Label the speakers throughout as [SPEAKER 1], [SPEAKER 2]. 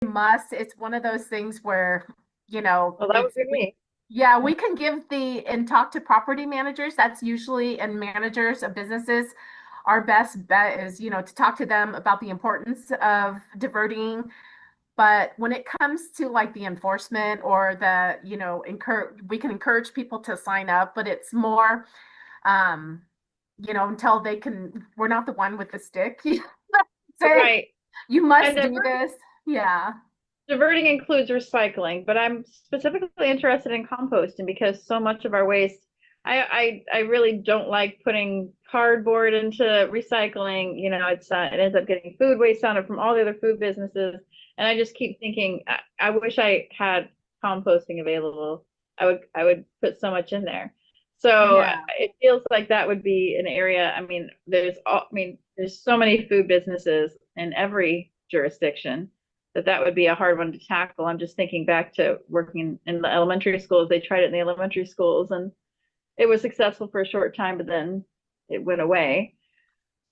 [SPEAKER 1] must. It's one of those things where, you know,
[SPEAKER 2] Well, that would be me.
[SPEAKER 1] yeah, we can give and talk to property managers. That's usually, and managers of businesses. Our best bet is, to talk to them about the importance of diverting. But when it comes to like the enforcement or we can encourage people to sign up, but it's more, um, until we're not the one with the stick. Say,
[SPEAKER 2] Right.
[SPEAKER 1] you
[SPEAKER 2] And
[SPEAKER 1] must do
[SPEAKER 2] diverting,
[SPEAKER 1] this. Yeah.
[SPEAKER 2] diverting includes recycling, but I'm specifically interested in composting because so much of our waste, I really don't like putting cardboard into recycling. It ends up getting food waste on it from all the other food businesses. And I just keep thinking, I wish I had composting available. I would put so much in there. So
[SPEAKER 1] Yeah.
[SPEAKER 2] it feels like that would be an area. There's so many food businesses in every jurisdiction that would be a hard one to tackle. I'm just thinking back to working in the elementary schools. They tried it in the elementary schools and it was successful for a short time, but then it went away.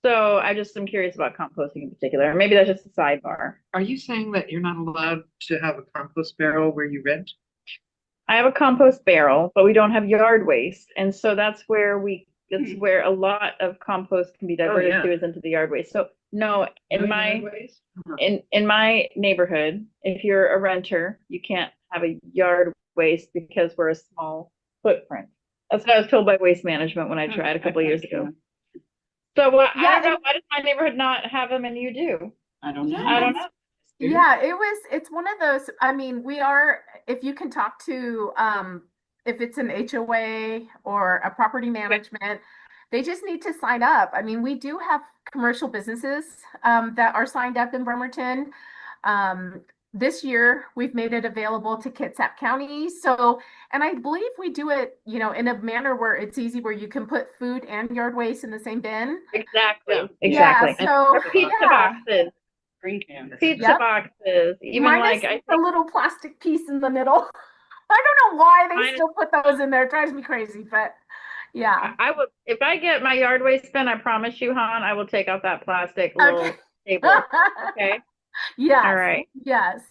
[SPEAKER 2] So I just am curious about composting in particular. Maybe that's just a sidebar.
[SPEAKER 3] Are you saying that you're not allowed to have a compost barrel where you rent?
[SPEAKER 2] I have a compost barrel, but we don't have yard waste. And so that's where a lot of compost can be diverted
[SPEAKER 3] yeah.
[SPEAKER 2] to, is into the yard waste. So no,
[SPEAKER 3] No yard waste?
[SPEAKER 2] in my neighborhood, if you're a renter, you can't have a yard waste because we're a small footprint. That's what I was told by Waste Management when I tried a couple of years ago. So I
[SPEAKER 1] Yeah,
[SPEAKER 2] don't know, why does my neighborhood not have them and you do?
[SPEAKER 3] I don't know.
[SPEAKER 1] Yeah,
[SPEAKER 2] I don't know.
[SPEAKER 1] yeah, it's one of those. I mean, if you can talk to, if it's an HOA or a property management, they just need to sign up. I mean, we do have commercial businesses, that are signed up in Bremerton. This year we've made it available to Kitsap County. So, and I believe we do it, in a manner where it's easy, where you can put food and yard waste in the same bin.
[SPEAKER 2] Exactly.
[SPEAKER 3] Yeah.
[SPEAKER 2] Exactly.
[SPEAKER 1] Yeah, so
[SPEAKER 2] Or pizza
[SPEAKER 1] yeah.
[SPEAKER 2] boxes.
[SPEAKER 3] Green cans.
[SPEAKER 2] Pizza
[SPEAKER 1] Yep.
[SPEAKER 2] boxes. Even
[SPEAKER 1] Minus
[SPEAKER 2] like I
[SPEAKER 1] the
[SPEAKER 2] think
[SPEAKER 1] little plastic piece in the middle. I don't know why they
[SPEAKER 2] mine is,
[SPEAKER 1] still put those in there. It drives me crazy, but yeah.
[SPEAKER 2] I would, if I get my yard waste bin, I promise you, Han, I will take out that plastic
[SPEAKER 1] Okay.
[SPEAKER 2] little table. Okay. All
[SPEAKER 1] Yes.
[SPEAKER 2] right.
[SPEAKER 1] Yes.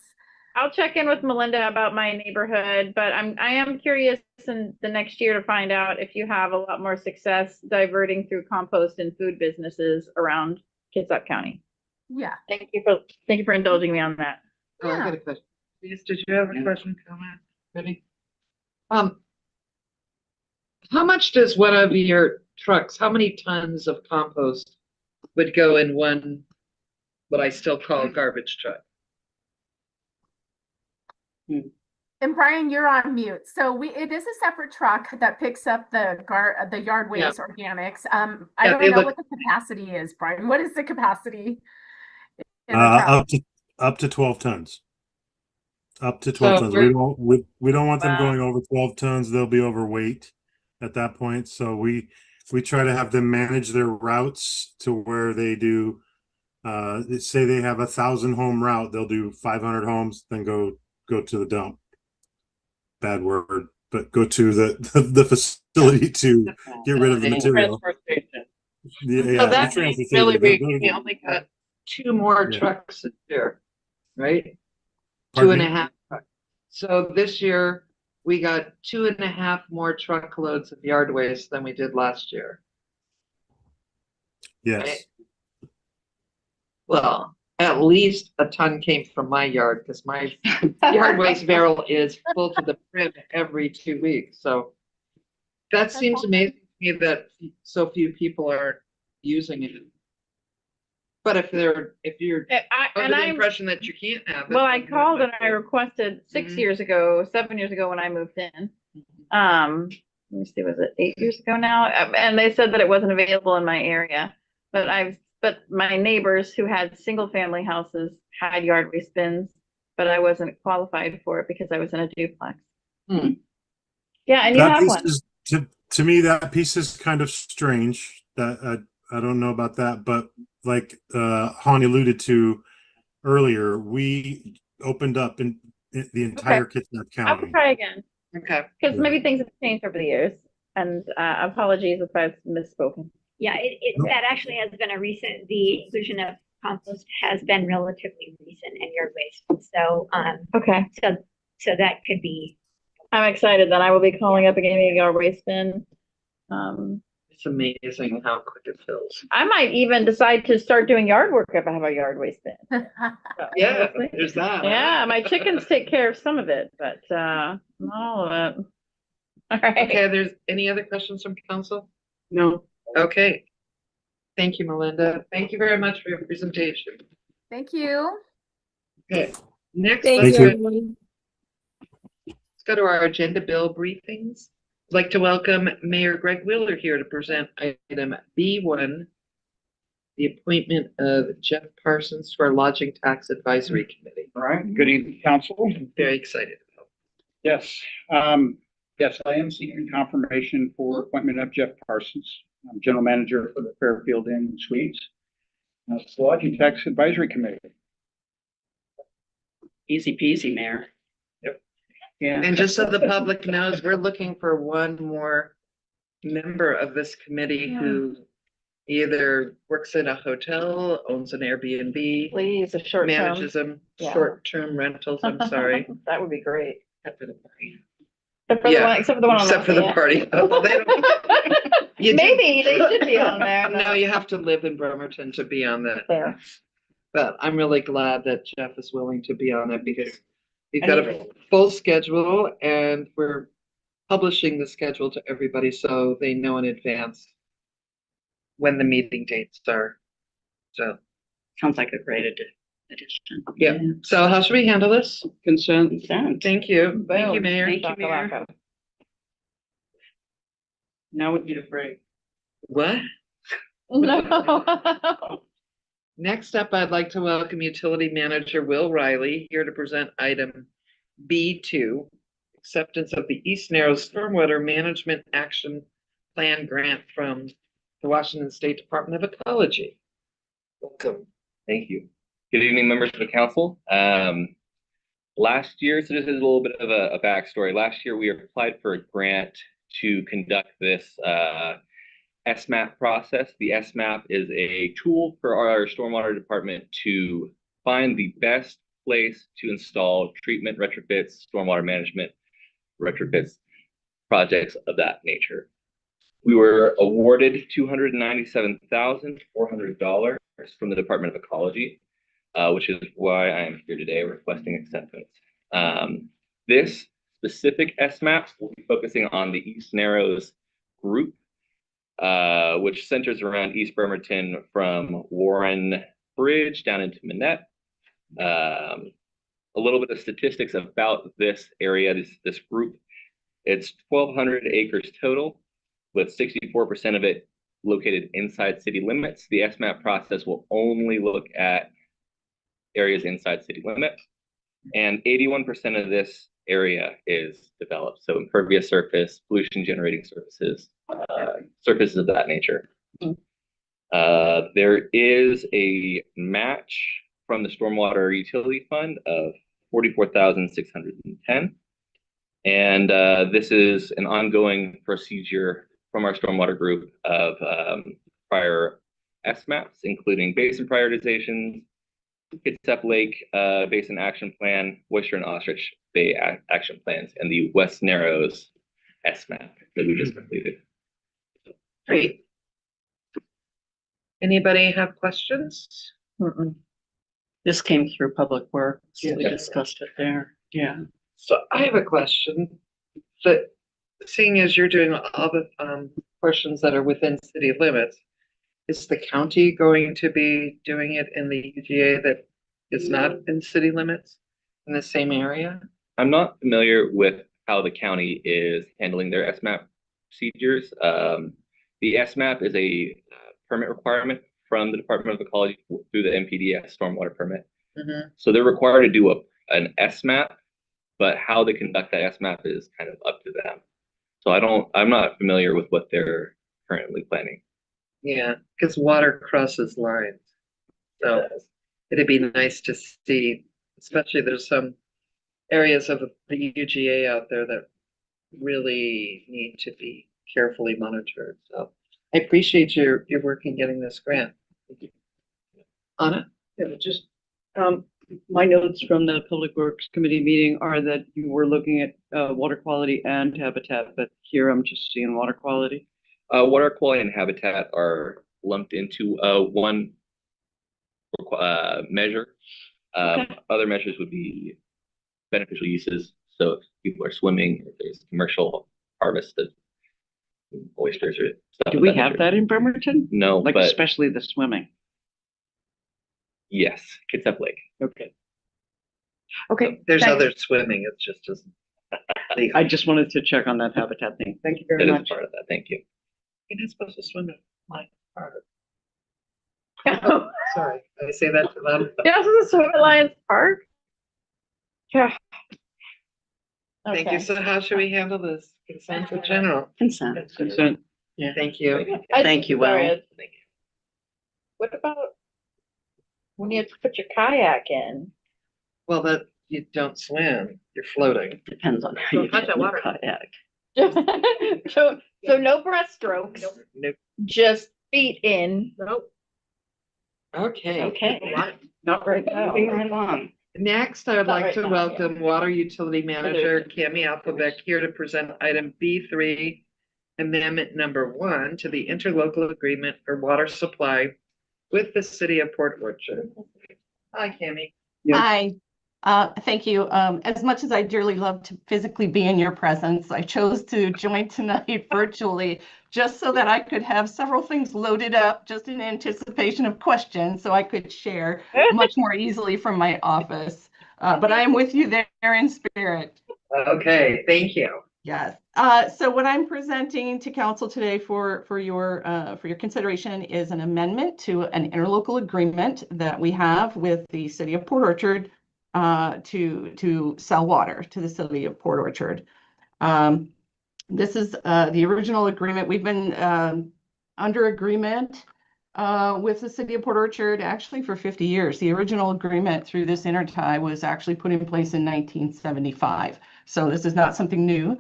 [SPEAKER 2] I'll check in with Melinda about my neighborhood, but I am curious in the next year to find out if you have a lot more success diverting through compost and food businesses around Kitsap County.
[SPEAKER 1] Yeah.
[SPEAKER 2] Thank you for indulging me on that.
[SPEAKER 3] Oh, I got a question. Yes, did you have a question, comment? Ready? How much does one of your trucks, how many tons of compost would go in one, what I still call a garbage truck?
[SPEAKER 1] And Brian, you're on mute. So it is a separate truck that picks up the yard waste organics. I
[SPEAKER 3] Yeah,
[SPEAKER 1] don't know what the capacity is, Brian. What is the capacity in the truck?
[SPEAKER 4] Up to 12 tons. Up to 12 tons. We don't want them going over 12 tons. They'll be overweight at that point. So we try to have them manage their routes to where they do, say they have 1,000 home route, they'll do 500 homes, then go to the dump. Bad word, but go to the facility to get rid of the material.
[SPEAKER 3] So that means really we only got 2 more trucks this year, right?
[SPEAKER 4] Pardon
[SPEAKER 3] 2.5 trucks. So this year we got 2.5 more truckloads of yard waste than we did last year.
[SPEAKER 4] Yes.
[SPEAKER 3] Right? Well, at least a ton came from my yard because my yard waste barrel is full to the brim every 2 weeks. So that seems amazing to me that so few people are using it. But if you're under the impression that you can't have it.
[SPEAKER 2] Well, I called and I requested 7 years ago when I moved in. Let me see, was it 8 years ago now? And they said that it wasn't available in my area. But my neighbors who had single family houses had yard waste bins, but I wasn't qualified for it because I was in a duplex. Yeah, and you have one.
[SPEAKER 4] To me, that piece is kind of strange. That I don't know about that, but like Han alluded to earlier, we opened up in the entire Kitsap County.
[SPEAKER 2] I will try again.
[SPEAKER 3] Okay.
[SPEAKER 2] Because maybe things have changed over the years, and apologies if I've misspoken.
[SPEAKER 5] Yeah, that actually has been the inclusion of compost has been relatively recent in yard waste. So,
[SPEAKER 2] Okay,
[SPEAKER 5] so that could be,
[SPEAKER 2] I'm excited that I will be calling up and getting our waste bin.
[SPEAKER 3] It's amazing how quick it fills.
[SPEAKER 2] I might even decide to start doing yard work if I have a yard waste bin.
[SPEAKER 3] Yeah,
[SPEAKER 2] We'll see.
[SPEAKER 3] there's that.
[SPEAKER 2] Yeah, my chickens take care of some of it, but not all of it. All right.
[SPEAKER 3] Okay, there's any other questions from council?
[SPEAKER 6] No.
[SPEAKER 3] Okay. Thank you, Melinda. Thank you very much for your presentation.
[SPEAKER 1] Thank you.
[SPEAKER 3] Okay, next,
[SPEAKER 2] Thank
[SPEAKER 3] let's
[SPEAKER 4] you,
[SPEAKER 3] go,
[SPEAKER 2] everyone.
[SPEAKER 3] let's go to our agenda bill briefings. I'd like to welcome Mayor Greg Wheeler here to present item B1, the appointment of Jeff Parsons to our Lodging Tax Advisory Committee.
[SPEAKER 6] All right. Good evening, council.
[SPEAKER 3] I'm very excited.
[SPEAKER 6] Yes. Yes, I am seeking confirmation for appointment of Jeff Parsons. I'm general manager for the Fairfield Inn and Suites. That's the Lodging Tax Advisory Committee.
[SPEAKER 7] Easy peasy, Mayor.
[SPEAKER 6] Yeah.
[SPEAKER 3] And just so the public knows, we're looking for one more member of this committee who either works in a hotel, owns an Airbnb,
[SPEAKER 2] Please, a short term.
[SPEAKER 3] manages them,
[SPEAKER 2] Yeah.
[SPEAKER 3] short-term rentals, I'm sorry.
[SPEAKER 2] That would be great.
[SPEAKER 3] Except for the party.
[SPEAKER 2] Except for the one on
[SPEAKER 3] Except for the
[SPEAKER 2] Lafayette.
[SPEAKER 3] party. Oh, they don't- You do-
[SPEAKER 2] Maybe they should be on there.
[SPEAKER 3] No, you have to live in Bremerton to be on that.
[SPEAKER 2] Fair.
[SPEAKER 3] But I'm really glad that Jeff is willing to be on it because we've got a full schedule and we're publishing the schedule to everybody so they know in advance when the meeting dates are. So,
[SPEAKER 7] Sounds like a great addition.
[SPEAKER 3] yeah. So how should we handle this?
[SPEAKER 6] Consent.
[SPEAKER 7] Consent.
[SPEAKER 3] Thank you. Thank you,
[SPEAKER 2] Boom.
[SPEAKER 3] Mayor.
[SPEAKER 7] Thank you, Mayor.
[SPEAKER 2] Shakalaka.
[SPEAKER 7] Now we need a break.
[SPEAKER 3] What?
[SPEAKER 2] No.
[SPEAKER 3] Next up, I'd like to welcome Utility Manager Will Riley here to present item B2, acceptance of the East Narrows Stormwater Management Action Plan grant from the Washington State Department of Ecology. Welcome.
[SPEAKER 8] Thank you. Good evening, members of the council. Last year, so this is a little bit of a backstory. Last year, we applied for a grant to conduct this SMAP process. The SMAP is a tool for our stormwater department to find the best place to install treatment retrofits, stormwater management retrofits, projects of that nature. We were awarded $297,400 from the Department of Ecology, which is why I am here today requesting acceptance. This specific SMAP will be focusing on the East Narrows group, which centers around East Bremerton from Warren Bridge down into Manette. A little bit of statistics about this area, this group. It's 1,200 acres total, with 64% of it located inside city limits. The SMAP process will only look at areas inside city limits, and 81% of this area is developed. So impervious surface, pollution generating surfaces, surfaces of that nature. There is a match from the Stormwater Utility Fund of $44,610. And this is an ongoing procedure from our stormwater group of prior SMAPs, including basin prioritizations, Kitsap Lake Basin Action Plan, Oyster and Ostrich Bay Action Plans, and the West Narrows SMAP that we just completed.
[SPEAKER 3] Great. Anybody have questions?
[SPEAKER 7] This came through Public Works. We
[SPEAKER 3] Yeah.
[SPEAKER 7] discussed it there. Yeah.
[SPEAKER 3] So I have a question. That seeing as you're doing all the portions that are within city limits, is the county going to be doing it in the UGA that is not in city limits in the same area?
[SPEAKER 8] I'm not familiar with how the county is handling their SMAP procedures. The SMAP is a permit requirement from the Department of Ecology through the MPDS stormwater permit. So they're required to do an SMAP, but how they conduct that SMAP is kind of up to them. So I'm not familiar with what they're currently planning.
[SPEAKER 3] Yeah, because water crosses lines. So it'd be nice to see, especially there's some areas of the UGA out there that really need to be carefully monitored. So I appreciate your work in getting this grant. on it?
[SPEAKER 7] Yeah, just, my notes from the Public Works Committee meeting are that you were looking at, water quality and habitat, but here I'm just seeing water quality.
[SPEAKER 8] Water quality and habitat are lumped into one measure. Other measures would be beneficial uses. So if people are swimming, if there's commercial harvest of oysters or stuff.
[SPEAKER 7] Do
[SPEAKER 8] of
[SPEAKER 7] we
[SPEAKER 8] that
[SPEAKER 7] have
[SPEAKER 8] nature.
[SPEAKER 7] that in Bremerton?
[SPEAKER 8] No,
[SPEAKER 7] Like
[SPEAKER 8] but
[SPEAKER 7] especially the swimming?
[SPEAKER 8] yes, Kitsap Lake.
[SPEAKER 7] Okay. Okay,
[SPEAKER 3] There's
[SPEAKER 7] thanks.
[SPEAKER 3] other swimming, it's just isn't.
[SPEAKER 7] I just wanted to check on that habitat thing. Thank you
[SPEAKER 8] That
[SPEAKER 7] very
[SPEAKER 8] is
[SPEAKER 7] much.
[SPEAKER 8] part of that. Thank you.
[SPEAKER 3] You're not supposed to swim in my part. Oh, sorry, did I say that to them?
[SPEAKER 2] Yeah, this is Swim at Lions Park. Yeah.
[SPEAKER 3] Thank you.
[SPEAKER 2] Okay.
[SPEAKER 3] So how should we handle this? Consent in general.
[SPEAKER 7] Consent. Consent.
[SPEAKER 3] Yeah. Thank you.
[SPEAKER 7] Thank you, Will.
[SPEAKER 2] Sorry, Thank you. What about when you have to put your kayak in?
[SPEAKER 3] Well, that you don't swim, you're floating.
[SPEAKER 7] Depends on how
[SPEAKER 3] So
[SPEAKER 7] you
[SPEAKER 3] how's
[SPEAKER 7] get
[SPEAKER 3] that
[SPEAKER 7] in the
[SPEAKER 3] water?
[SPEAKER 7] kayak.
[SPEAKER 2] So no breaststrokes,
[SPEAKER 3] Nope.
[SPEAKER 2] just feet in.
[SPEAKER 3] Nope. Okay.
[SPEAKER 7] Okay, not right now. Moving right along.
[SPEAKER 3] Next, I would
[SPEAKER 2] Not
[SPEAKER 3] like
[SPEAKER 2] right
[SPEAKER 3] to
[SPEAKER 2] now,
[SPEAKER 3] welcome Water Utility Manager Cami Alphabet here to present item B3, amendment number 1 to the interlocal agreement for water supply with the city of Port Orchard. Hi, Cami.
[SPEAKER 7] Yeah.
[SPEAKER 9] Hi, thank you. As much as I dearly love to physically be in your presence, I chose to join tonight virtually just so that I could have several things loaded up just in anticipation of questions so I could share much more easily from my office. But I am with you there in spirit.
[SPEAKER 3] Okay, thank you.
[SPEAKER 9] Yes. So what I'm presenting to council today for your consideration is an amendment to an interlocal agreement that we have with the city of Port Orchard to sell water to the city of Port Orchard. This is the original agreement. We've been under agreement with the city of Port Orchard actually for 50 years. The original agreement through this intertie was actually put in place in 1975. So this is not something new.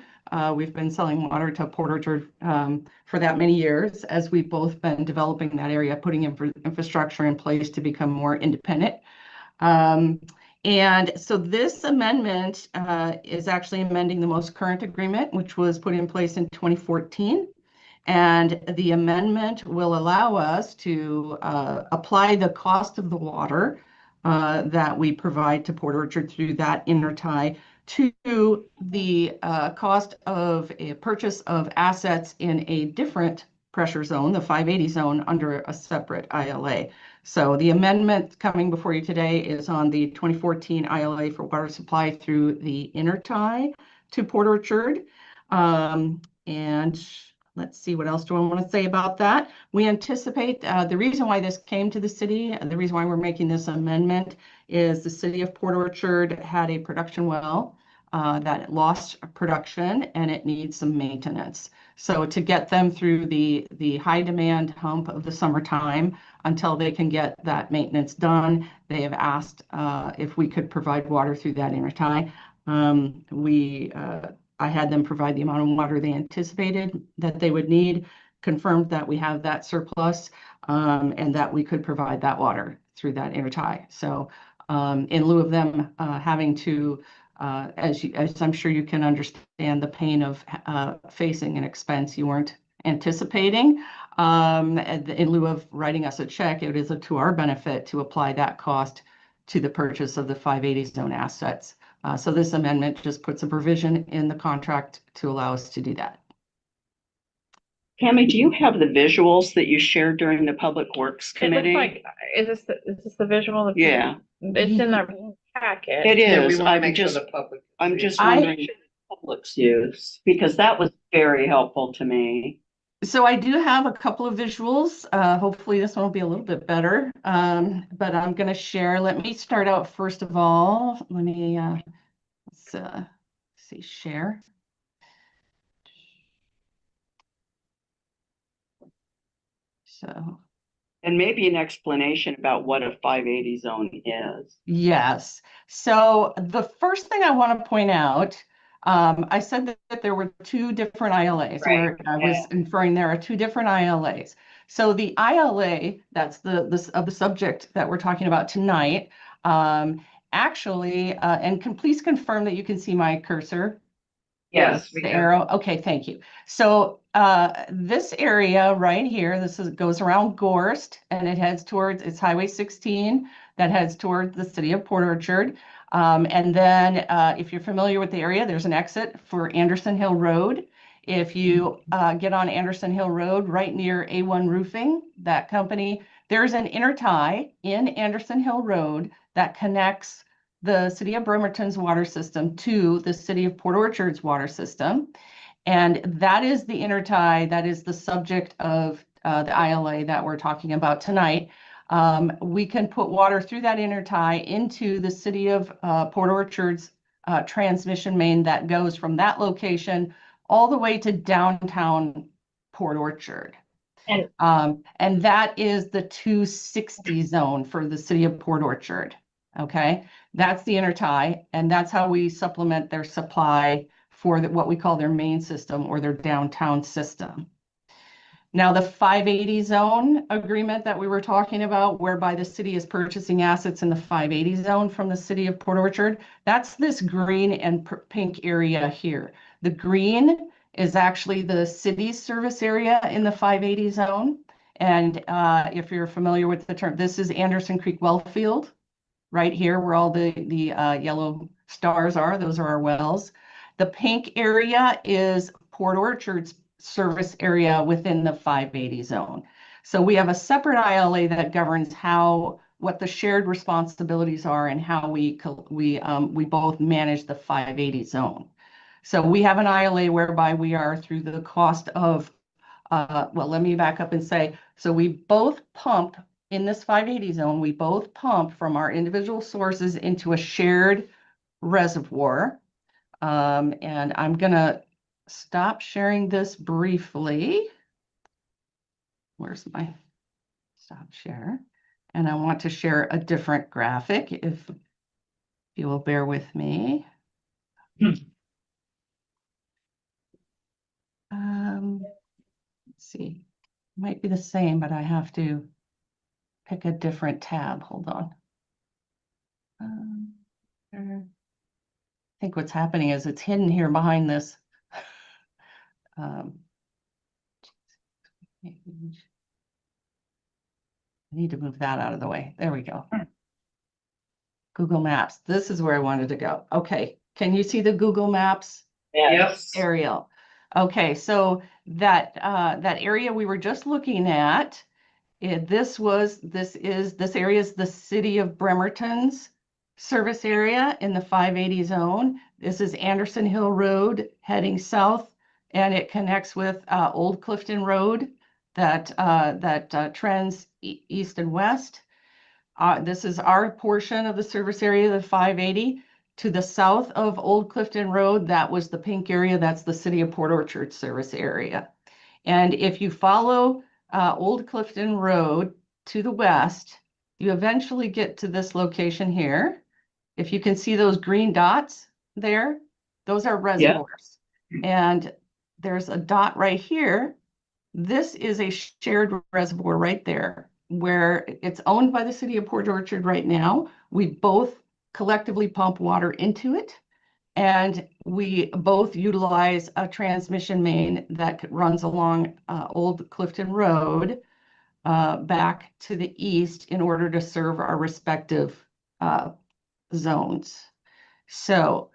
[SPEAKER 9] We've been selling water to Port Orchard for that many years as we've both been developing that area, putting infrastructure in place to become more independent. And so this amendment is actually amending the most current agreement, which was put in place in 2014. And the amendment will allow us to apply the cost of the water that we provide to Port Orchard through that intertie to the cost of a purchase of assets in a different pressure zone, the 580 zone, under a separate ILA. So the amendment coming before you today is on the 2014 ILA for water supply through the intertie to Port Orchard. And let's see, what else do I want to say about that? We anticipate the reason why this came to the city, the reason why we're making this amendment is the city of Port Orchard had a production well that lost production and it needs some maintenance. So to get them through the high demand hump of the summertime until they can get that maintenance done, they have asked if we could provide water through that intertie. I had them provide the amount of water they anticipated that they would need, confirmed that we have that surplus, and that we could provide that water through that intertie. So in lieu of them having to, as I'm sure you can understand, the pain of facing an expense you weren't anticipating, in lieu of writing us a check, it is to our benefit to apply that cost to the purchase of the 580 zone assets. So this amendment just puts a provision in the contract to allow us to do that.
[SPEAKER 7] Cami, do you have the visuals that you shared during the Public Works
[SPEAKER 2] It looks
[SPEAKER 7] Committee?
[SPEAKER 2] like, is this the visual?
[SPEAKER 7] Yeah,
[SPEAKER 2] It's in our packet.
[SPEAKER 7] it
[SPEAKER 3] Yeah, we
[SPEAKER 7] is.
[SPEAKER 3] want to
[SPEAKER 7] I'm
[SPEAKER 3] make sure
[SPEAKER 7] just,
[SPEAKER 3] the public.
[SPEAKER 7] I'm just
[SPEAKER 9] I-
[SPEAKER 7] wondering if the public's use, because that was very helpful to me.
[SPEAKER 9] So I do have a couple of visuals. Hopefully this one will be a little bit better, but I'm going to share. Let me start out first of all. Let me let's see, share. So
[SPEAKER 7] And maybe an explanation about what a 580 zone is.
[SPEAKER 9] yes. So the first thing I want to point out I said that there were two different ILAs, where I was inferring there are two different ILAs. So the ILA, that's the subject that we're talking about tonight, actually, and please confirm that you can see my cursor.
[SPEAKER 3] Yes, we
[SPEAKER 9] The
[SPEAKER 3] can.
[SPEAKER 9] arrow. Okay, thank you. So this area right here, goes around Gorst, and it heads towards, it's Highway 16 that heads towards the city of Port Orchard. And then if you're familiar with the area, there's an exit for Anderson Hill Road. If you get on Anderson Hill Road, right near A1 Roofing, that company, there's an intertie in Anderson Hill Road that connects the city of Bremerton's water system to the city of Port Orchard's water system. And that is the intertie, that is the subject of the ILA that we're talking about tonight. We can put water through that intertie into the city of Port Orchard's transmission main that goes from that location all the way to downtown Port Orchard. And that is the 260 zone for the city of Port Orchard. Okay, that's the intertie, and that's how we supplement their supply for what we call their main system or their downtown system. Now, the 580 zone agreement that we were talking about, whereby the city is purchasing assets in the 580 zone from the city of Port Orchard, that's this green and pink area here. The green is actually the city's service area in the 580 zone. And if you're familiar with the term, this is Anderson Creek Wellfield. Right here where all the yellow stars are, those are our wells. The pink area is Port Orchard's service area within the 580 zone. So we have a separate ILA that governs what the shared responsibilities are and how we both manage the 580 zone. So we have an ILA whereby we are through the cost of, well, let me back up and say, so we both pump in this 580 zone, we both pump from our individual sources into a shared reservoir. And I'm gonna stop sharing this briefly. Where's my stop share? And I want to share a different graphic if you will bear with me. Let's see, might be the same, but I have to pick a different tab. Hold on. I think what's happening is it's hidden here behind this. I need to move that out of the way. There we go. Google Maps. This is where I wanted to go. Okay. Can you see the Google Maps
[SPEAKER 3] Yes.
[SPEAKER 9] aerial? Okay. So that area we were just looking at, this area is the city of Bremerton's service area in the 580 zone. This is Anderson Hill Road heading south, and it connects with Old Clifton Road that trends east and west. This is our portion of the service area, the 580. To the south of Old Clifton Road, that was the pink area. That's the city of Port Orchard service area. And if you follow Old Clifton Road to the west, you eventually get to this location here. If you can see those green dots there, those are reservoirs. And there's a dot right here. This is a shared reservoir right there, where it's owned by the city of Port Orchard right now. We both collectively pump water into it, and we both utilize a transmission main that runs along Old Clifton Road back to the east in order to serve our respective zones. So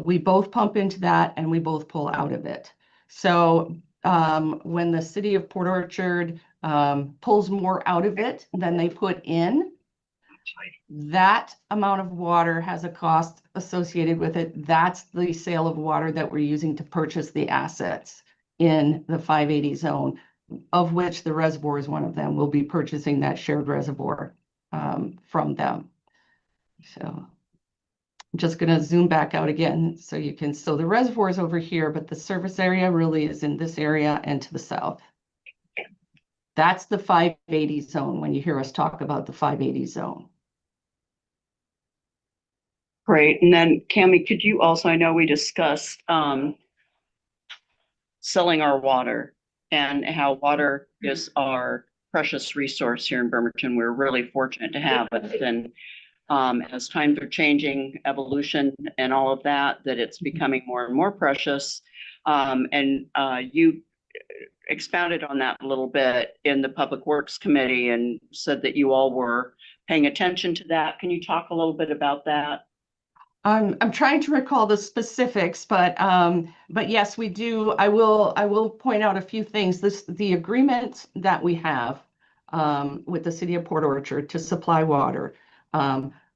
[SPEAKER 9] we both pump into that and we both pull out of it. So when the city of Port Orchard pulls more out of it than they put in, that amount of water has a cost associated with it. That's the sale of water that we're using to purchase the assets in the 580 zone, of which the reservoir is one of them. We'll be purchasing that shared reservoir from them. So I'm just going to zoom back out again so you can, so the reservoir is over here, but the service area really is in this area and to the south. That's the 580 zone when you hear us talk about the 580 zone.
[SPEAKER 7] Great. And then Cami, could you also, I know we discussed selling our water and how water is our precious resource here in Bremerton. We're really fortunate to have it. And as times are changing, evolution and all of that, that it's becoming more and more precious. And you expounded on that a little bit in the Public Works Committee and said that you all were paying attention to that. Can you talk a little bit about that?
[SPEAKER 9] I'm trying to recall the specifics, but yes, we do. I will point out a few things. The agreement that we have with the city of Port Orchard to supply water,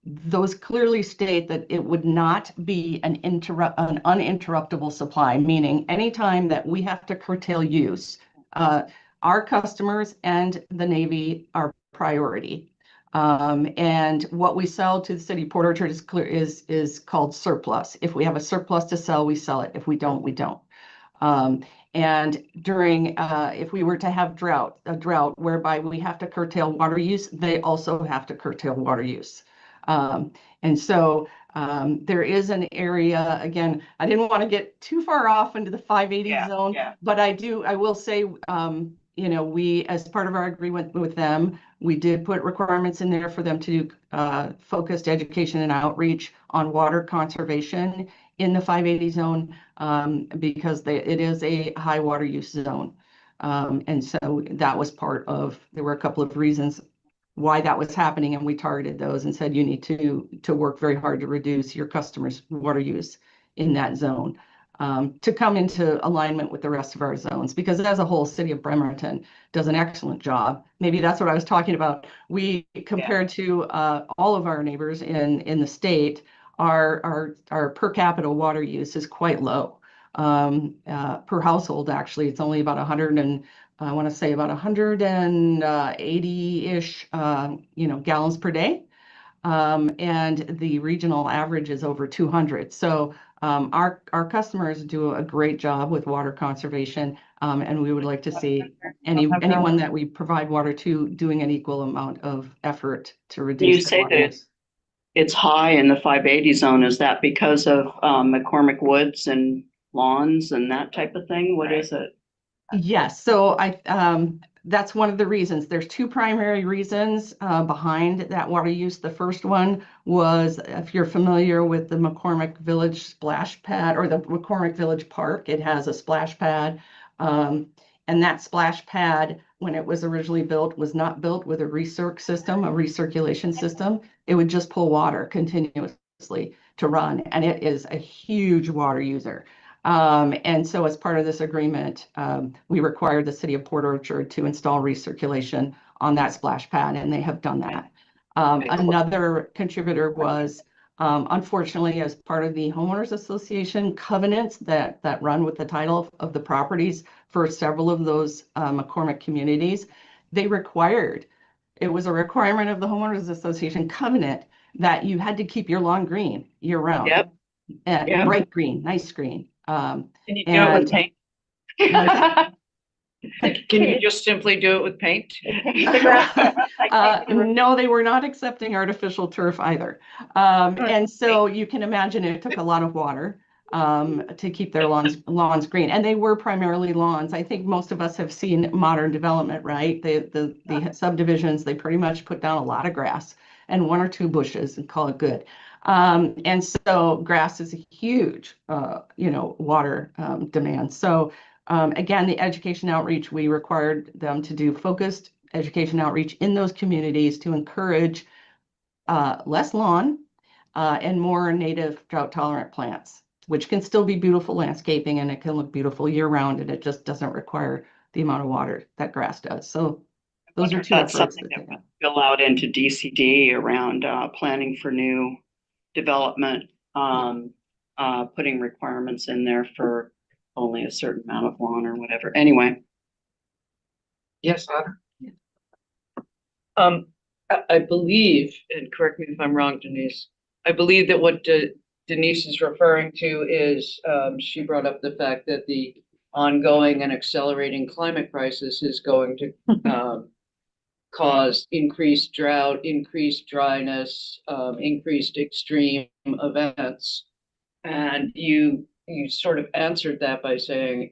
[SPEAKER 9] those clearly state that it would not be an uninterruptible supply, meaning anytime that we have to curtail use, our customers and the Navy are priority. And what we sell to the city of Port Orchard is called surplus. If we have a surplus to sell, we sell it. If we don't, we don't. And during, if we were to have a drought whereby we have to curtail water use, they also have to curtail water use. And so there is an area, again, I didn't want to get too far off into the 580 zone, but I will say, you know, we, as part of our agreement with them, we did put requirements in there for them to do focused education and outreach on water conservation in the 580 zone because it is a high water use zone. And so that was there were a couple of reasons why that was happening, and we targeted those and said you need to work very hard to reduce your customers' water use in that zone to come into alignment with the rest of our zones, because as a whole, city of Bremerton does an excellent job. Maybe that's what I was talking about. We, compared to all of our neighbors in the state, our per capita water use is quite low. Per household, actually, it's only about 100 and I want to say about 180-ish, gallons per day. And the regional average is over 200. So our customers do a great job with water conservation, and we would like to see anyone that we provide water to doing an equal amount of effort to reduce.
[SPEAKER 7] You say that it's high in the 580 zone. Is that because of McCormick Woods and lawns and that type of thing? What is it?
[SPEAKER 9] Yes, so that's one of the reasons. There's two primary reasons behind that water use. The first one was, if you're familiar with the McCormick Village splash pad or the McCormick Village Park, it has a splash pad. And that splash pad, when it was originally built, was not built with a recirculation system. It would just pull water continuously to run, and it is a huge water user. And so as part of this agreement, we required the city of Port Orchard to install recirculation on that splash pad, and they have done that. Another contributor was, unfortunately, as part of the homeowners association covenants that run with the title of the properties for several of those McCormick communities, it was a requirement of the homeowners association covenant that you had to keep your lawn green year round.
[SPEAKER 7] Yep.
[SPEAKER 9] Bright green, nice green.
[SPEAKER 7] Can you do it with paint? Can you just simply do it with paint?
[SPEAKER 9] No, they were not accepting artificial turf either. And so you can imagine it took a lot of water to keep their lawns green. And they were primarily lawns. I think most of us have seen modern development, right? The subdivisions, they pretty much put down a lot of grass and one or two bushes and call it good. And so grass is a huge, water demand. So again, the education outreach, we required them to do focused education outreach in those communities to encourage less lawn and more native drought tolerant plants, which can still be beautiful landscaping and it can look beautiful year round, and it just doesn't require the amount of water that grass does. So those are two efforts that they have.
[SPEAKER 7] Fill out into DCD around planning for new development, putting requirements in there for only a certain amount of lawn or whatever. Anyway.
[SPEAKER 3] Yes, Otter?
[SPEAKER 7] I believe, and correct me if I'm wrong, Denise, I believe that what Denise is referring to is she brought up the fact that the ongoing and accelerating climate crisis is going to
[SPEAKER 10] cause increased drought, increased dryness, increased extreme events. And you sort of answered that by saying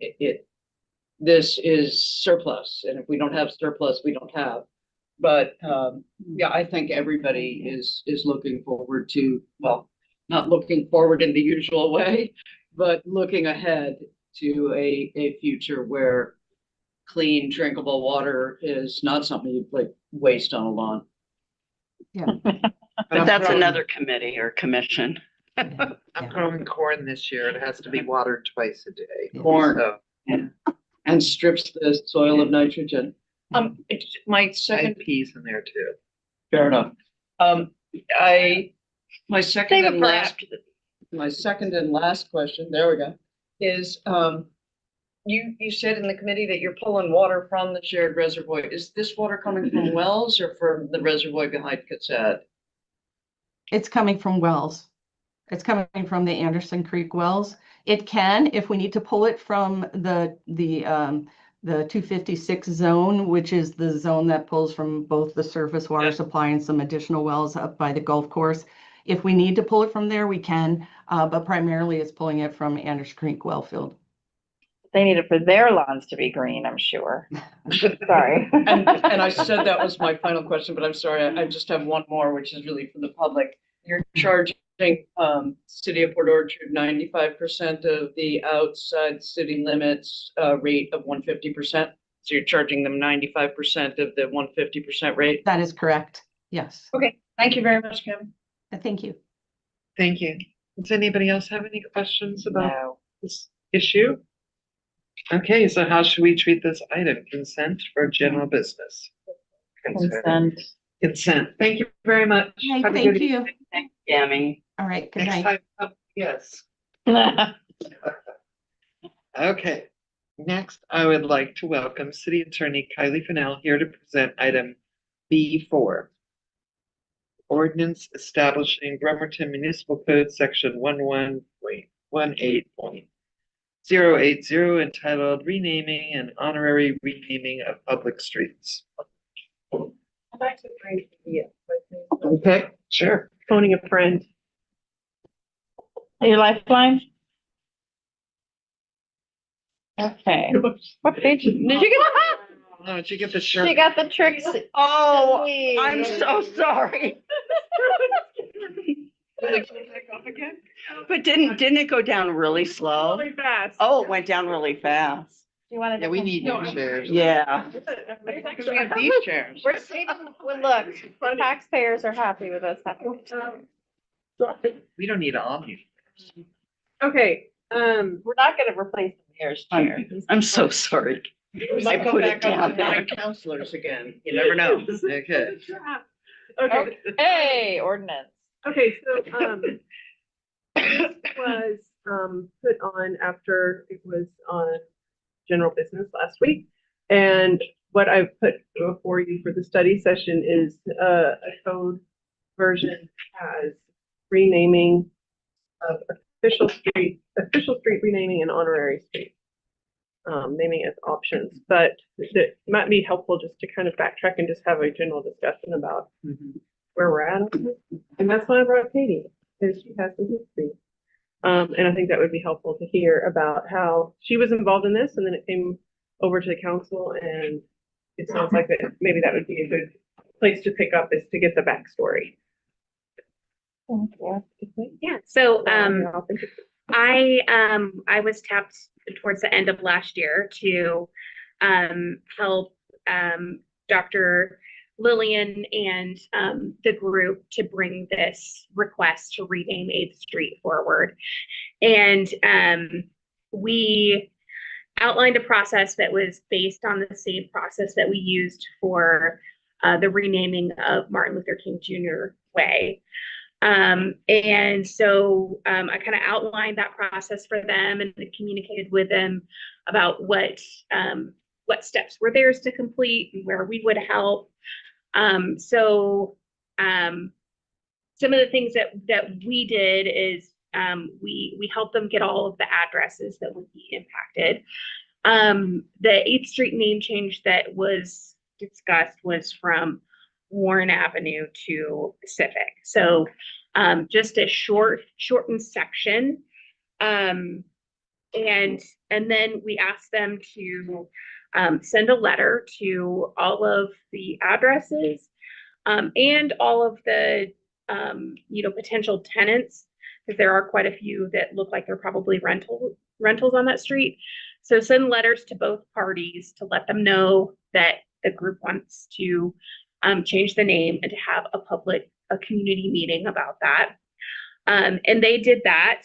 [SPEAKER 10] this is surplus, and if we don't have surplus, we don't have. But yeah, I think everybody is looking forward to, well, not looking forward in the usual way, but looking ahead to a future where clean drinkable water is not something you like waste on a lawn.
[SPEAKER 9] Yeah.
[SPEAKER 7] But that's another committee or commission.
[SPEAKER 3] I'm growing corn this year. It has to be watered twice a day.
[SPEAKER 10] Corn.
[SPEAKER 3] So,
[SPEAKER 10] And strips the soil of nitrogen. My
[SPEAKER 3] I
[SPEAKER 10] second,
[SPEAKER 3] have peas in there too.
[SPEAKER 10] fair enough. My second
[SPEAKER 7] Save it
[SPEAKER 10] and
[SPEAKER 7] for
[SPEAKER 10] last,
[SPEAKER 7] after the
[SPEAKER 10] my second and last question, there we go, is, you said in the committee that you're pulling water from the shared reservoir. Is this water coming from wells or from the reservoir behind Cassette?
[SPEAKER 9] It's coming from wells. It's coming from the Anderson Creek wells. It can, if we need to pull it from the 256 zone, which is the zone that pulls from both the surface water supply and some additional wells up by the golf course. If we need to pull it from there, we can, but primarily it's pulling it from Anderson Creek well field.
[SPEAKER 2] They need it for their lawns to be green, I'm sure. Sorry.
[SPEAKER 10] And I said that was my final question, but I'm sorry, I just have one more, which is really for the public. You're charging City of Port Orchard 95% of the outside city limits rate of 150%. So you're charging them 95% of the 150% rate.
[SPEAKER 9] That is correct. Yes.
[SPEAKER 10] Okay, thank you very much, Kevin.
[SPEAKER 9] Thank you.
[SPEAKER 3] Thank you. Does anybody else have any questions about
[SPEAKER 2] No.
[SPEAKER 3] this issue? Okay, so how should we treat this item? Consent or general business?
[SPEAKER 2] Consent.
[SPEAKER 3] Consent. Thank you very much.
[SPEAKER 9] Hey,
[SPEAKER 3] Have a
[SPEAKER 9] thank
[SPEAKER 3] good
[SPEAKER 9] you.
[SPEAKER 7] Thanks, Yami.
[SPEAKER 9] All right. Good
[SPEAKER 3] Next
[SPEAKER 9] night.
[SPEAKER 3] time, yes. Okay, next I would like to welcome City Attorney Kylie Fennell here to present item B4. Ordinance establishing Bremerton Municipal Code Section 11.18.080 entitled Renaming and Honorary Renaming of Public Streets.
[SPEAKER 11] I'd like to bring the
[SPEAKER 3] Okay, sure.
[SPEAKER 11] phoning a friend.
[SPEAKER 2] Your lifeline? Okay. What page? Did you get?
[SPEAKER 3] Oh, did you get the
[SPEAKER 2] She
[SPEAKER 3] shirt?
[SPEAKER 2] got the tricks.
[SPEAKER 7] Oh, I'm so sorry. But didn't it go down really slow?
[SPEAKER 11] Really fast.
[SPEAKER 7] Oh, it went down really fast.
[SPEAKER 2] You wanted
[SPEAKER 3] Yeah,
[SPEAKER 2] to
[SPEAKER 3] we
[SPEAKER 2] come-
[SPEAKER 3] need new chairs.
[SPEAKER 7] Yeah.
[SPEAKER 10] Because we have these chairs.
[SPEAKER 2] We're saving, well, look, taxpayers are happy with us.
[SPEAKER 3] We don't need all new.
[SPEAKER 11] Okay,
[SPEAKER 2] We're not gonna replace the mayor's chair.
[SPEAKER 7] I'm so sorry. I put it down there.
[SPEAKER 10] Counselors again, you never know.
[SPEAKER 3] Okay.
[SPEAKER 11] okay,
[SPEAKER 2] Hey, ordinance.
[SPEAKER 11] okay, so, this was, put on after it was on general business last week. And what I've put before you for the study session is, a code version has renaming of official street renaming and honorary street. Naming as options, but it might be helpful just to kind of backtrack and just have a general discussion about where we're at. And that's why I brought Katie, because she has some history. And I think that would be helpful to hear about how she was involved in this, and then it came over to the council, and it sounds like that maybe that would be a good place to pick up, is to get the backstory.
[SPEAKER 5] Yeah, so I was tapped towards the end of last year to help Dr. Lillian and the group to bring this request to rename 8th Street forward. And we outlined a process that was based on the same process that we used for the renaming of Martin Luther King Jr. Way. And so I kind of outlined that process for them and communicated with them about what steps were theirs to complete and where we would help. So some of the things that we did is we helped them get all of the addresses that would be impacted. The 8th Street name change that was discussed was from Warren Avenue to Pacific. So just a shortened section. And then we asked them to send a letter to all of the addresses and all of the potential tenants, because there are quite a few that look like they're probably rentals on that street. So send letters to both parties to let them know that the group wants to change the name and to have a community meeting about that. And they did that.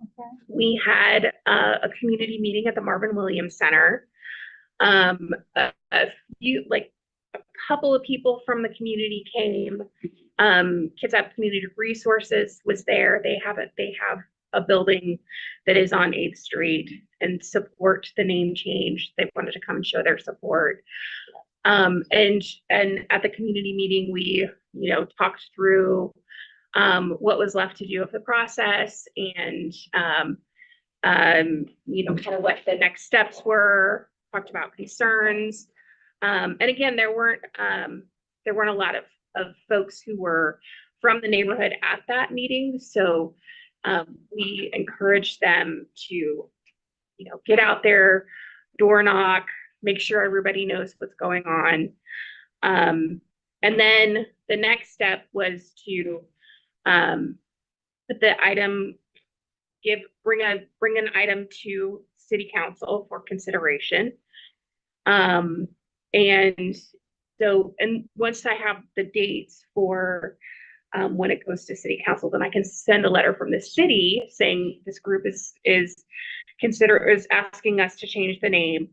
[SPEAKER 5] Okay. We had a community meeting at the Marvin Williams Center. A couple of people from the community came. Kids Up Community Resources was there. They have a building that is on 8th Street and support the name change. They wanted to come and show their support. And at the community meeting, we talked through what was left to do of the process and kind of what the next steps were, talked about concerns. And again, there weren't a lot of folks who were from the neighborhood at that meeting. So we encouraged them to, get out there, door knock, make sure everybody knows what's going on. And then the next step was to put the item, bring an item to City Council for consideration. And once I have the dates for when it goes to City Council, then I can send a letter from the city saying this group is asking us to change the name,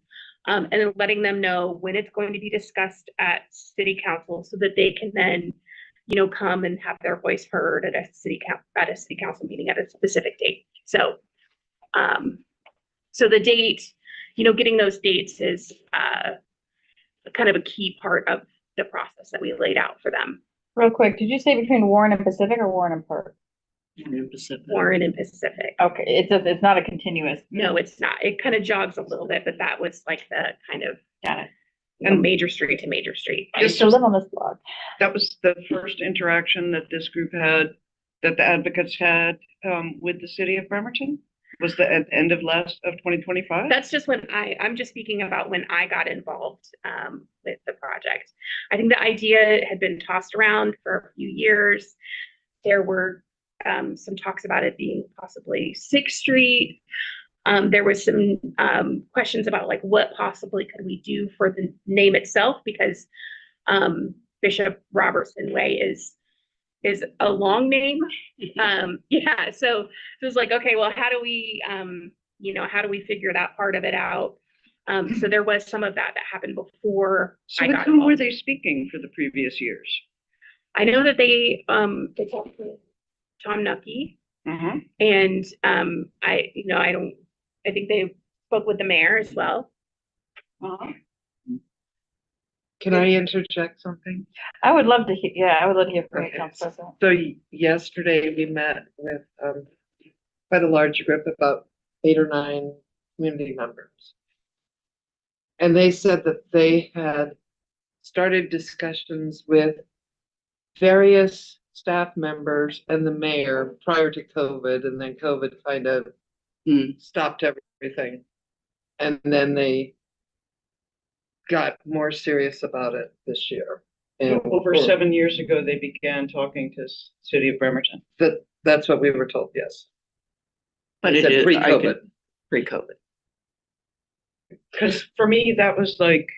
[SPEAKER 5] and then letting them know when it's going to be discussed at City Council so that they can then come and have their voice heard at a city council meeting at a specific date. So so the date, getting those dates is kind of a key part of the process that we laid out for them.
[SPEAKER 2] Real quick, did you say between Warren and Pacific or Warren and Park?
[SPEAKER 5] Warren and Pacific.
[SPEAKER 2] Okay, it's not a continuous.
[SPEAKER 5] No, it's not. It kind of jogs a little bit, but that was like the kind of
[SPEAKER 2] Got it.
[SPEAKER 5] And major street to major street.
[SPEAKER 7] I used to live on this block. That was the first interaction that this group had, that the advocates had with the city of Bremerton? Was the at the end of 2025?
[SPEAKER 5] That's just when I'm just speaking about when I got involved with the project. I think the idea had been tossed around for a few years. There were some talks about it being possibly 6th Street. There was some questions about like what possibly could we do for the name itself, because Bishop Robertson Way is a long name. Yeah, so it was like, okay, well, how do we figure that part of it out? So there was some of that happened before.
[SPEAKER 7] So with whom were they speaking for the previous years?
[SPEAKER 5] I know that they talked to Tom Nucky, and I think they spoke with the mayor as well.
[SPEAKER 3] Can I interject something?
[SPEAKER 2] I would love to hear. Yeah, I would love to hear from the council president.
[SPEAKER 3] So yesterday we met with quite a large group, about 8 or 9 community members. And they said that they had started discussions with various staff members and the mayor prior to COVID, and then COVID kind of stopped everything. And then they got more serious about it this year. And
[SPEAKER 7] over 7 years ago, they began talking to city of Bremerton.
[SPEAKER 3] That's what we were told, yes.
[SPEAKER 7] But it is pre-COVID. Pre-COVID. Because for me, that was like,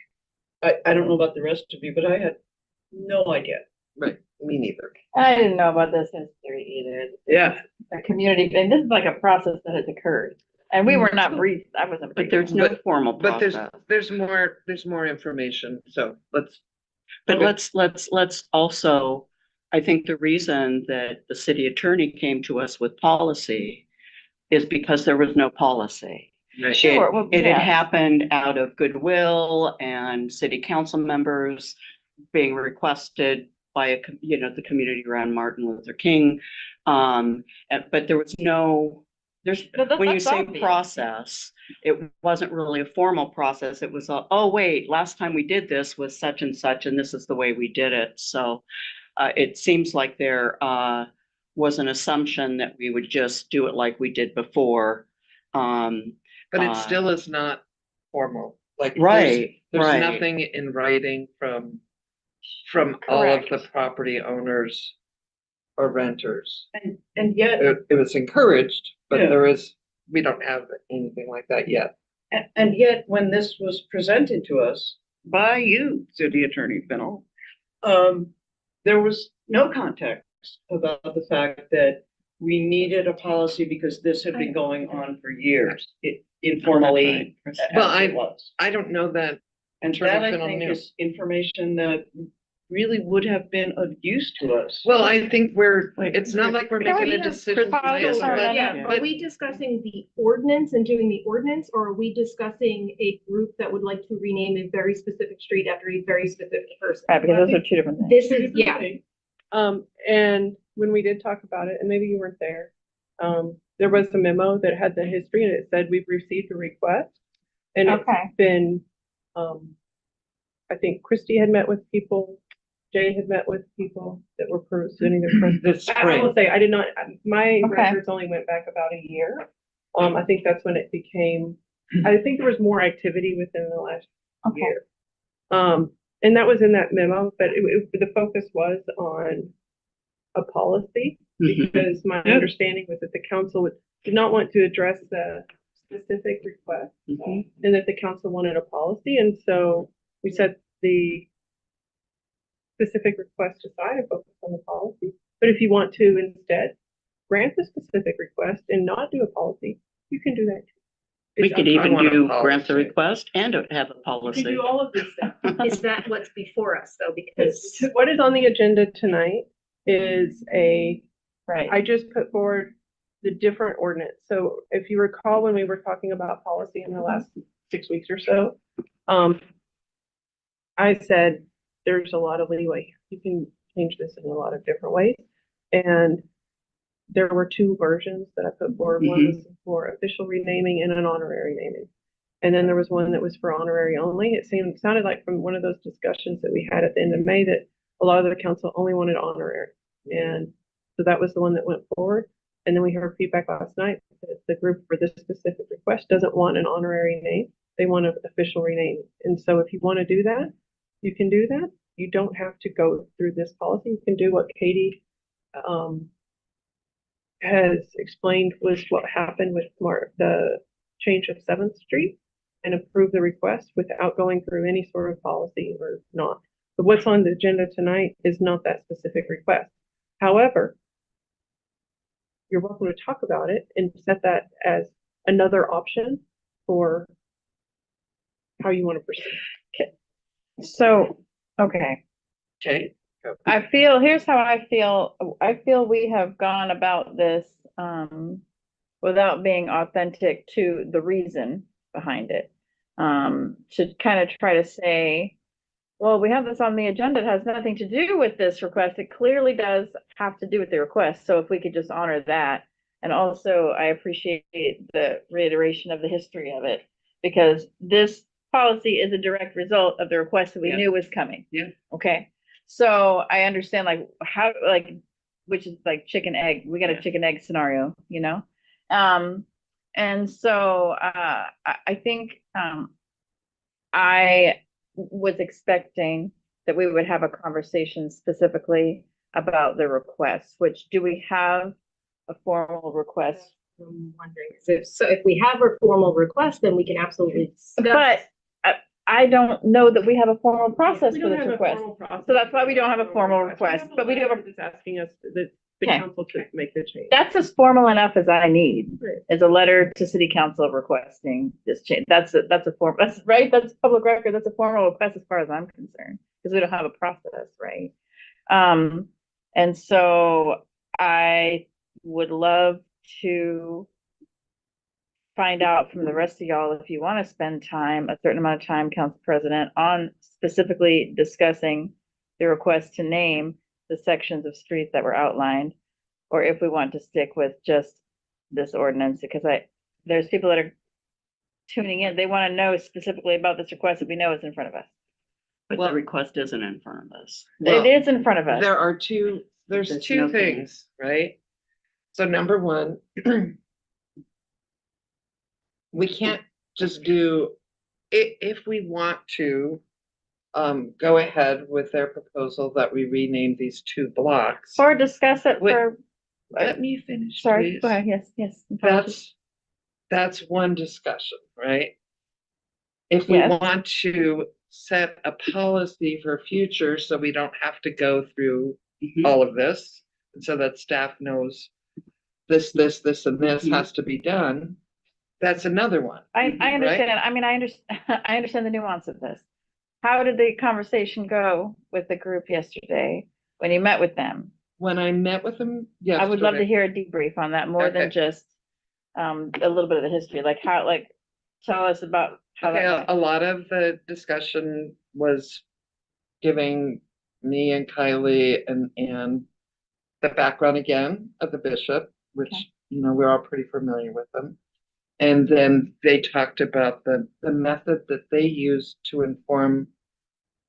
[SPEAKER 7] I don't know about the rest of you, but I had no idea.
[SPEAKER 3] Right, me neither.
[SPEAKER 2] I didn't know about this history either.
[SPEAKER 7] Yeah.
[SPEAKER 2] A community, and this is like a process that has occurred. And we were not briefed. I wasn't briefed.
[SPEAKER 7] But there's no formal process.
[SPEAKER 3] But there's more information. So
[SPEAKER 7] let's also, I think the reason that the city attorney came to us with policy is because there was no policy.
[SPEAKER 3] Right.
[SPEAKER 2] Sure.
[SPEAKER 7] It had happened out of goodwill and city council members being requested by the community around Martin Luther King. But there was no There's,
[SPEAKER 9] But
[SPEAKER 7] when you
[SPEAKER 9] that's
[SPEAKER 7] say
[SPEAKER 9] obvious.
[SPEAKER 7] process, it wasn't really a formal process. It was a, oh, wait, last time we did this was such and such, and this is the way we did it. So it seems like there was an assumption that we would just do it like we did before.
[SPEAKER 3] But it still is not formal. Like
[SPEAKER 7] Right,
[SPEAKER 3] there's
[SPEAKER 7] right.
[SPEAKER 3] nothing in writing from all of the property owners or renters.
[SPEAKER 10] And yet,
[SPEAKER 3] It was encouraged, but
[SPEAKER 10] Yeah.
[SPEAKER 3] we don't have anything like that yet.
[SPEAKER 10] and yet, when this was presented to us by you, City Attorney Fennell, there was no context about the fact that we needed a policy because this had been going on for years. It informally, as
[SPEAKER 3] Well,
[SPEAKER 10] it was.
[SPEAKER 3] I don't know that.
[SPEAKER 10] And
[SPEAKER 3] Attorney
[SPEAKER 10] that, I
[SPEAKER 3] Fennell
[SPEAKER 10] think,
[SPEAKER 3] knew.
[SPEAKER 10] is information that really would have been of use to us.
[SPEAKER 3] Well, I think it's not like we're
[SPEAKER 5] Can
[SPEAKER 3] making
[SPEAKER 5] we
[SPEAKER 3] a
[SPEAKER 5] have
[SPEAKER 3] decision tonight,
[SPEAKER 5] Sorry,
[SPEAKER 3] but-
[SPEAKER 5] yeah,
[SPEAKER 3] but-
[SPEAKER 5] are we discussing the ordinance and doing the ordinance, or are we discussing a group that would like to rename a very specific street after a very specific person?
[SPEAKER 2] Right, because those are two different things.
[SPEAKER 5] This is, yeah,
[SPEAKER 11] And when we did talk about it, and maybe you weren't there, there was a memo that had the history and it said we've received a request. And it's
[SPEAKER 2] Okay.
[SPEAKER 11] been, I think Christy had met with people, Jay had met with people that were pursuing their request.
[SPEAKER 3] This
[SPEAKER 11] I will
[SPEAKER 3] spring.
[SPEAKER 11] say, I did not, my
[SPEAKER 2] Okay.
[SPEAKER 11] records only went back about a year. I think that's when it became, I think there was more activity within the last year. And that was in that memo, but the focus was on a policy, because my understanding was that the council did not want to address the specific request, and that the council wanted a policy, and so we set the specific request aside and focus on the policy. But if you want to instead grant the specific request and not do a policy, you can do that too.
[SPEAKER 7] We
[SPEAKER 11] It's
[SPEAKER 7] could
[SPEAKER 11] up-
[SPEAKER 7] even
[SPEAKER 3] want a
[SPEAKER 7] do grant the
[SPEAKER 3] policy.
[SPEAKER 7] request and have a
[SPEAKER 11] You can
[SPEAKER 7] policy.
[SPEAKER 11] do all of these things.
[SPEAKER 5] is that what's before us though? Because
[SPEAKER 11] What is on the agenda tonight is
[SPEAKER 2] Right.
[SPEAKER 11] I just put forward the different ordinance. So if you recall, when we were talking about policy in the last 6 weeks or so, I said, there's a lot of leeway. You can change this in a lot of different ways. And there were two versions that I put forward. One was for official renaming and an honorary naming. And then there was one that was for honorary only. It sounded like from one of those discussions that we had at the end of May that a lot of the council only wanted honorary. And so that was the one that went forward. And then we heard feedback last night that the group for this specific request doesn't want an honorary name. They want an official renaming. And so if you want to do that, you can do that. You don't have to go through this policy. You can do what Katie has explained was what happened with the change of 7th Street, and approve the request without going through any sort of policy or not. But what's on the agenda tonight is not that specific request. However, you're welcome to talk about it and set that as another option for how you want to proceed.
[SPEAKER 2] So, okay.
[SPEAKER 3] Okay.
[SPEAKER 2] Here's how I feel. I feel we have gone about this without being authentic to the reason behind it. To kind of try to say, well, we have this on the agenda. It has nothing to do with this request. It clearly does have to do with the request. So if we could just honor that. And also, I appreciate the reiteration of the history of it, because this policy is a direct result of the request that we knew was coming.
[SPEAKER 3] Yeah.
[SPEAKER 2] Okay. So I understand which is like chicken egg. We got a chicken egg scenario, you know? And so I think I was expecting that we would have a conversation specifically about the request, which do we have a formal request?
[SPEAKER 5] I'm wondering, so if we have a formal request, then we can absolutely discuss.
[SPEAKER 2] But I don't know that we have a formal process
[SPEAKER 11] We
[SPEAKER 2] for
[SPEAKER 11] don't
[SPEAKER 2] this
[SPEAKER 11] have a
[SPEAKER 2] request.
[SPEAKER 11] formal process.
[SPEAKER 2] So that's why we don't have a formal request, but we do have a,
[SPEAKER 11] Just asking us, the
[SPEAKER 2] Okay.
[SPEAKER 11] council to make the change.
[SPEAKER 2] that's as formal enough as I need,
[SPEAKER 11] Right.
[SPEAKER 2] is a letter to city council requesting this change. That's a form, that's right, that's public record, that's a formal request as far as I'm concerned, because we don't have a process, right? And so I would love to find out from the rest of y'all if you want to spend time, a certain amount of time, Council President, on specifically discussing the request to name the sections of streets that were outlined, or if we want to stick with just this ordinance, because there's people that are tuning in. They want to know specifically about this request that we know is in front of us.
[SPEAKER 7] But
[SPEAKER 3] Well-
[SPEAKER 7] the request isn't in front of us.
[SPEAKER 3] Well,
[SPEAKER 2] It is in front of us.
[SPEAKER 3] There's
[SPEAKER 7] There's
[SPEAKER 3] two
[SPEAKER 7] no
[SPEAKER 3] things, right? So number one, we can't just do, if we want to go ahead with their proposal that we rename these two blocks.
[SPEAKER 2] Or discuss it
[SPEAKER 3] Wait,
[SPEAKER 2] for,
[SPEAKER 3] Let me finish,
[SPEAKER 2] sorry,
[SPEAKER 3] please.
[SPEAKER 2] go ahead, yes. apologies.
[SPEAKER 3] That's one discussion, right? If we
[SPEAKER 2] Yes.
[SPEAKER 3] want to set a policy for future, so we don't have to go through
[SPEAKER 7] Mhm.
[SPEAKER 3] all of this, and so that staff knows this, and this
[SPEAKER 7] Mhm.
[SPEAKER 3] has to be done, that's another one.
[SPEAKER 2] I
[SPEAKER 3] Right?
[SPEAKER 2] understand, I mean, I understand, I understand the nuance of this. How did the conversation go with the group yesterday when you met with them?
[SPEAKER 3] When I met with them
[SPEAKER 2] I would love to
[SPEAKER 3] yesterday,
[SPEAKER 2] hear a debrief on that, more than
[SPEAKER 3] Okay.
[SPEAKER 2] just a little bit of the history, like how, like, tell us about how
[SPEAKER 3] okay,
[SPEAKER 2] that.
[SPEAKER 3] a lot of the discussion was giving me and Kylie and the background again of the bishop, which,
[SPEAKER 2] Okay.
[SPEAKER 3] we're all pretty familiar with them. And then they talked about the method that they use to inform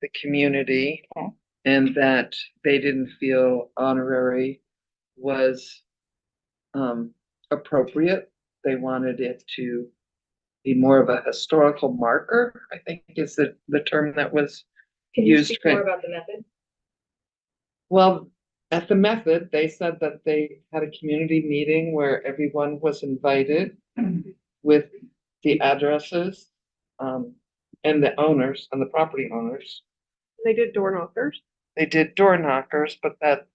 [SPEAKER 3] the community.
[SPEAKER 2] Okay.
[SPEAKER 3] And that they didn't feel honorary was appropriate. They wanted it to be more of a historical marker, I think is the term that was
[SPEAKER 5] Can you
[SPEAKER 3] used.
[SPEAKER 5] speak more about the method?
[SPEAKER 3] Well, at the method, they said that they had a community meeting where everyone was invited with the addresses, and the owners and the property owners.
[SPEAKER 11] They did door knockers.
[SPEAKER 3] They did door knockers, but that,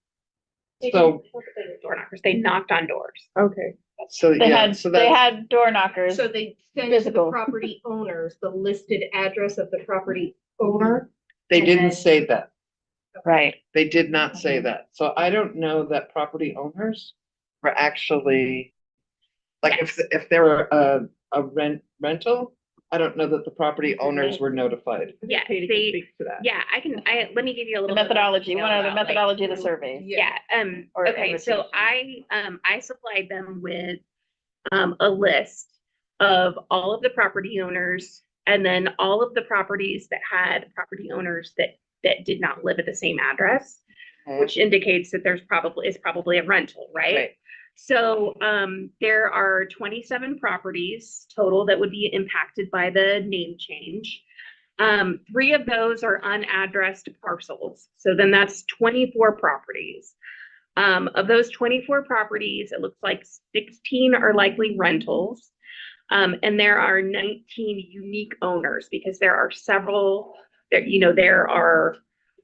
[SPEAKER 5] They
[SPEAKER 3] so,
[SPEAKER 5] didn't look at the door knockers. They knocked on doors.
[SPEAKER 11] Okay.
[SPEAKER 3] so,
[SPEAKER 2] They
[SPEAKER 3] yeah,
[SPEAKER 2] had,
[SPEAKER 3] so
[SPEAKER 2] they
[SPEAKER 3] that's,
[SPEAKER 2] had door knockers.
[SPEAKER 12] So they sent to the
[SPEAKER 2] Physical.
[SPEAKER 12] property owners the listed address of the property owner.
[SPEAKER 3] they
[SPEAKER 12] and
[SPEAKER 3] didn't
[SPEAKER 12] then-
[SPEAKER 3] say that.
[SPEAKER 2] Right.
[SPEAKER 3] They did not say that. So I don't know that property owners were actually, like, if they were a rental, I don't know that the property owners were notified.
[SPEAKER 5] Yeah,
[SPEAKER 11] Katie can
[SPEAKER 5] they,
[SPEAKER 11] speak to that.
[SPEAKER 5] yeah, let me give you a
[SPEAKER 2] The
[SPEAKER 5] little. bit more
[SPEAKER 2] methodology,
[SPEAKER 5] detail
[SPEAKER 2] one of the
[SPEAKER 5] about, like,
[SPEAKER 2] methodology of the survey.
[SPEAKER 5] Yeah,
[SPEAKER 2] Or
[SPEAKER 5] okay, so I supplied them with a list of all of the property owners and then all of the properties that had property owners that did not live at the same address, which indicates that is probably a rental, right?
[SPEAKER 3] Right.
[SPEAKER 5] So there are 27 properties total that would be impacted by the name change. 3 of those are unaddressed parcels. So then that's 24 properties. Of those 24 properties, it looks like 16 are likely rentals. And there are 19 unique owners because there are several, there are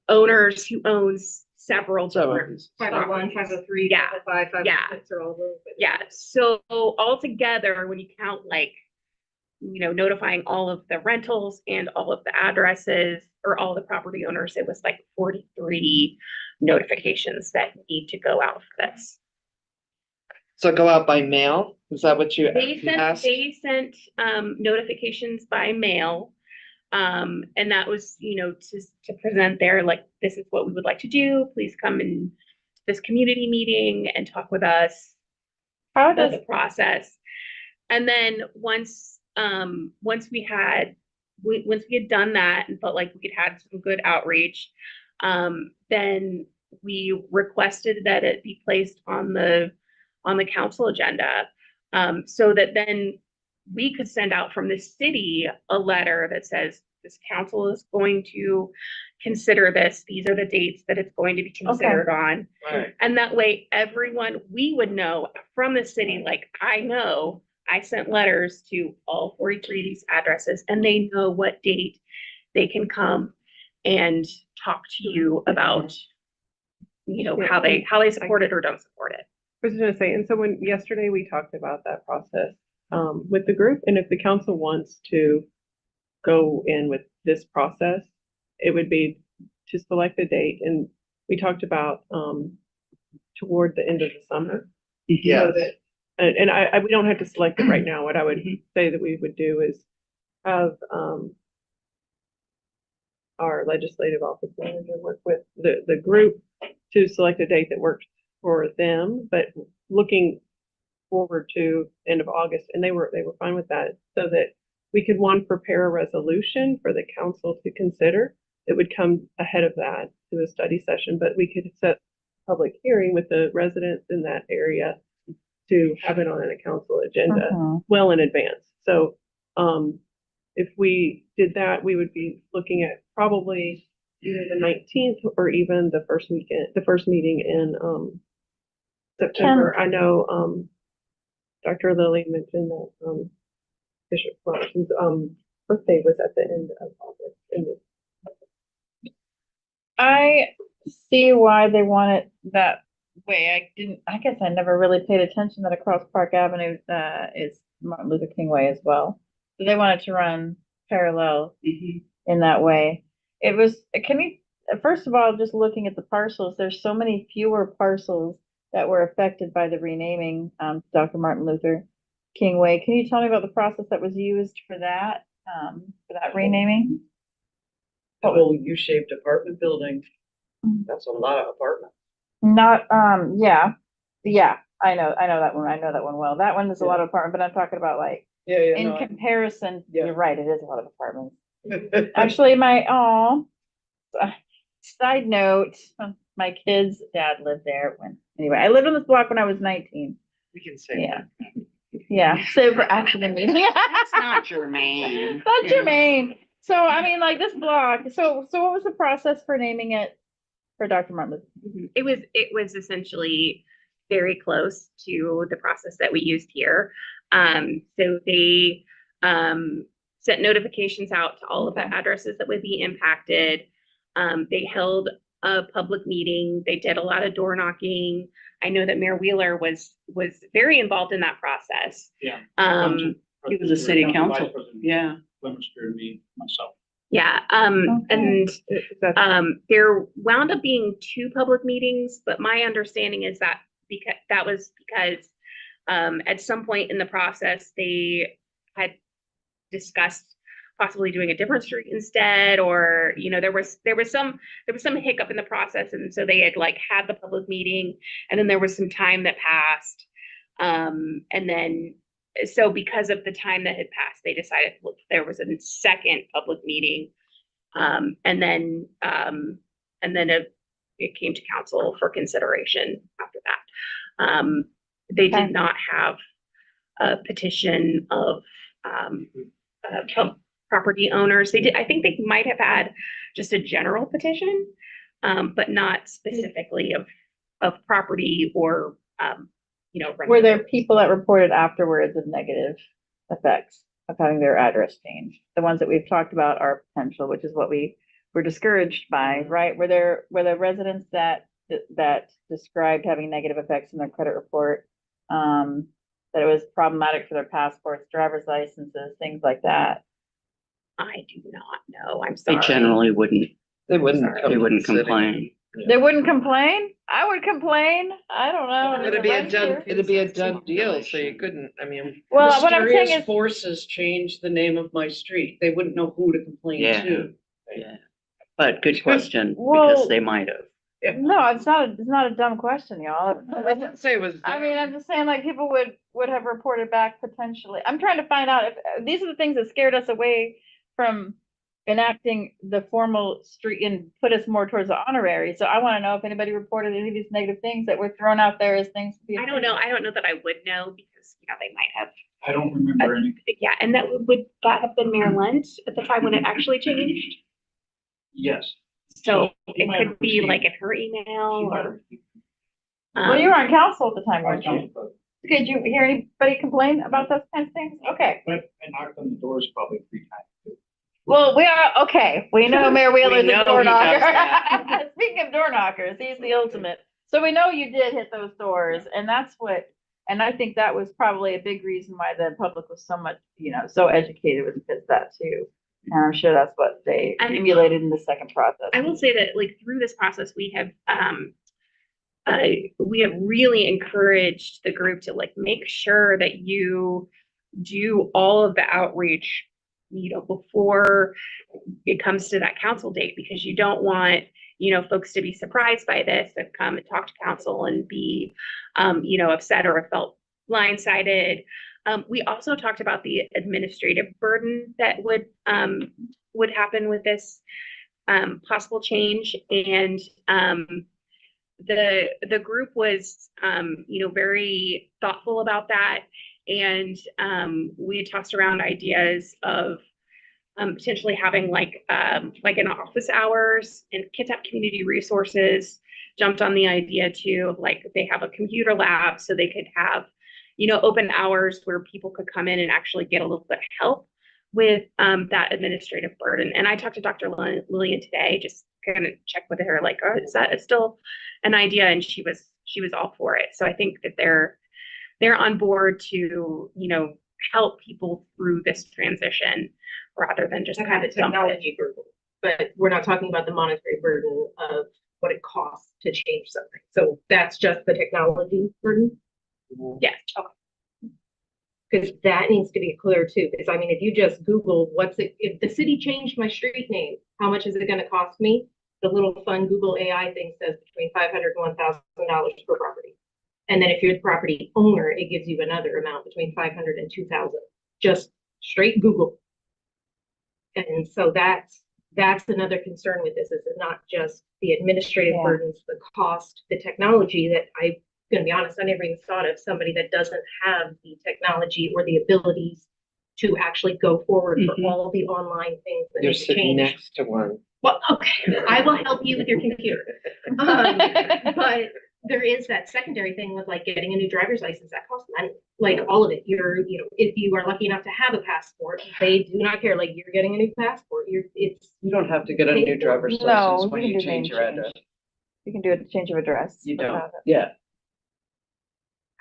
[SPEAKER 5] owners who owns several different.
[SPEAKER 12] 501, 503,
[SPEAKER 5] Yeah.
[SPEAKER 12] 505, 506 are all those.
[SPEAKER 5] Yeah, so altogether, when you count notifying all of the rentals and all of the addresses or all the property owners, it was like 43 notifications that need to go out for this.
[SPEAKER 3] So go out by mail? Is that what you asked?
[SPEAKER 5] They sent notifications by mail. And that was, to present their, like, this is what we would like to do. Please come in this community meeting and talk with us
[SPEAKER 2] How
[SPEAKER 5] about
[SPEAKER 2] does,
[SPEAKER 5] the process. And then once we had done that and felt like we had had some good outreach, then we requested that it be placed on the council agenda, so that then we could send out from the city a letter that says this council is going to consider this. These are the dates that it's going to be considered on.
[SPEAKER 3] Right.
[SPEAKER 5] And that way we would know from the city, like, I know I sent letters to all 43 of these addresses and they know what date they can come and talk to you about, how they support it or don't support it.
[SPEAKER 11] I was gonna say, and so yesterday we talked about that process with the group, and if the council wants to go in with this process, it would be to select a date, and we talked about toward the end of the summer.
[SPEAKER 3] Yes.
[SPEAKER 11] So that, and we don't have to select it right now. What I would say that we would do is have our legislative office manager work with the group to select a date that works for them, but looking forward to end of August, and they were fine with that, so that we could, one, prepare a resolution for the council to consider. It would come ahead of that to the study session, but we could set public hearing with the residents in that area to have it on a council agenda well in advance. So if we did that, we would be looking at probably either the 19th or even the first meeting in September. I know Dr. Lilly mentioned that Bishop Robinson's birthday was at the end of August.
[SPEAKER 2] I see why they want it that way. I guess I never really paid attention that across Park Avenue is Martin Luther King Way as well. So they wanted to run parallel in that way. First of all, just looking at the parcels, there's so many fewer parcels that were affected by the renaming, Dr. Martin Luther King Way. Can you tell me about the process that was used for that renaming?
[SPEAKER 10] The whole U-shaped apartment building. That's a lot of apartments.
[SPEAKER 2] Not, yeah, I know that one. I know that one well. That one is a lot of apartment, but I'm talking about like, in comparison, you're right, it is a lot of apartments. Actually, side note, my kid's dad lived there anyway, I lived on this block when I was 19.
[SPEAKER 3] We can say that.
[SPEAKER 2] Yeah, so for accident meeting.
[SPEAKER 7] That's not germane.
[SPEAKER 2] That's germane. So, I mean, like this block, so what was the process for naming it for Dr. Martin Luther?
[SPEAKER 5] It was essentially very close to the process that we used here. So they sent notifications out to all of the addresses that would be impacted. They held a public meeting. They did a lot of door knocking. I know that Mayor Wheeler was very involved in that process.
[SPEAKER 6] Yeah.
[SPEAKER 7] He was a city council. Yeah.
[SPEAKER 6] Me, myself.
[SPEAKER 5] Yeah. And there wound up being 2 public meetings, but my understanding is that because at some point in the process they had discussed possibly doing a different street instead, or there was some hiccup in the process, and so they had had the public meeting, and then there was some time that passed, and then so because of the time that had passed, they decided there was a second public meeting, and then it came to council for consideration after that. They did not have a petition of property owners. They did. I think they might have had just a general petition, but not specifically of property or
[SPEAKER 2] Were there people that reported afterwards of negative effects of having their address changed? The ones that we've talked about are potential, which is what we were discouraged by, right? Were there residents that described having negative effects in their credit report, that it was problematic for their passports, driver's licenses, things like that?
[SPEAKER 5] I do not know. I'm sorry.
[SPEAKER 7] They generally wouldn't.
[SPEAKER 3] They wouldn't.
[SPEAKER 7] They wouldn't complain.
[SPEAKER 2] They wouldn't complain? I would complain. I don't know.
[SPEAKER 3] It'd be a done deal, so you couldn't, I mean.
[SPEAKER 2] Well, what I'm saying
[SPEAKER 10] Mysterious
[SPEAKER 2] is,
[SPEAKER 10] forces changed the name of my street. They wouldn't know who to complain to.
[SPEAKER 7] Yeah. But good question,
[SPEAKER 2] Well,
[SPEAKER 7] because they might have.
[SPEAKER 2] no, it's not a dumb question, y'all.
[SPEAKER 3] I didn't say it was.
[SPEAKER 2] I mean, I'm just saying, like, people would have reported back potentially. I'm trying to find out if these are the things that scared us away from enacting the formal street and put us more towards the honorary. So I want to know if anybody reported any of these negative things that were thrown out there as things to be.
[SPEAKER 5] I don't know. I don't know that I would know, because they might have.
[SPEAKER 6] I don't remember any.
[SPEAKER 5] Yeah, and would that have been Mayor Lent at the time when it actually changed?
[SPEAKER 6] Yes.
[SPEAKER 5] So it could be like in her email or.
[SPEAKER 2] Well, you were on council at the time, weren't you? Did you hear anybody complain about those kinds of things? Okay.
[SPEAKER 6] But I knocked on the doors probably 3 times too.
[SPEAKER 2] Well, we are, okay, we know Mayor Wheeler's a door
[SPEAKER 7] he does
[SPEAKER 2] knocker. Speaking of door knockers, he's the ultimate. So we know you did hit those doors, and and I think that was probably a big reason why the public was so much, so educated, was because that too. And I'm sure that's what they emulated in the second process.
[SPEAKER 5] I will say that through this process, we have really encouraged the group to make sure that you do all of the outreach before it comes to that council date, because you don't want folks to be surprised by this, and come and talk to council and be upset or have felt blindsided. We also talked about the administrative burden that would happen with this possible change, and the group was very thoughtful about that, and we had tossed around ideas of potentially having like an office hours, and Kitsap Community Resources jumped on the idea too of like they have a computer lab, so they could have open hours where people could come in and actually get a little bit of help with that administrative burden. And I talked to Dr. Lillian today, just kind of check with her, like, oh, is that still an idea? And she was all for it. So I think that they're on board to help people through this transition rather than just
[SPEAKER 12] kind of technology burden. But we're not talking about the monetary burden of what it costs to change something. So that's just the technology burden.
[SPEAKER 5] Yes.
[SPEAKER 12] Okay. Because that needs to be clear too. Because I mean, if you just Google if the city changed my street name, how much is it going to cost me? The little fun Google AI thing says between $500 and $1,000 per property. And then if you're the property owner, it gives you another amount between 500 and 2,000. Just straight Google. And so that's another concern with this, is it not just the administrative burdens, the cost, the technology that I'm going to be honest, I never even thought of somebody that doesn't have the technology or the abilities to actually go forward for all the online things that
[SPEAKER 3] You're
[SPEAKER 12] need to
[SPEAKER 3] sitting
[SPEAKER 12] change.
[SPEAKER 3] next to one.
[SPEAKER 12] Well, okay, I will help you with your computer. But there is that secondary thing with like getting a new driver's license that costs money. Like all of it. If you are lucky enough to have a passport, they do not care. Like you're getting a new passport.
[SPEAKER 10] You don't have to get a new driver's license when you change your address.
[SPEAKER 2] You can do a change of address.
[SPEAKER 10] You don't. Yeah.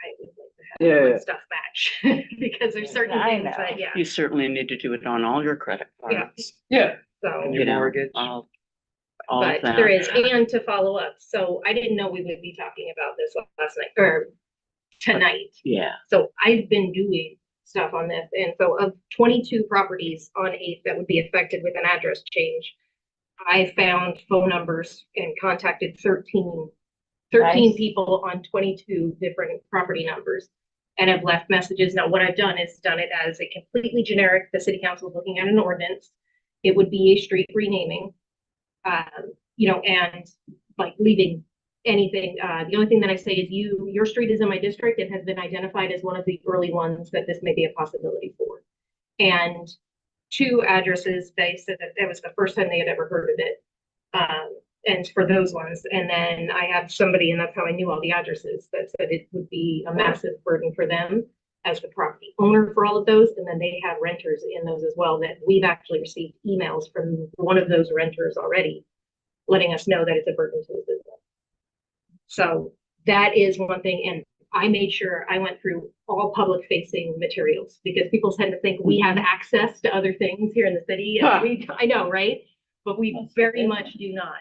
[SPEAKER 12] I would like to have stuff match because there's certain things that
[SPEAKER 7] You certainly need to do it on all your credit cards.
[SPEAKER 10] Yeah.
[SPEAKER 12] So
[SPEAKER 3] And your mortgage.
[SPEAKER 7] All
[SPEAKER 12] but
[SPEAKER 7] of that.
[SPEAKER 12] there is, and to follow up. So I didn't know we would be talking about this last night or tonight.
[SPEAKER 7] Yeah.
[SPEAKER 12] So I've been doing stuff on this. And so of 22 properties on 8 that would be affected with an address change, I found phone numbers and contacted 13
[SPEAKER 2] Nice.
[SPEAKER 12] people on 22 different property numbers and have left messages. Now, what I've done is done it as a completely generic, the city council is looking at an ordinance. It would be a street renaming, and like leaving anything. The only thing that I say is your street is in my district and has been identified as one of the early ones that this may be a possibility for. And 2 addresses, they said that was the first time they had ever heard of it. And for those ones, and then I had somebody, and that's how I knew all the addresses, that said it would be a massive burden for them as the property owner for all of those. And then they have renters in those as well, that we've actually received emails from one of those renters already letting us know that it's a burden to the business. So that is one thing. And I made sure I went through all public facing materials because people tend to think we have access to other things here in the city. I know, right? But we very much do not.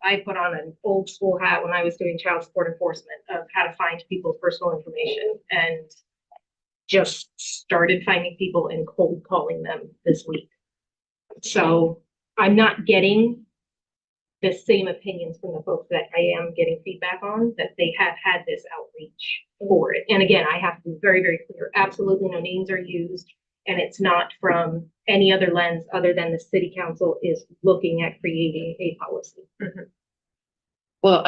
[SPEAKER 12] I put on an old school hat when I was doing child support enforcement of how to find people's personal information, and just started finding people and cold calling them this week. So I'm not getting the same opinions from the folks that I am getting feedback on, that they have had this outreach for it. And again, I have to be very, very clear. Absolutely no names are used. And it's not from any other lens other than the city council is looking at creating a policy.
[SPEAKER 3] Mm-hmm. Well,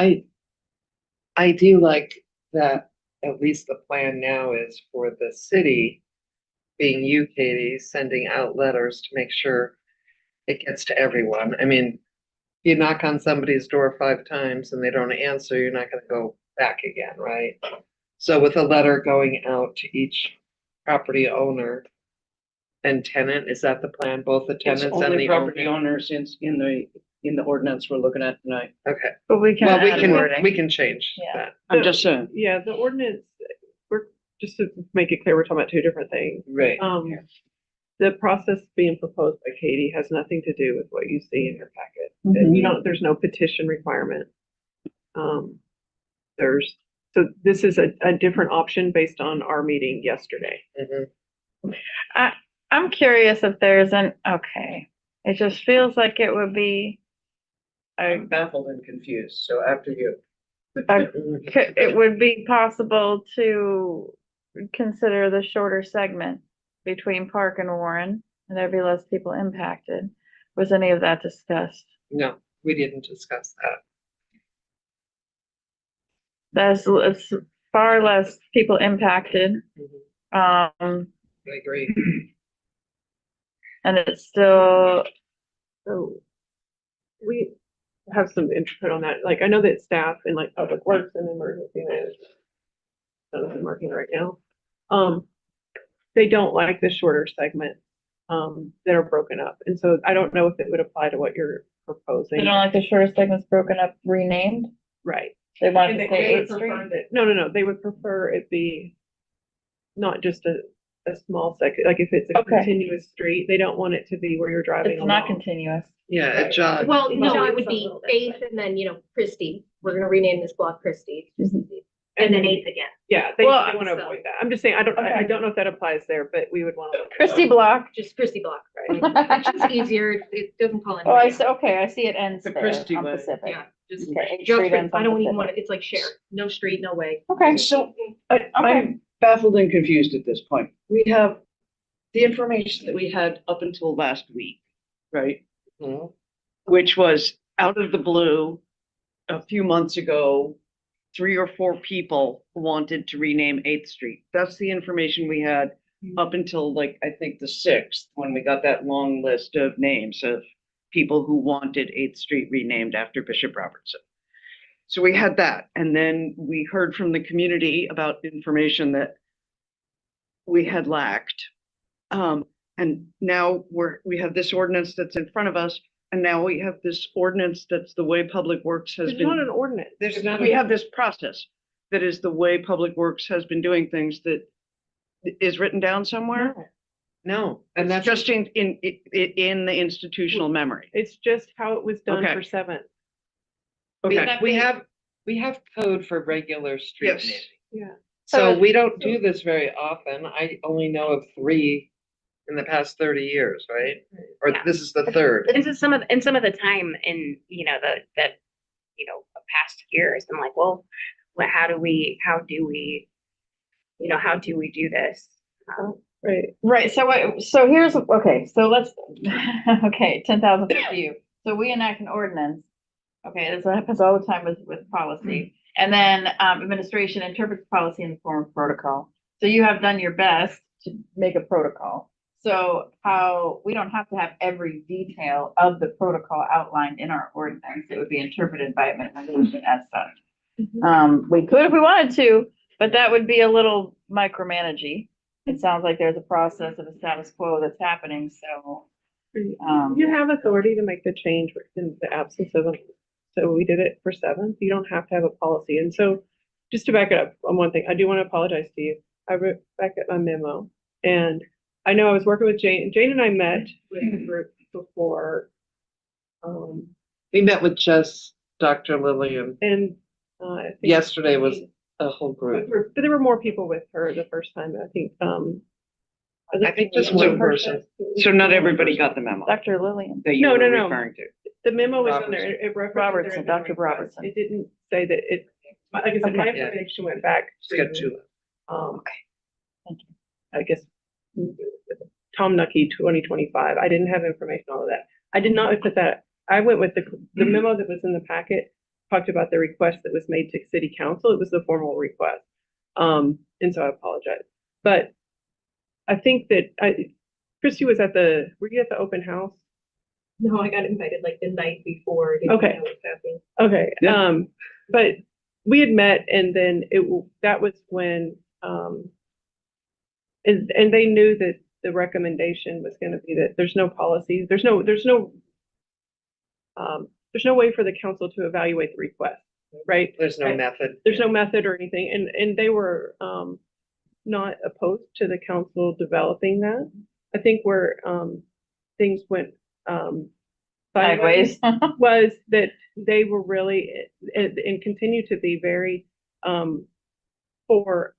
[SPEAKER 3] I do like that at least the plan now is for the city, being you, Katie, sending out letters to make sure it gets to everyone. I mean, you knock on somebody's door 5 times and they don't answer, you're not going to go back again, right? So with a letter going out to each property owner and tenant, is that the plan? Both the
[SPEAKER 10] It's
[SPEAKER 3] tenants and
[SPEAKER 10] only
[SPEAKER 3] the
[SPEAKER 10] property
[SPEAKER 3] owner?
[SPEAKER 10] owners in the ordinance we're looking at tonight.
[SPEAKER 3] Okay.
[SPEAKER 2] But we can
[SPEAKER 3] Well,
[SPEAKER 2] add wording.
[SPEAKER 3] we can change
[SPEAKER 2] Yeah.
[SPEAKER 3] that.
[SPEAKER 10] I'm just saying.
[SPEAKER 11] Yeah, the ordinance, we're just to make it clear, we're talking about 2 different things.
[SPEAKER 3] Right.
[SPEAKER 11] The process being proposed by Katie has nothing to do with what you see in your packet.
[SPEAKER 2] Mhm.
[SPEAKER 11] There's no petition requirement. So this is a different option based on our meeting yesterday.
[SPEAKER 3] Mhm.
[SPEAKER 2] I'm curious if there's okay. It just feels like it would be
[SPEAKER 10] I'm baffled and confused. So after you.
[SPEAKER 2] it would be possible to consider the shorter segment between Park and Warren, and there'd be less people impacted. Was any of that discussed?
[SPEAKER 3] No, we didn't discuss that.
[SPEAKER 2] It's far less people impacted.
[SPEAKER 3] I
[SPEAKER 2] Um,
[SPEAKER 3] agree.
[SPEAKER 2] and it's still,
[SPEAKER 11] So we have some input on that. Like, I know that staff in like public works and emergency management, none of them working right now. They don't like the shorter segment, that are broken up. And so I don't know if it would apply to what you're proposing.
[SPEAKER 2] they don't like the shorter segments broken up, renamed.
[SPEAKER 11] Right.
[SPEAKER 2] They want
[SPEAKER 11] And
[SPEAKER 2] to
[SPEAKER 11] they
[SPEAKER 2] stay
[SPEAKER 11] would
[SPEAKER 2] 8th Street.
[SPEAKER 11] prefer that, no, they would prefer it be not just a small second, like if it's a
[SPEAKER 2] Okay.
[SPEAKER 11] continuous street, they don't want it to be where you're driving
[SPEAKER 2] It's
[SPEAKER 11] along.
[SPEAKER 2] not continuous.
[SPEAKER 3] Yeah,
[SPEAKER 11] Right.
[SPEAKER 3] it jogs.
[SPEAKER 12] Well, no,
[SPEAKER 11] John's
[SPEAKER 12] it would
[SPEAKER 11] a
[SPEAKER 12] be
[SPEAKER 11] little bit,
[SPEAKER 12] Faith
[SPEAKER 11] but-
[SPEAKER 12] and then, Christie. We're gonna rename this block Christie.
[SPEAKER 2] Mhm.
[SPEAKER 12] And then 8th again.
[SPEAKER 11] Yeah, they
[SPEAKER 2] Well,
[SPEAKER 11] want to
[SPEAKER 12] so-
[SPEAKER 11] avoid that. I'm just saying, I
[SPEAKER 2] Okay.
[SPEAKER 11] don't know if that applies there, but we would want to.
[SPEAKER 2] Christie Block.
[SPEAKER 12] Just Christie block,
[SPEAKER 11] Right.
[SPEAKER 12] right? It's easier. It doesn't call
[SPEAKER 2] Oh, I
[SPEAKER 12] anyone.
[SPEAKER 2] see, okay, I see it ends
[SPEAKER 10] The
[SPEAKER 2] there
[SPEAKER 10] Christie
[SPEAKER 2] on
[SPEAKER 10] way.
[SPEAKER 2] Pacific.
[SPEAKER 12] Yeah, just,
[SPEAKER 2] Okay, 8th
[SPEAKER 12] just,
[SPEAKER 2] Street ends
[SPEAKER 12] I
[SPEAKER 2] on
[SPEAKER 12] don't even
[SPEAKER 2] Pacific.
[SPEAKER 12] want it. It's like share. No street, no way.
[SPEAKER 2] Okay.
[SPEAKER 10] So I'm baffled and confused at this point. We have the information that we had up until last week, right?
[SPEAKER 3] Mhm.
[SPEAKER 10] Which was out of the blue a few months ago. 3 or 4 people wanted to rename 8th Street. That's the information we had up until like, I think the 6th, when we got that long list of names of people who wanted 8th Street renamed after Bishop Robertson. So we had that, and then we heard from the community about information that we had lacked. And now we have this ordinance that's in front of us, and now we have this ordinance that's the way Public Works has
[SPEAKER 11] It's not an
[SPEAKER 10] been.
[SPEAKER 11] ordinance.
[SPEAKER 3] There's not
[SPEAKER 10] We
[SPEAKER 3] a-
[SPEAKER 10] have this process that is the way Public Works has been doing things that is written down somewhere.
[SPEAKER 3] No, and
[SPEAKER 10] That's
[SPEAKER 3] that's
[SPEAKER 10] just in the institutional memory.
[SPEAKER 11] It's just how it was done
[SPEAKER 10] Okay.
[SPEAKER 11] for 7th.
[SPEAKER 10] Okay,
[SPEAKER 3] we have code for regular street
[SPEAKER 10] Yes.
[SPEAKER 3] naming.
[SPEAKER 11] Yeah.
[SPEAKER 3] So we don't do this very often. I only know of 3 in the past 30 years, right? Or
[SPEAKER 5] Yeah.
[SPEAKER 3] this is the 3rd.
[SPEAKER 5] And some of the time in, past years, I'm like, well, how do we do this?
[SPEAKER 11] Right.
[SPEAKER 2] Right, so here's, okay, so let's, okay, 10,000 for you. So we enact an ordinance. Okay, this happens all the time with policy. And then administration interprets policy in the form of protocol. So you have done your best to make a protocol. So we don't have to have every detail of the protocol outlined in our ordinance. It would be interpreted by administration as such. We could if we wanted to, but that would be a little micromanaging. It sounds like there's a process of a status quo that's happening, so.
[SPEAKER 11] You have authority to make the change in the absence of them. So we did it for 7th. You don't have to have a policy. And so just to back it up on one thing, I do want to apologize to you. I wrote back at my memo, and I know I was working with Jane. Jane and I met with the group before.
[SPEAKER 3] We met with just Dr. Lillian.
[SPEAKER 11] And I think
[SPEAKER 3] Yesterday was a whole group.
[SPEAKER 11] but there were more people with her the first time. I think.
[SPEAKER 3] I think just one person.
[SPEAKER 10] So not everybody got the memo
[SPEAKER 2] Dr. Lillian.
[SPEAKER 10] that you
[SPEAKER 11] No,
[SPEAKER 10] were
[SPEAKER 11] no, no.
[SPEAKER 10] referring to.
[SPEAKER 11] The memo was on there. It referenced
[SPEAKER 2] Robertson,
[SPEAKER 11] their
[SPEAKER 2] Dr.
[SPEAKER 11] request.
[SPEAKER 2] Robertson.
[SPEAKER 11] It didn't say that it, like I said, my
[SPEAKER 2] Okay.
[SPEAKER 3] Yeah.
[SPEAKER 11] information went back
[SPEAKER 3] Just got
[SPEAKER 11] to,
[SPEAKER 3] 2.
[SPEAKER 2] Thank you.
[SPEAKER 11] I guess, Tom Nucky, 2025. I didn't have information on all of that. I did not put that. I went with the memo that was in the packet, talked about the request that was made to city council. It was the formal request. And so I apologize. But I think that Christy was were you at the open house?
[SPEAKER 12] No, I got invited like the night before. Didn't
[SPEAKER 11] Okay.
[SPEAKER 12] know what's happening.
[SPEAKER 11] Okay,
[SPEAKER 10] Yeah.
[SPEAKER 11] but we had met, and then that was when, and they knew that the recommendation was gonna be that there's no policies, there's no way for the council to evaluate the request, right?
[SPEAKER 3] There's no
[SPEAKER 11] Right.
[SPEAKER 3] method.
[SPEAKER 11] There's no method or anything, and they were, not opposed to the council developing that. I think where, things went,
[SPEAKER 2] Sideways.
[SPEAKER 11] was that they were really and continue to be very for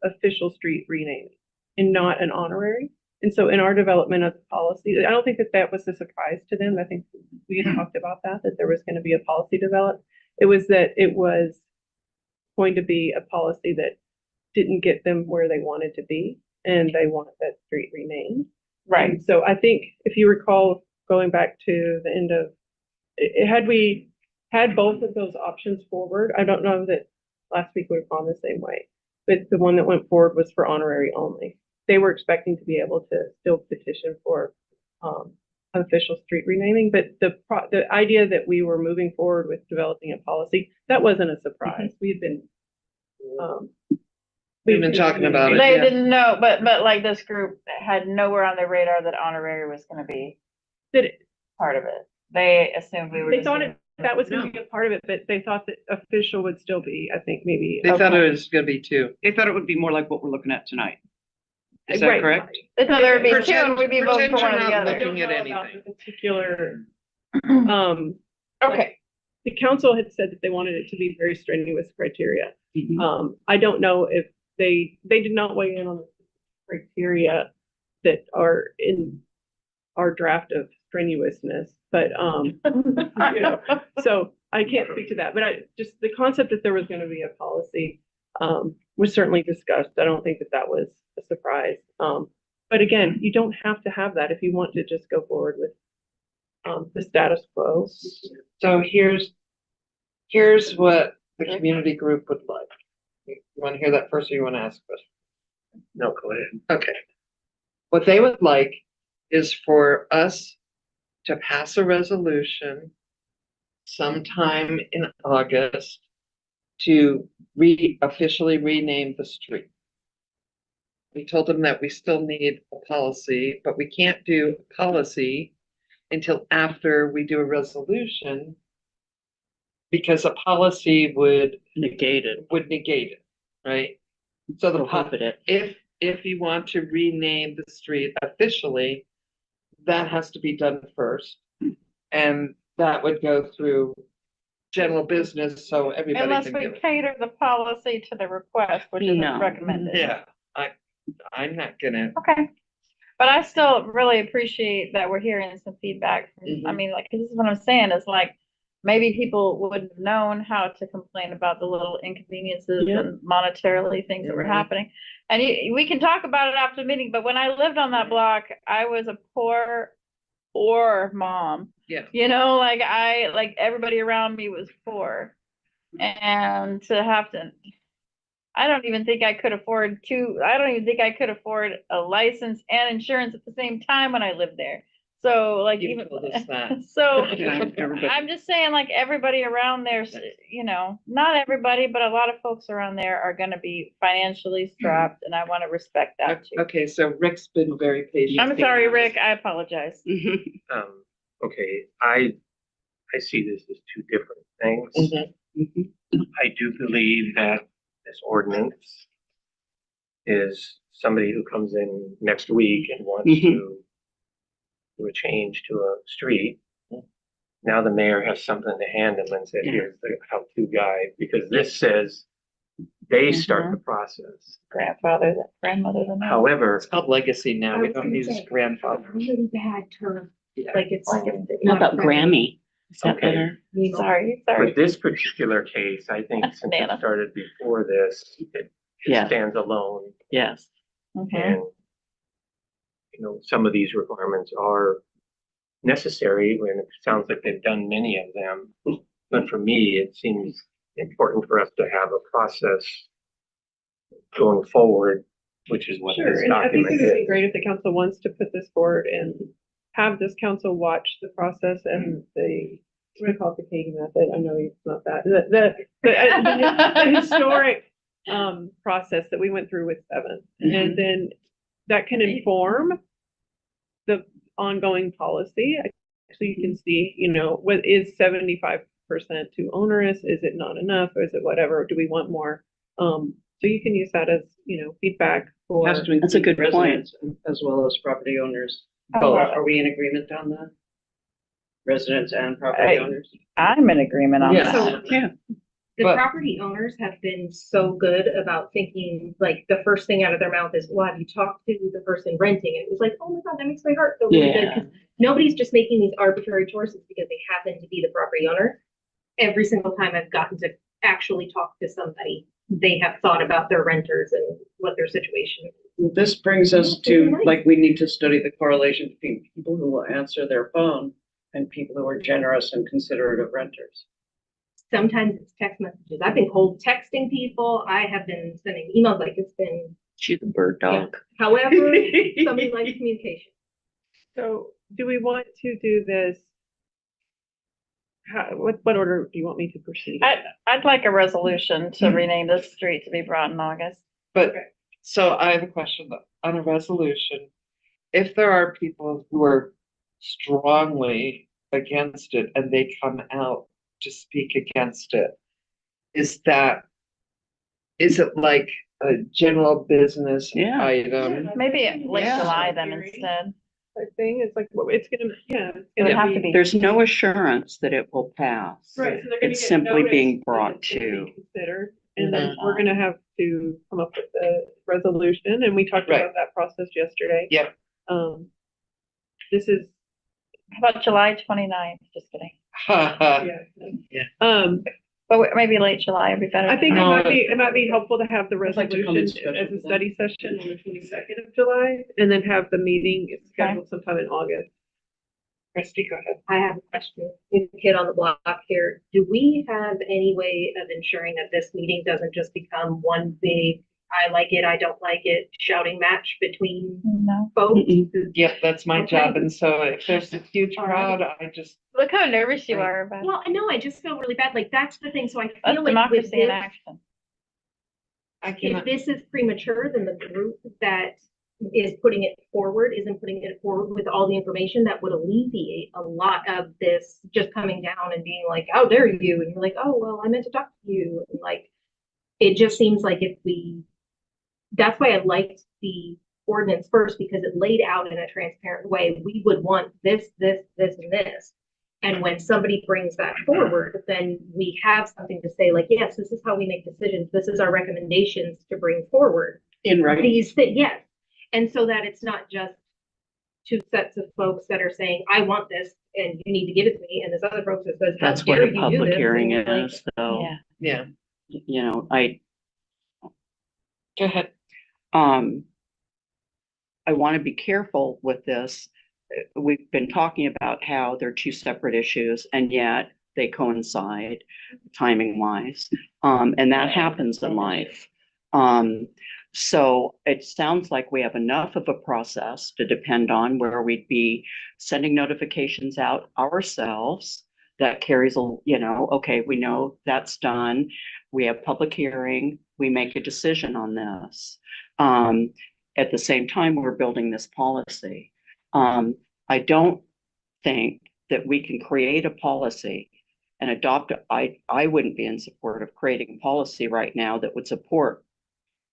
[SPEAKER 11] official street renaming and not an honorary. And so in our development of the policy, I don't think that was a surprise to them. I think we had talked about that there was going to be a policy developed. It was that it was going to be a policy that didn't get them where they wanted to be, and they wanted that street renamed.
[SPEAKER 2] Right.
[SPEAKER 11] And so I think if you recall, going back to the end of, had we had both of those options forward, I don't know that last week would have gone the same way, but the one that went forward was for honorary only. They were expecting to be able to still petition for official street renaming, but the idea that we were moving forward with developing a policy, that wasn't a surprise. We had been
[SPEAKER 3] We've been talking about it.
[SPEAKER 2] They
[SPEAKER 3] yeah.
[SPEAKER 2] didn't know, but like this group had nowhere on their radar that honorary was going to be part of it. They assumed we were.
[SPEAKER 11] They thought that was going to be a part of it, but they thought that official would still be, I think, maybe.
[SPEAKER 3] They thought it was going to be two.
[SPEAKER 7] They thought it would be more like what we're looking at tonight. Is that
[SPEAKER 11] Right.
[SPEAKER 7] correct?
[SPEAKER 2] They thought there would be two,
[SPEAKER 3] Pretend-
[SPEAKER 2] and we'd be voting for one or
[SPEAKER 3] pretend
[SPEAKER 2] the
[SPEAKER 3] you're not
[SPEAKER 2] other.
[SPEAKER 3] looking at
[SPEAKER 11] About
[SPEAKER 3] anything.
[SPEAKER 11] the particular,
[SPEAKER 2] Okay.
[SPEAKER 11] the council had said that they wanted it to be very strenuous criteria.
[SPEAKER 7] Mhm.
[SPEAKER 11] I don't know if they did not weigh in on the criteria that are in our draft of strenuousness, but you know, so I can't speak to that, but just the concept that there was going to be a policy was certainly discussed. I don't think that was a surprise. But again, you don't have to have that if you want to just go forward with the status quo.
[SPEAKER 3] So here's what the community group would like. You want to hear that first, or you want to ask a question?
[SPEAKER 6] No, go ahead.
[SPEAKER 3] Okay. What they would like is for us to pass a resolution sometime in August to officially rename the street. We told them that we still need a policy, but we can't do a policy until after we do a resolution, because a policy would negate it, right? So if you want to rename the street officially, that has to be done first. And that would go through general business, so everybody
[SPEAKER 2] Unless
[SPEAKER 3] can
[SPEAKER 2] we
[SPEAKER 3] give it.
[SPEAKER 2] cater the policy to the request, which is
[SPEAKER 7] No.
[SPEAKER 2] recommended.
[SPEAKER 3] Yeah, I'm not gonna,
[SPEAKER 2] Okay. But I still really appreciate that we're hearing some feedback. I
[SPEAKER 3] Mhm.
[SPEAKER 2] mean, like, this is what I'm saying is like, maybe people wouldn't have known how to complain about the little inconveniences and monetarily things that were happening. And we can talk about it after the meeting, but when I lived on that block, I was a poor mom.
[SPEAKER 3] yeah.
[SPEAKER 2] You know, like everybody around me was poor. And to have to, I don't even think I could afford a license and insurance at the same time when I lived there. So like
[SPEAKER 3] You
[SPEAKER 2] even,
[SPEAKER 3] told us that.
[SPEAKER 2] so
[SPEAKER 7] Yeah, everybody.
[SPEAKER 2] I'm just saying like everybody around there, you know, not everybody, but a lot of folks around there are gonna be financially strapped, and I want to respect that too.
[SPEAKER 3] Okay, so Rick's been very patient.
[SPEAKER 2] I'm sorry, Rick, I apologize.
[SPEAKER 6] Okay, I see this as two different things.
[SPEAKER 3] Mhm.
[SPEAKER 6] I do believe that this ordinance is somebody who comes in next week and wants to do a change to a street. Now the mayor has something to hand them and say, here's the how-to guide, because this says they start the process.
[SPEAKER 2] Grandmother.
[SPEAKER 6] However,
[SPEAKER 3] It's called legacy now, we don't use grandfather.
[SPEAKER 12] Really bad term,
[SPEAKER 3] Yeah.
[SPEAKER 12] like it's.
[SPEAKER 7] How about Grammy? Is that
[SPEAKER 6] Okay.
[SPEAKER 7] better?
[SPEAKER 2] Sorry.
[SPEAKER 6] with this particular case, I think since it
[SPEAKER 2] Nana.
[SPEAKER 6] started before this, it
[SPEAKER 7] Yeah.
[SPEAKER 6] stands alone.
[SPEAKER 7] Yes.
[SPEAKER 6] And, you know, some of these requirements are necessary, and it sounds like they've done many of them. But for me, it seems important for us to have a process going forward, which is what
[SPEAKER 11] Sure,
[SPEAKER 6] this
[SPEAKER 11] and I think
[SPEAKER 6] document
[SPEAKER 11] it would be
[SPEAKER 6] is.
[SPEAKER 11] great if the council wants to put this forward and have this council watch the process and what do you call it, the Katie method? I know it's not that, the historic process that we went through with 7. And then that can inform the ongoing policy. So you can see, you know, what is 75% too onerous? Is it not enough? Or is it whatever? Do we want more? So you can use that as, you know, feedback for.
[SPEAKER 10] Has to
[SPEAKER 7] That's a good
[SPEAKER 10] include
[SPEAKER 7] point.
[SPEAKER 10] residents As well as property owners.
[SPEAKER 2] I
[SPEAKER 10] Both.
[SPEAKER 2] love it.
[SPEAKER 10] Are we in agreement on that? Residents and property owners?
[SPEAKER 2] I'm in agreement on
[SPEAKER 3] Yeah.
[SPEAKER 2] that.
[SPEAKER 7] Yeah.
[SPEAKER 12] The
[SPEAKER 3] But-
[SPEAKER 12] property owners have been so good about thinking, like, the first thing out of their mouth is, well, have you talked to the person renting? And it was like, oh my God, that makes my heart feel really good.
[SPEAKER 7] Yeah.
[SPEAKER 12] 'Cause nobody's just making these arbitrary choices because they happen to be the property owner. Every single time I've gotten to actually talk to somebody, they have thought about their renters and what their situation is.
[SPEAKER 10] This brings us to, like, we need to study the correlation between people who will answer their phone and people who are generous and considerate of renters.
[SPEAKER 12] Sometimes it's text messages. I've been cold texting people. I have been sending emails like it's been,
[SPEAKER 7] She's a bird dog.
[SPEAKER 12] however, somebody likes communication.
[SPEAKER 11] So do we want to do this? What order do you want me to proceed?
[SPEAKER 2] I'd like a resolution to rename this street to be brought in August.
[SPEAKER 3] But, so I have a question though, on a resolution. If there are people who are strongly against it and they come out to speak against it, is it like a general business
[SPEAKER 7] Yeah.
[SPEAKER 3] item?
[SPEAKER 2] Maybe late
[SPEAKER 7] Yeah.
[SPEAKER 2] July then instead.
[SPEAKER 11] I think it's like, it's gonna,
[SPEAKER 2] It would have to be.
[SPEAKER 7] There's no assurance that it will pass.
[SPEAKER 11] Right, so they're gonna
[SPEAKER 7] It's
[SPEAKER 11] get
[SPEAKER 7] simply
[SPEAKER 11] notice
[SPEAKER 7] being
[SPEAKER 11] that
[SPEAKER 7] brought
[SPEAKER 11] it's gonna be
[SPEAKER 7] to.
[SPEAKER 11] considered, and then we're gonna have to come up with a resolution, and we talked
[SPEAKER 3] Right.
[SPEAKER 11] about that process yesterday.
[SPEAKER 3] Yep.
[SPEAKER 11] This is,
[SPEAKER 2] How about July 29th? Just kidding.
[SPEAKER 11] yeah.
[SPEAKER 3] Yeah.
[SPEAKER 2] But maybe late July would be better.
[SPEAKER 11] I think
[SPEAKER 3] No,
[SPEAKER 11] it might be helpful to have the
[SPEAKER 10] I'd like to come in
[SPEAKER 11] resolution
[SPEAKER 10] special
[SPEAKER 11] as a
[SPEAKER 10] for that.
[SPEAKER 11] study session on the 22nd of July, and then have the meeting scheduled sometime in August. Christy, go ahead.
[SPEAKER 12] I have a question. You kid on the block here. Do we have any way of ensuring that this meeting doesn't just become one big, I like it, I don't like it, shouting match between
[SPEAKER 2] No.
[SPEAKER 12] folks?
[SPEAKER 3] Yep, that's my
[SPEAKER 12] Okay.
[SPEAKER 3] job. And so if there's a huge crowd, I just,
[SPEAKER 2] Look how nervous you are about it.
[SPEAKER 12] Well, I know, I just feel really bad. Like, that's the thing. So I
[SPEAKER 2] That's
[SPEAKER 12] feel like with
[SPEAKER 2] democracy in
[SPEAKER 12] this,
[SPEAKER 2] action.
[SPEAKER 3] I
[SPEAKER 12] if
[SPEAKER 3] cannot.
[SPEAKER 12] this is premature, then the group that is putting it forward isn't putting it forward with all the information that would alleviate a lot of this just coming down and being like, how dare you? And you're like, oh, well, I meant to talk to you. And like, it just seems like that's why I liked the ordinance first, because it laid out in a transparent way. We would want this, this, this, and this. And when somebody brings that forward, then we have something to say, like, yes, this is how we make decisions. This is our recommendations to bring forward.
[SPEAKER 10] In writing.
[SPEAKER 12] These things, yes. And so that it's not just two sets of folks that are saying, I want this and you need to give it to me. And this other folks that says, how
[SPEAKER 7] That's what
[SPEAKER 12] dare
[SPEAKER 7] a
[SPEAKER 12] you do
[SPEAKER 7] public
[SPEAKER 12] this?
[SPEAKER 7] hearing
[SPEAKER 12] And like,
[SPEAKER 7] is, so,
[SPEAKER 2] Yeah.
[SPEAKER 3] Yeah,
[SPEAKER 7] you know,
[SPEAKER 3] go ahead.
[SPEAKER 7] I want to be careful with this. We've been talking about how they're two separate issues and yet they coincide timing wise. And that happens in life. So it sounds like we have enough of a process to depend on where we'd be sending notifications out ourselves. That carries a, okay, we know that's done. We have public hearing, we make a decision on this. At the same time, we're building this policy. I don't think that we can create a policy and adopt it. I wouldn't be in support of creating a policy right now that would support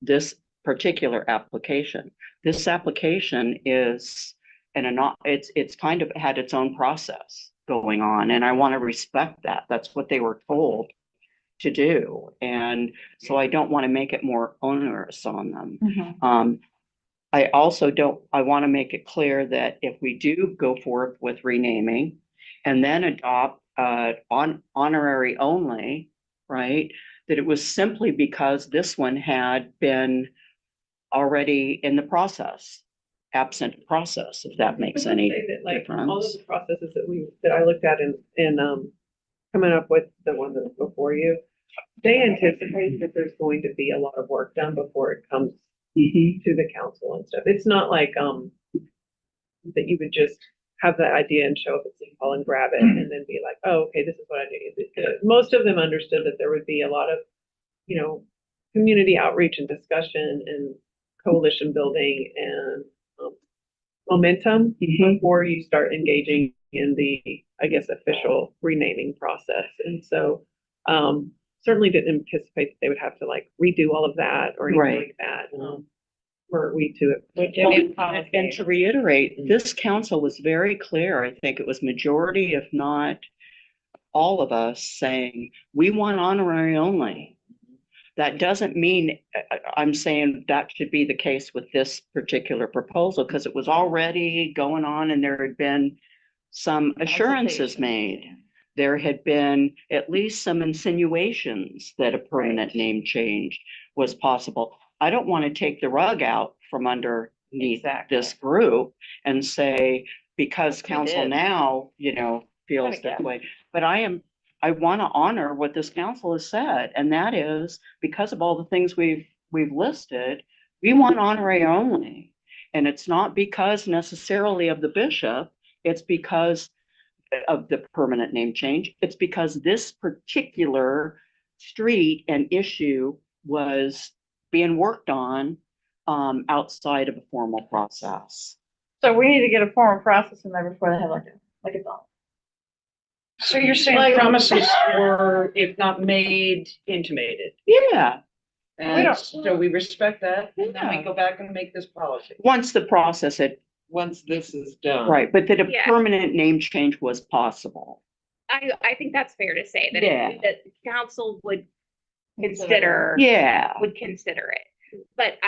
[SPEAKER 7] this particular application. This application is it's kind of had its own process going on, and I want to respect that. That's what they were told to do, and so I don't want to make it more onerous on them.
[SPEAKER 2] Mm-hmm.
[SPEAKER 7] I want to make it clear that if we do go forth with renaming and then adopt honorary only, right, that it was simply because this one had been already in the process, absent process, if that makes any difference.
[SPEAKER 11] All of the processes that I looked at in coming up with the one that's before you, they anticipate that there's going to be a lot of work done before it comes to the council and stuff. It's not like that you would just have the idea and show up at City Hall and grab it and then be like, oh, okay, this is what I need. Most of them understood that there would be a lot of, community outreach and discussion and coalition building and momentum before you start engaging in the, I guess, official renaming process. And so certainly didn't anticipate that they would have to like redo all of that or anything like that. Or we to it.
[SPEAKER 7] And to reiterate, this council was very clear. I think it was majority, if not all of us, saying we want honorary only. That doesn't mean I'm saying that should be the case with this particular proposal, because it was already going on and there had been some assurances made there had been at least some insinuations that a permanent name change was possible. I don't want to take the rug out from underneath this group and say, because council now, feels that way. But I want to honor what this council has said, and that is because of all the things we've listed, we want honorary only. And it's not because necessarily of the bishop, it's because of the permanent name change. It's because this particular street and issue was being worked on outside of a formal process.
[SPEAKER 2] So we need to get a formal process in there before they have like a dog.
[SPEAKER 10] So you're saying promises were, if not made, intimated.
[SPEAKER 7] Yeah.
[SPEAKER 10] And so we respect that, and then we go back and make this policy.
[SPEAKER 7] Once the process had,
[SPEAKER 3] Once this is done.
[SPEAKER 7] right, but that a
[SPEAKER 5] Yeah.
[SPEAKER 7] permanent name change was possible.
[SPEAKER 5] I think that's fair to say that
[SPEAKER 7] Yeah.
[SPEAKER 5] that the council would consider
[SPEAKER 7] Yeah.
[SPEAKER 5] it. But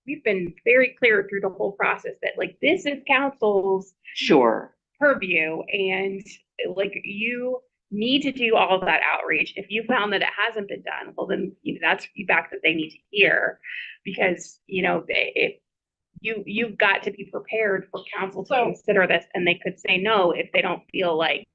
[SPEAKER 5] we've been very clear through the whole process that like this is council's
[SPEAKER 7] Sure.
[SPEAKER 5] purview, and like you need to do all of that outreach. If you found that it hasn't been done, well then that's feedback that they need to hear, because if you've got to be prepared for council to consider this, and they could say no if they don't feel like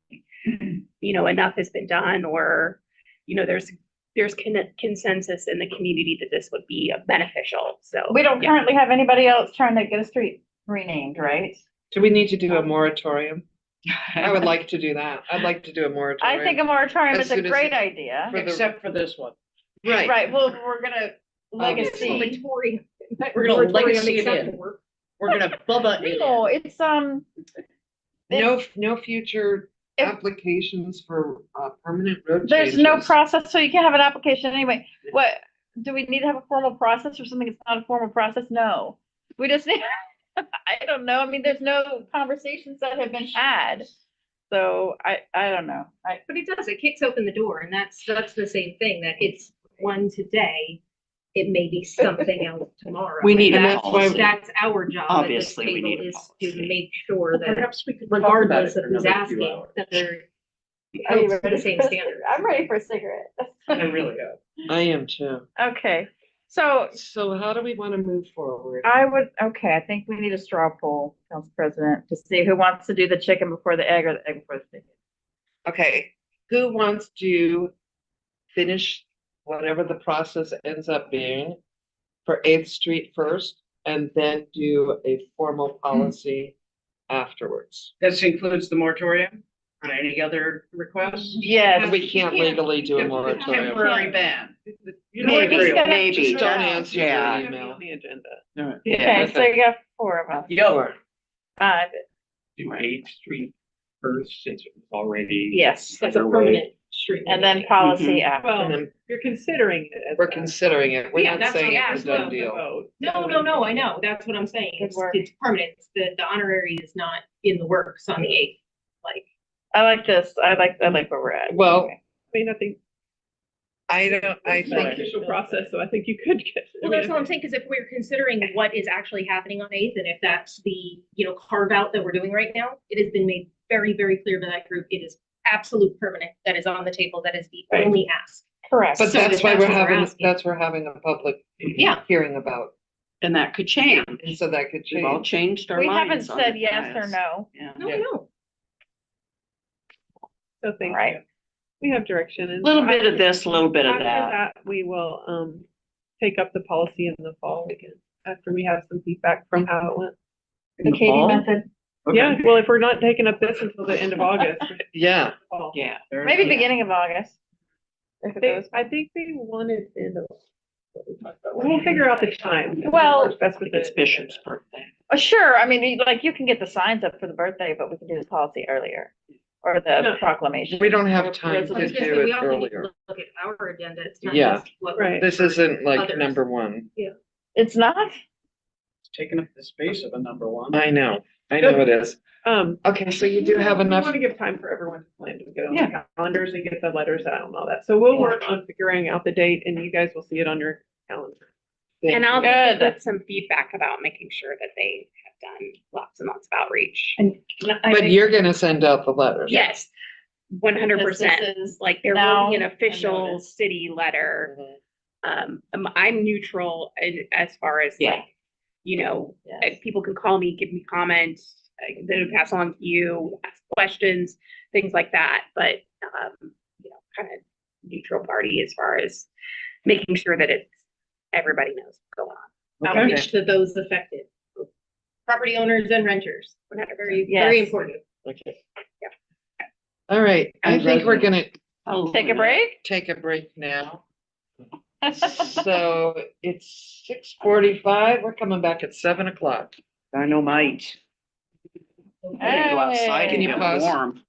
[SPEAKER 5] enough has been done, or there's consensus in the community that this would be beneficial. So
[SPEAKER 2] We don't currently have anybody else trying to get a street renamed, right?
[SPEAKER 3] Do we need to do a moratorium? I would like to do that. I'd like to do a moratorium.
[SPEAKER 2] I think a moratorium
[SPEAKER 3] As
[SPEAKER 2] is a
[SPEAKER 3] soon as
[SPEAKER 2] great
[SPEAKER 3] it-
[SPEAKER 2] idea.
[SPEAKER 10] Except for this one.
[SPEAKER 3] Right.
[SPEAKER 2] Right, well, we're gonna legacy.
[SPEAKER 12] Moratorium.
[SPEAKER 10] We're gonna legacy it
[SPEAKER 12] accept
[SPEAKER 10] in.
[SPEAKER 12] work.
[SPEAKER 10] We're gonna Bubba it
[SPEAKER 2] No,
[SPEAKER 10] in.
[SPEAKER 2] it's
[SPEAKER 3] No future
[SPEAKER 2] If-
[SPEAKER 3] applications for permanent road
[SPEAKER 2] there's
[SPEAKER 3] changes.
[SPEAKER 2] no process, so you can't have an application anyway. What, do we need to have a formal process for something that's not a formal process? No. We just need, I don't know, I mean, there's no conversations that have been had. So I don't know.
[SPEAKER 12] But it kicks open the door, and that's the same thing, that it's one today, it may be something else tomorrow.
[SPEAKER 7] We need a
[SPEAKER 12] That's-
[SPEAKER 7] policy.
[SPEAKER 12] That's our job at this
[SPEAKER 7] Obviously, we
[SPEAKER 12] table,
[SPEAKER 7] need a
[SPEAKER 12] is to
[SPEAKER 7] policy.
[SPEAKER 12] make sure that
[SPEAKER 10] Perhaps we could talk about
[SPEAKER 12] regardless
[SPEAKER 10] it
[SPEAKER 12] of
[SPEAKER 10] for
[SPEAKER 12] who's
[SPEAKER 10] another few
[SPEAKER 12] asking,
[SPEAKER 10] hours.
[SPEAKER 12] that they're
[SPEAKER 2] Are you
[SPEAKER 12] held to
[SPEAKER 2] ready
[SPEAKER 12] the same
[SPEAKER 2] for a
[SPEAKER 12] standard.
[SPEAKER 2] cigarette? I'm ready for a cigarette.
[SPEAKER 10] I really am.
[SPEAKER 3] I am too.
[SPEAKER 2] Okay, so
[SPEAKER 3] So how do we want to move forward?
[SPEAKER 2] I think we need a straw poll, Council President, to see who wants to do the chicken before the egg or the egg before the chicken.
[SPEAKER 3] Okay, who wants to finish whatever the process ends up being for 8th Street first, and then do a formal policy afterwards?
[SPEAKER 10] This includes the moratorium on any other requests?
[SPEAKER 2] Yes.
[SPEAKER 3] We can't legally do a moratorium.
[SPEAKER 10] Temporary ban.
[SPEAKER 7] Maybe.
[SPEAKER 3] Don't answer your
[SPEAKER 7] Yeah.
[SPEAKER 3] email.
[SPEAKER 11] On the agenda.
[SPEAKER 2] Okay, so you got 4 of us.
[SPEAKER 10] Yo.
[SPEAKER 2] 5.
[SPEAKER 13] Do 8th Street first, since it was already.
[SPEAKER 2] Yes,
[SPEAKER 12] That's a permanent street.
[SPEAKER 2] and then policy
[SPEAKER 3] And
[SPEAKER 2] after.
[SPEAKER 3] then
[SPEAKER 11] You're considering it. as
[SPEAKER 3] we're
[SPEAKER 11] that.
[SPEAKER 3] considering it. We're
[SPEAKER 12] Yeah,
[SPEAKER 3] not
[SPEAKER 12] that's
[SPEAKER 3] saying
[SPEAKER 12] what I
[SPEAKER 3] it's a
[SPEAKER 12] asked,
[SPEAKER 3] done deal.
[SPEAKER 11] Vote.
[SPEAKER 12] No, I know, that's what I'm saying,
[SPEAKER 2] Good work.
[SPEAKER 12] it's permanent, the honorary is not in the works on the 8th, like.
[SPEAKER 2] I like this. I like where we're at.
[SPEAKER 3] Well,
[SPEAKER 11] I mean, I think
[SPEAKER 3] I
[SPEAKER 11] it's an
[SPEAKER 3] think,
[SPEAKER 11] official process, so I think you could get.
[SPEAKER 12] Well, that's what I'm saying, because if we're considering what is actually happening on 8th, and if that's the, carve out that we're doing right now, it has been made very, very clear by that group, it is absolute permanent, that is on the table, that is the
[SPEAKER 2] Right.
[SPEAKER 12] only ask.
[SPEAKER 2] Correct.
[SPEAKER 3] but
[SPEAKER 12] So
[SPEAKER 3] that's
[SPEAKER 12] if
[SPEAKER 3] why
[SPEAKER 12] that's
[SPEAKER 3] we're
[SPEAKER 12] what we're
[SPEAKER 3] having,
[SPEAKER 12] asking.
[SPEAKER 3] that's we're having a public
[SPEAKER 12] Yeah.
[SPEAKER 3] hearing about.
[SPEAKER 7] And that could change.
[SPEAKER 3] And so that could
[SPEAKER 7] We've all
[SPEAKER 3] change.
[SPEAKER 7] changed our
[SPEAKER 2] We haven't
[SPEAKER 7] minds on
[SPEAKER 2] said
[SPEAKER 7] it,
[SPEAKER 2] yes or
[SPEAKER 7] guys.
[SPEAKER 2] no.
[SPEAKER 7] Yeah.
[SPEAKER 12] No, I know.
[SPEAKER 11] So thank
[SPEAKER 2] Right.
[SPEAKER 11] you. We have direction.
[SPEAKER 7] A little bit of this, a little bit of
[SPEAKER 11] After
[SPEAKER 7] that.
[SPEAKER 11] that, we will, take up the policy in the fall again, after we have some feedback from how it went.
[SPEAKER 2] The Katie
[SPEAKER 7] fall?
[SPEAKER 2] method.
[SPEAKER 11] Yeah, well, if we're not taking up this until the end of August.
[SPEAKER 3] Yeah,
[SPEAKER 11] fall.
[SPEAKER 7] Yeah.
[SPEAKER 2] Maybe beginning of August. If it goes.
[SPEAKER 11] I think they wanted end of. what we talked about. We'll figure out the time.
[SPEAKER 2] Well,
[SPEAKER 11] That's what
[SPEAKER 7] It's Bishop's birthday.
[SPEAKER 2] Sure. I mean, you can get the signs up for the birthday, but we can do the policy earlier or the
[SPEAKER 11] No.
[SPEAKER 2] proclamation.
[SPEAKER 3] we don't have
[SPEAKER 2] Or
[SPEAKER 3] time
[SPEAKER 12] I
[SPEAKER 3] to
[SPEAKER 12] was gonna say,
[SPEAKER 3] do
[SPEAKER 12] we
[SPEAKER 3] it
[SPEAKER 12] also need to
[SPEAKER 3] earlier.
[SPEAKER 12] look at our agenda, it's not
[SPEAKER 3] Yeah.
[SPEAKER 12] just what.
[SPEAKER 11] Right.
[SPEAKER 3] This isn't like
[SPEAKER 12] Others.
[SPEAKER 3] number one.
[SPEAKER 2] It's not?
[SPEAKER 6] It's taking up the space of a number one.
[SPEAKER 3] I know it is. Okay, so you do have
[SPEAKER 11] We
[SPEAKER 3] enough.
[SPEAKER 11] want to give time for everyone to plan to get on
[SPEAKER 7] Yeah.
[SPEAKER 11] the calendars and get the letters out and all that. So we'll work on figuring out the date, and you guys will see it on your calendar.
[SPEAKER 5] And I'll
[SPEAKER 7] Good.
[SPEAKER 5] get some feedback about making sure that they have done lots and lots of outreach.
[SPEAKER 3] But you're gonna send out the letters.
[SPEAKER 5] Yes, 100%.
[SPEAKER 7] This is
[SPEAKER 5] Like there
[SPEAKER 7] now
[SPEAKER 5] will be an
[SPEAKER 7] a
[SPEAKER 5] official
[SPEAKER 7] notice.
[SPEAKER 5] city letter.
[SPEAKER 3] Mhm.
[SPEAKER 5] I'm neutral as far as
[SPEAKER 7] Yeah.
[SPEAKER 5] like, you know,
[SPEAKER 7] Yes.
[SPEAKER 5] people can call me, give me comments, then pass on to you, ask questions, things like that. But, you know, kind of neutral party as far as making sure that everybody knows what's going on.
[SPEAKER 3] Okay.
[SPEAKER 12] Outreach to those affected, property owners and renters. Very,
[SPEAKER 7] Yes.
[SPEAKER 12] very important.
[SPEAKER 3] Okay. All right, I think we're gonna
[SPEAKER 7] Take a break?
[SPEAKER 3] take a break now. So it's 6:45. We're coming back at 7 o'clock.
[SPEAKER 13] Dynamite. I'm gonna go outside
[SPEAKER 3] Can
[SPEAKER 13] and
[SPEAKER 3] you
[SPEAKER 13] get
[SPEAKER 3] pause?
[SPEAKER 13] warm.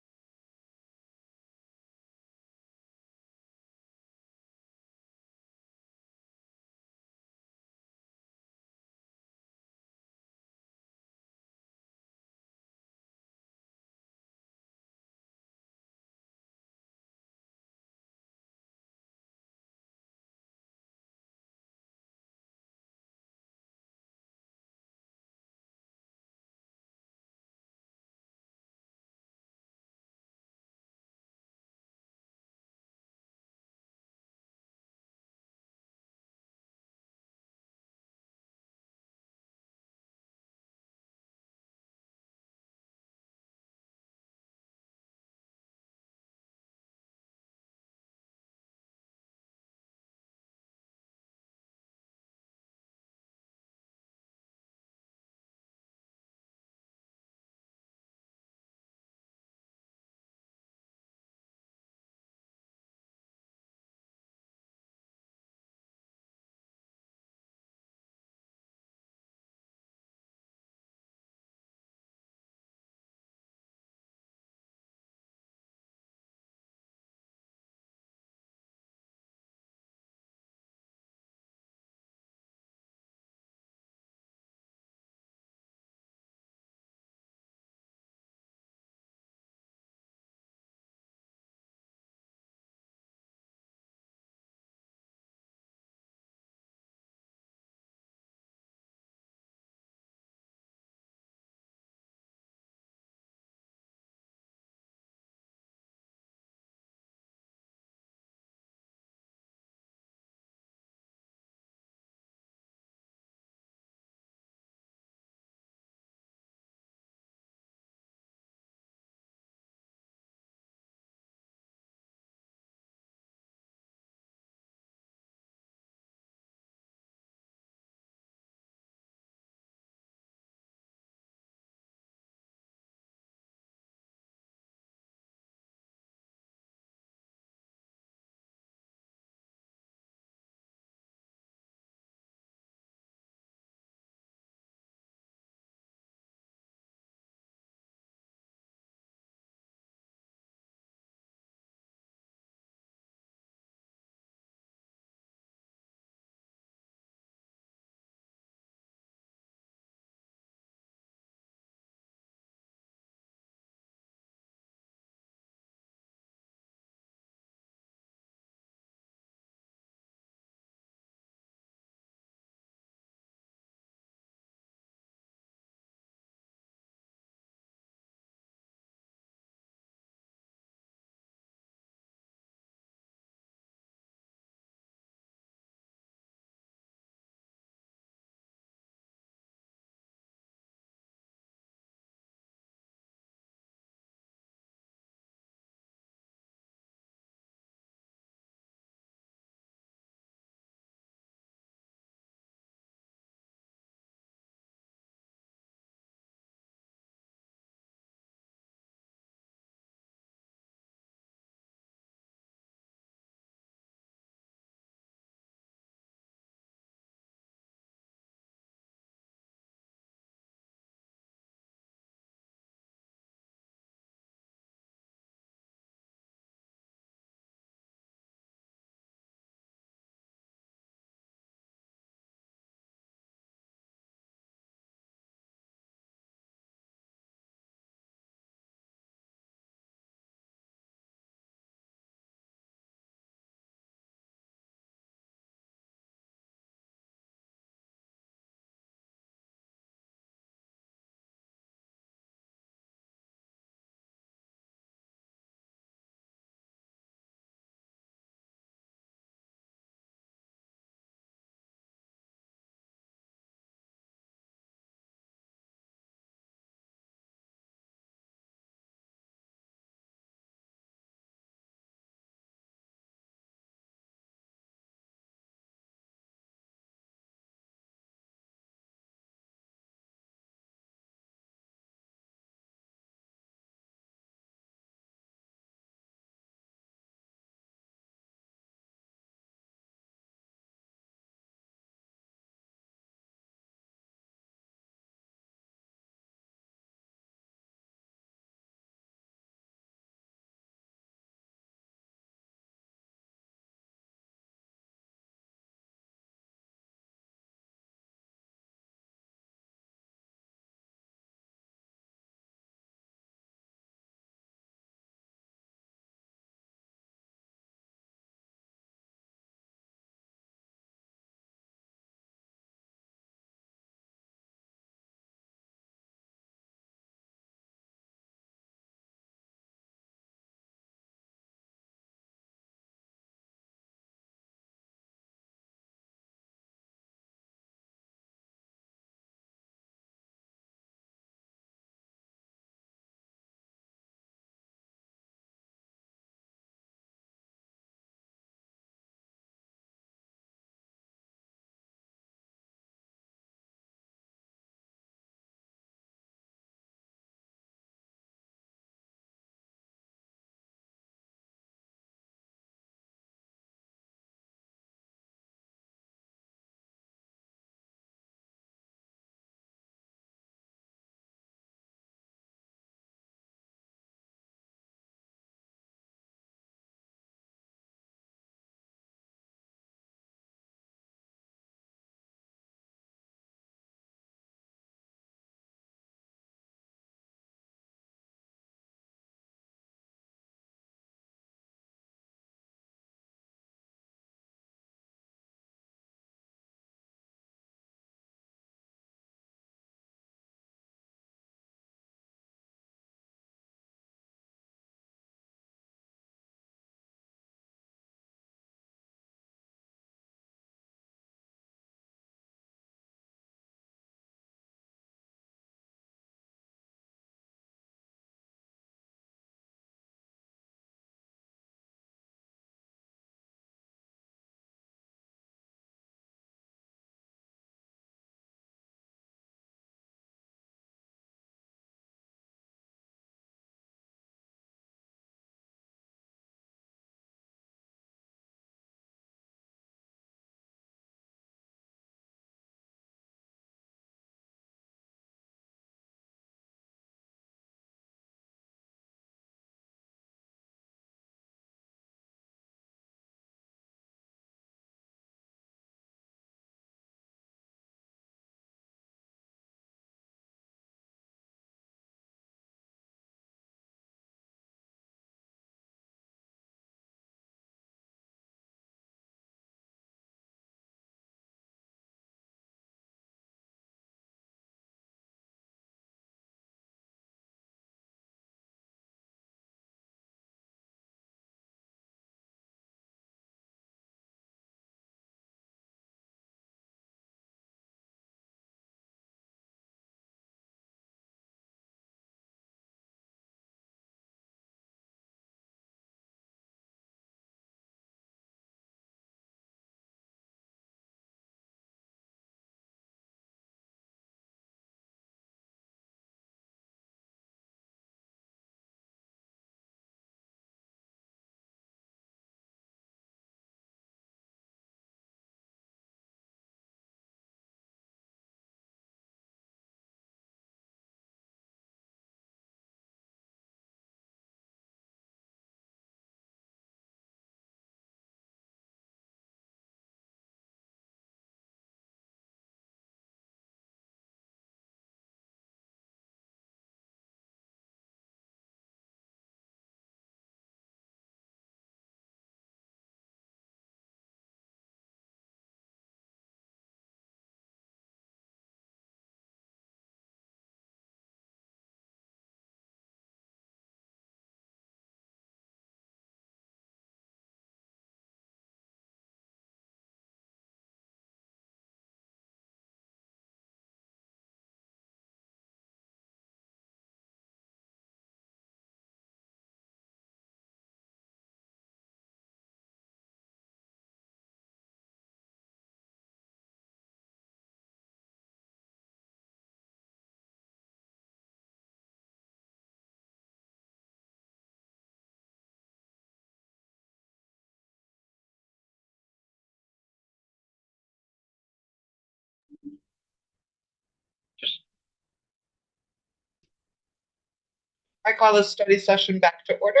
[SPEAKER 3] I call this study session back to order.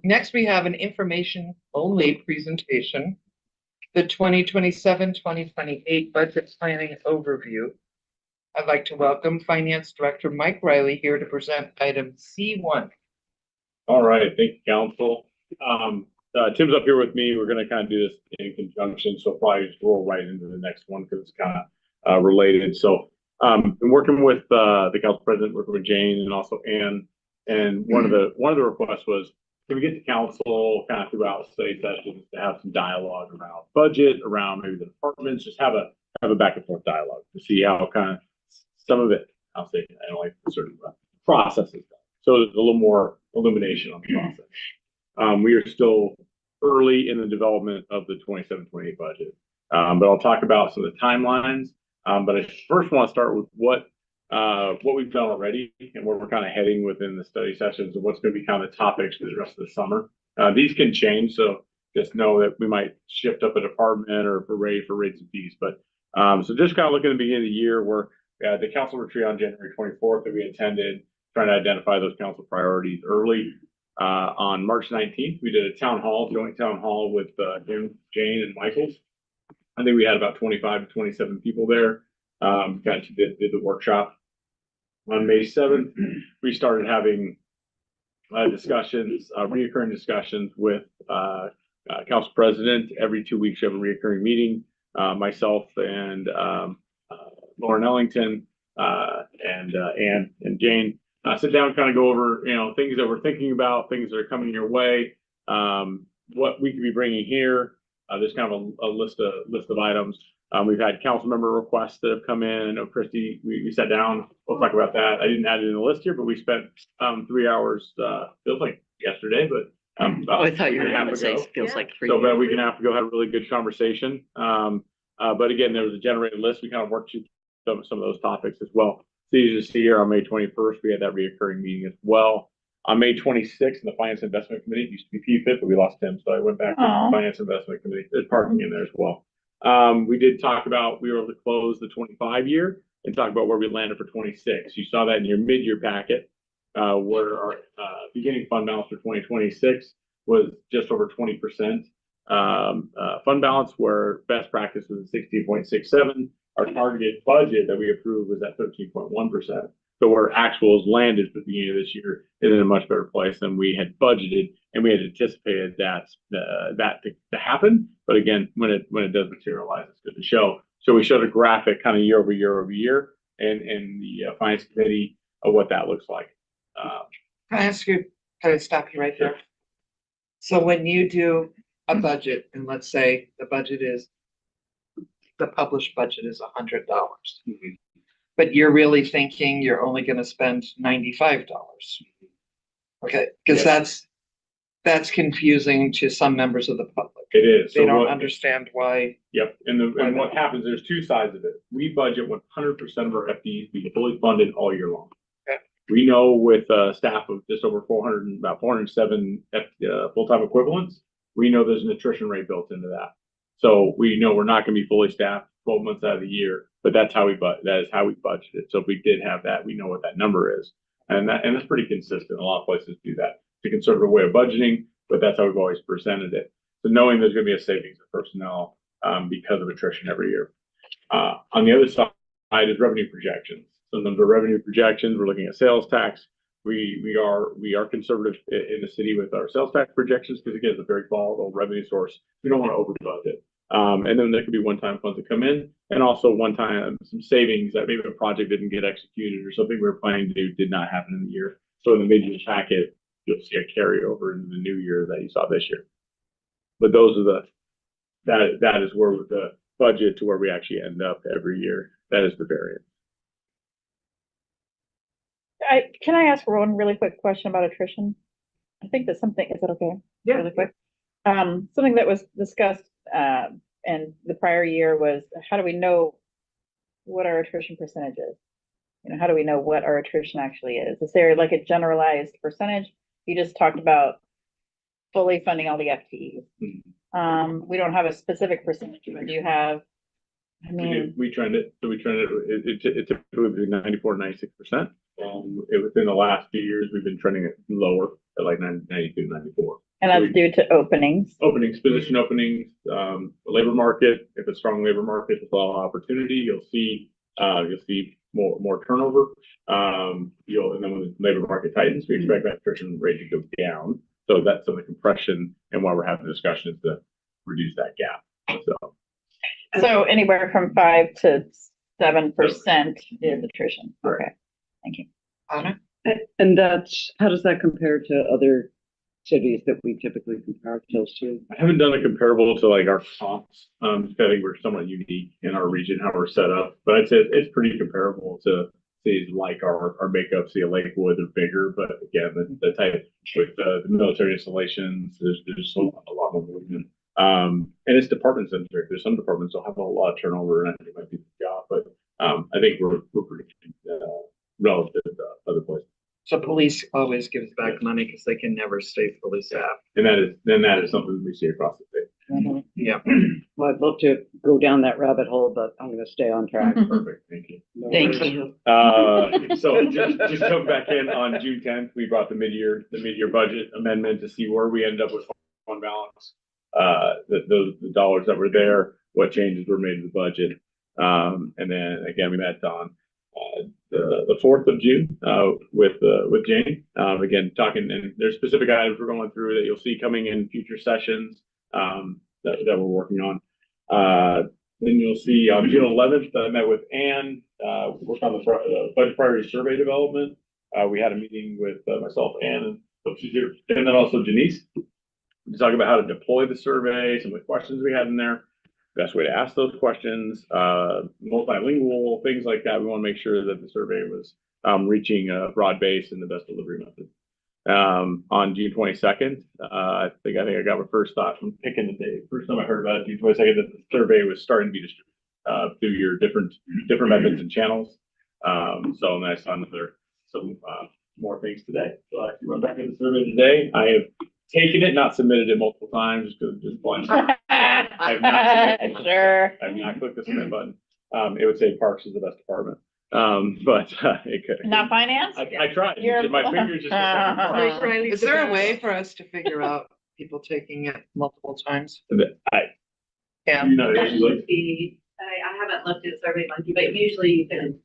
[SPEAKER 3] Next, we have an information-only presentation, the 2027-2028 budget planning overview. I'd like to welcome Finance Director Mike Riley here to present item C1.
[SPEAKER 14] All right, thank you, Council. Tim's up here with me. We're going to kind of do this in conjunction, so probably just roll right into the next one because it's kind of related. So, been working with the Council President, working with Jane and also Ann, and one of the requests was, can we get the Council kind of throughout study sessions to have some dialogue around budget, around maybe the departments, just have a back and forth dialogue to see how kind of some of it, I'll say, I don't like sort of processes. So there's a little more illumination on the process. We are still early in the development of the 27-28 budget, but I'll talk about some of the timelines. But I first want to start with what we've done already and where we're kind of heading within the study sessions and what's going to be kind of the topics for the rest of the summer. These can change, so just know that we might shift up a department or for rates and fees. But so just kind of looking at the beginning of the year, where the council retreat on January 24th that we attended, trying to identify those council priorities early. On March 19th, we did a joint town hall with Jane and Michaels. I think we had about 25 to 27 people there. Kind of did the workshop. On May 7th, we started having discussions, reoccurring discussions with Council President. Every 2 weeks, we have a reoccurring meeting. Myself and Lauren Ellington and Ann and Jane sit down, kind of go over, things that we're thinking about, things that are coming your way, what we could be bringing here. There's kind of a list of items. We've had council member requests that have come in. I know Christy, we sat down. We'll talk about that. I didn't add it in the list here, but we spent 3 hours. Feels like yesterday, but
[SPEAKER 7] I thought you were going to say feels like 3
[SPEAKER 14] So
[SPEAKER 7] years.
[SPEAKER 14] about a week and a half ago, had a really good conversation. But again, there was a generated list. We kind of worked through some of those topics as well. So you just see here on May 21st, we had that reoccurring meeting as well. On May 26th, in the Finance Investment Committee, it used to be PFIT, but we lost him, so I went back to the Finance Investment Committee. There's parking in there as well. We did talk about, we were able to close the 25 year and talk about where we landed for 26. You saw that in your mid-year packet, where our beginning fund balance for 2026 was just over 20%. Fund balance, where best practice was 16.67. Our targeted budget that we approved was at 13.1%. So where actuals landed for the beginning of this year is in a much better place than we had budgeted, and we had anticipated that to happen. But again, when it does materialize, it's good to show. So we showed a graphic kind of year over year in the Finance Committee of what that looks like.
[SPEAKER 3] Can I ask you, can I stop you right there? So when you do a budget, and let's say the published budget is $100, but you're really thinking you're only going to spend $95. Okay, because that's confusing to some members of the public.
[SPEAKER 14] It is.
[SPEAKER 3] They don't understand why.
[SPEAKER 14] Yep. And what happens, there's two sides of it. We budget 100% of our FTEs be fully funded all year long.
[SPEAKER 3] Okay.
[SPEAKER 14] We know with staff of just over 400, about 407 full-time equivalents, we know there's an attrition rate built into that. So we know we're not going to be fully staffed 12 months out of the year, but that is how we budgeted. So if we did have that, we know what that number is. And that's pretty consistent. A lot of places do that. It's a conservative way of budgeting, but that's how we've always presented it. So knowing there's going to be a savings of personnel because of attrition every year. On the other side is revenue projections. So the revenue projections, we're looking at sales tax. We are conservative in the city with our sales tax projections because again, it's a very volatile revenue source. We don't want to over budget. And then there could be one-time funds that come in, and also one-time some savings that maybe a project didn't get executed or something we were planning to do did not happen in the year. So in the mid-year packet, you'll see a carryover into the new year that you saw this year. But those are that is where the budget to where we actually end up every year. That is the variance.
[SPEAKER 2] Can I ask one really quick question about attrition? I think that's something, is that okay?
[SPEAKER 3] Yeah.
[SPEAKER 2] Really quick. Something that was discussed in the prior year was, how do we know what our attrition percentage is? How do we know what our attrition actually is? Is there like a generalized percentage? You just talked about fully funding all the FTEs. We don't have a specific percentage, but do you have I mean,
[SPEAKER 14] We trend it, it typically between 94 and 96%. Within the last few years, we've been trending it lower at like 92, 94.
[SPEAKER 2] and that's due to openings.
[SPEAKER 14] Openings, position openings, the labor market. If it's a strong labor market, there's a lot of opportunity. You'll see more turnover. And then when the labor market tightens, we expect that attrition rate to go down. So that's some of the compression and why we're having discussions to reduce that gap.
[SPEAKER 2] So anywhere from 5 to 7% is attrition. Okay, thank you.
[SPEAKER 3] Anna?
[SPEAKER 10] And that's, how does that compare to other cities that we typically compare ourselves to?
[SPEAKER 14] I haven't done a comparable to like our comps. I think we're somewhat unique in our region, how we're set up, but I'd say it's pretty comparable to cities like our makeup, see a Lakewood, they're bigger, but again, the type with the military installations, there's a lot more movement. And it's department centric. There's some departments that have a lot of turnover, and I think it might be the job, but I think we're pretty relative to other places.
[SPEAKER 3] So police always gives back money because they can never stay fully staffed.
[SPEAKER 14] And that is something we see across the state.
[SPEAKER 10] Mm-hmm.
[SPEAKER 3] Yeah.
[SPEAKER 10] Well, I'd love to go down that rabbit hole, but I'm going to stay on track.
[SPEAKER 14] Perfect. Thank you.
[SPEAKER 10] No
[SPEAKER 2] Thank
[SPEAKER 10] worries.
[SPEAKER 2] you.
[SPEAKER 14] So just come back in on June 10th, we brought the mid-year budget amendment to see where we ended up with fund balance. The dollars that were there, what changes were made to the budget. And then again, we met on the 4th of June with Jane. Again, talking, and there's specific items we're going through that you'll see coming in future sessions that we're working on. Then you'll see on June 11th, I met with Ann, worked on the budget priority survey development. We had a meeting with myself, Ann, and then also Janice to talk about how to deploy the survey, some of the questions we had in there, best way to ask those questions, multilingual, things like that. We want to make sure that the survey was reaching a broad base and the best delivery method. On June 22nd, I think I got my first thought from picking the day. First time I heard about it, June 22nd, that the survey was starting to be distributed through your different methods and channels. So then I saw some more things today. So I actually went back in the survey today. I have taken it, not submitted it multiple times because just blind. I have not
[SPEAKER 2] Sure.
[SPEAKER 14] I have not clicked the submit button. It would say Parks is the best department. But it could
[SPEAKER 2] Not finance?
[SPEAKER 14] I tried. My fingers just
[SPEAKER 3] Is there a way for us to figure out people taking it multiple times?
[SPEAKER 14] Yeah.
[SPEAKER 15] That should be, I haven't looked at Survey Monkey, but usually you can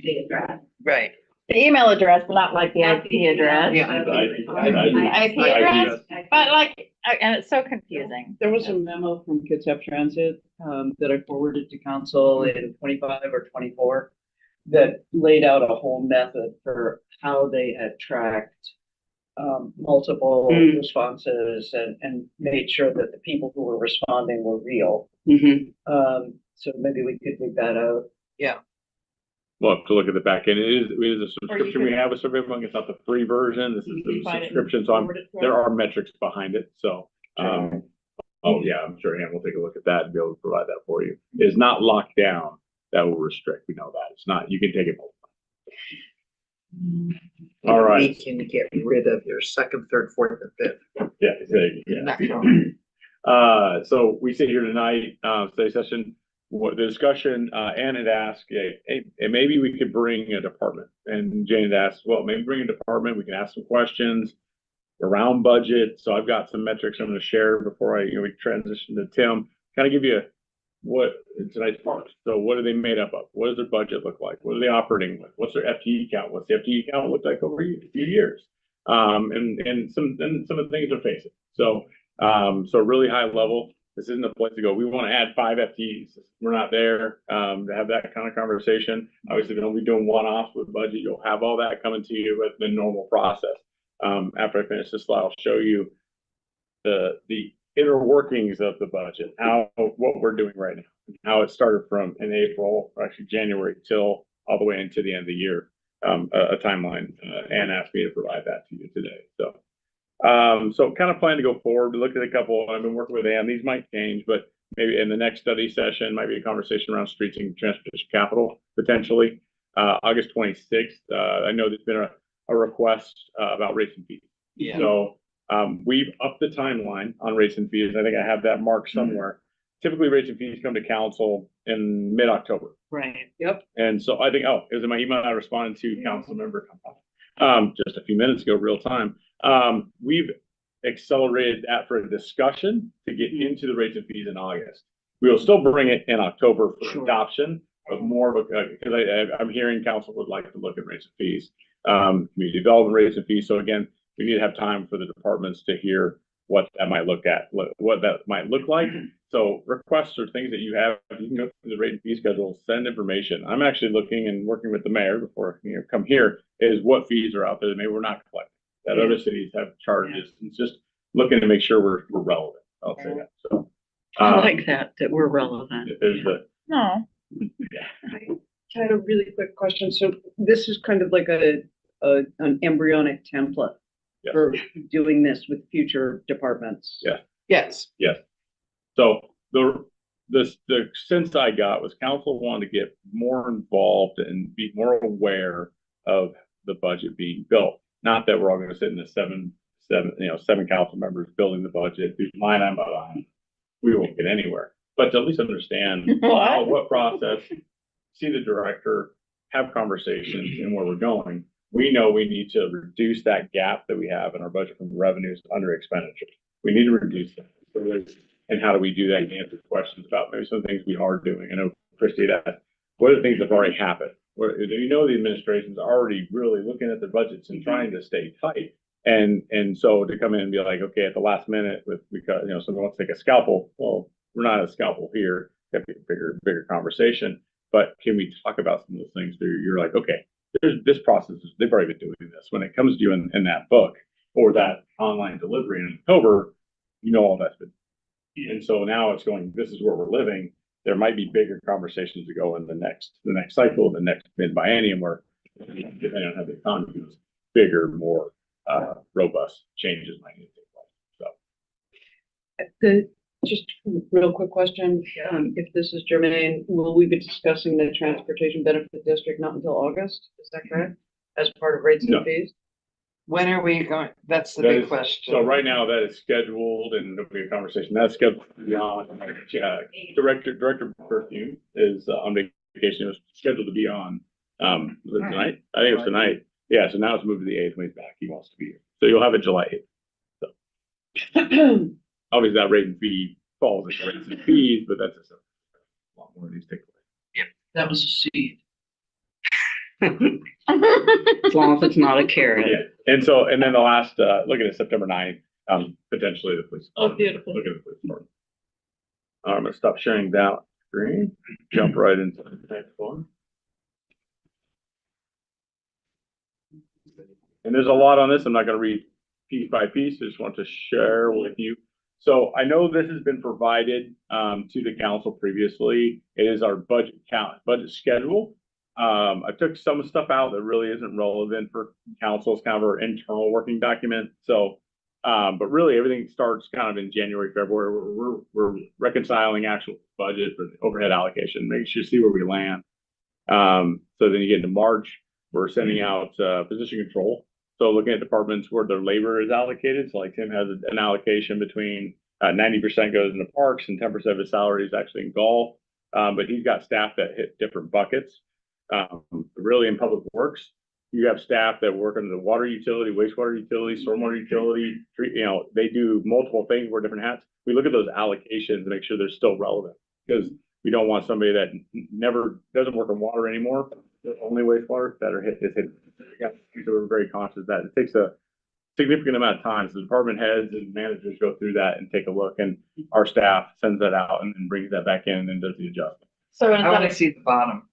[SPEAKER 15] the address.
[SPEAKER 3] Right.
[SPEAKER 2] The email address, but not like the IP address.
[SPEAKER 3] Yeah.
[SPEAKER 2] IP address, but like, and it's so confusing.
[SPEAKER 10] There was a memo from Kitsap Transit that I forwarded to council in 25 or 24 that laid out a whole method for how they had tracked multiple responses and made sure that the people who were responding were real. So maybe we could dig that out.
[SPEAKER 3] Yeah.
[SPEAKER 14] We'll have to look at the back end. It is a subscription we have with SurveyMonkey. It's not the free version. This is the subscription. So there are metrics behind it. So, oh yeah, I'm sure Ann will take a look at that and be able to provide that for you. It is not locked down. That will restrict. We know that. It's not, you can take it multiple times. All right.
[SPEAKER 3] We can get rid of your second, third, fourth, and fifth.
[SPEAKER 14] Yeah. So we sit here tonight, study session. What the discussion, Ann had asked, hey, maybe we could bring a department, and Jane had asked, well, maybe bring a department. We can ask some questions around budget. So I've got some metrics I'm going to share before we transition to Tim. Kind of give you what tonight's part. So what are they made up of? What does their budget look like? What are they operating with? What's their FTE count? What's the FTE count look like over a few years? And some of the things they're facing. So really high level. This isn't a place to go, we want to add 5 FTEs. We're not there to have that kind of conversation. Obviously, we don't be doing one-offs with budget. You'll have all that coming to you with the normal process. After I finish this slide, I'll show you the inner workings of the budget, what we're doing right now, how it started from in April, or actually January, till all the way into the end of the year, a timeline. Ann asked me to provide that to you today. So kind of plan to go forward. We looked at a couple. I've been working with Ann. These might change, but maybe in the next study session, might be a conversation around streets and transportation capital potentially. August 26th. I know there's been a request about rates and fees. Yeah. So we've upped the timeline on rates and fees. I think I have that marked somewhere. typically rates and fees come to council in mid-October.
[SPEAKER 7] Right.
[SPEAKER 10] Yep.
[SPEAKER 14] And so I think, oh, it was in my email I responded to council member just a few minutes ago, real time. We've accelerated that for a discussion to get into the rates and fees in August. We will still bring it in October for adoption, but more of a, because I'm hearing council would like to look at rates and fees, community development rates and fees. So again, we need to have time for the departments to hear what that might look like. So requests or things that you have, you can go through the rate and fee schedule, send information. I'm actually looking and working with the mayor before come here is what fees are out there that maybe we're not collecting, that other cities have charges. It's just looking to make sure we're relevant. I'll say that. So
[SPEAKER 7] I like that we're relevant.
[SPEAKER 14] There's the
[SPEAKER 2] No.
[SPEAKER 10] I had a really quick question. So this is kind of like an embryonic template for doing this with future departments.
[SPEAKER 14] Yeah.
[SPEAKER 3] Yes.
[SPEAKER 14] Yes. So the sense I got was council wanted to get more involved and be more aware of the budget being built. Not that we're all going to sit in the seven council members building the budget, line item by line. We won't get anywhere. But to at least understand what process, see the director, have conversations and where we're going. We know we need to reduce that gap that we have in our budget from revenues under expenditures. We need to reduce that. And how do we do that and answer questions about maybe some things we are doing? I know, Christy, that what are the things that have already happened? The administration's already really looking at the budgets and trying to stay tight. And so to come in and be like, okay, at the last minute because someone wants to take a scalpel. Well, we're not a scalpel here. Got to be a bigger conversation. But can we talk about some of those things where you're like, okay, there's this process. They've already been doing this. When it comes to you in that book or that online delivery in October, all that's been. And so now it's going, this is where we're living. There might be bigger conversations to go in the next cycle, the next mid-biennium, where depending on how the economy goes, bigger, more robust changes might need to take place. So
[SPEAKER 10] Just real quick question. If this is germane, will we be discussing the transportation benefit district not until August? Is that correct? As part of rates and fees?
[SPEAKER 3] When are we going? That's the
[SPEAKER 14] that
[SPEAKER 3] big
[SPEAKER 14] is-
[SPEAKER 3] question.
[SPEAKER 14] So right now that is scheduled and there'll be a conversation. That's scheduled beyond. Director Perfume is on vacation. It was scheduled to be on was it tonight? I think it was tonight. Yeah, so now it's moved to the 8th when he's back. He wants to be here. So you'll have it July 8th. So obviously that rate and fee falls into rates and fees, but that's a lot more of these take place.
[SPEAKER 10] Yeah, that was a seed.
[SPEAKER 7] As long as it's not a carrot.
[SPEAKER 14] Yeah. And then the last looking at September 9th, potentially the police.
[SPEAKER 7] Oh, beautiful.
[SPEAKER 14] Look at the police department. I'm gonna stop sharing that screen, jump right into the next one. And there's a lot on this. I'm not gonna read piece by piece. I just want to share with you. So I know this has been provided to the council previously. It is our budget schedule. I took some stuff out that really isn't relevant for council. It's kind of our internal working document. So, but really everything starts kind of in January, February. We're reconciling actual budget for the overhead allocation, make sure see where we land. So then you get into March, we're sending out position control. So looking at departments where their labor is allocated. So like Tim has an allocation between 90% goes into parks and 10% of his salary is actually in golf. But he's got staff that hit different buckets. Really in public works, you have staff that work under the water utility, wastewater utility, stormwater utility, they do multiple things, wear different hats. We look at those allocations to make sure they're still relevant because we don't want somebody that never doesn't work on water anymore, only wastewater that are hit. So we're very conscious that it takes a significant amount of time. So department heads and managers go through that and take a look, and our staff sends that out and then brings that back in and does the adjustment.
[SPEAKER 2] So
[SPEAKER 3] I want to see the bottom.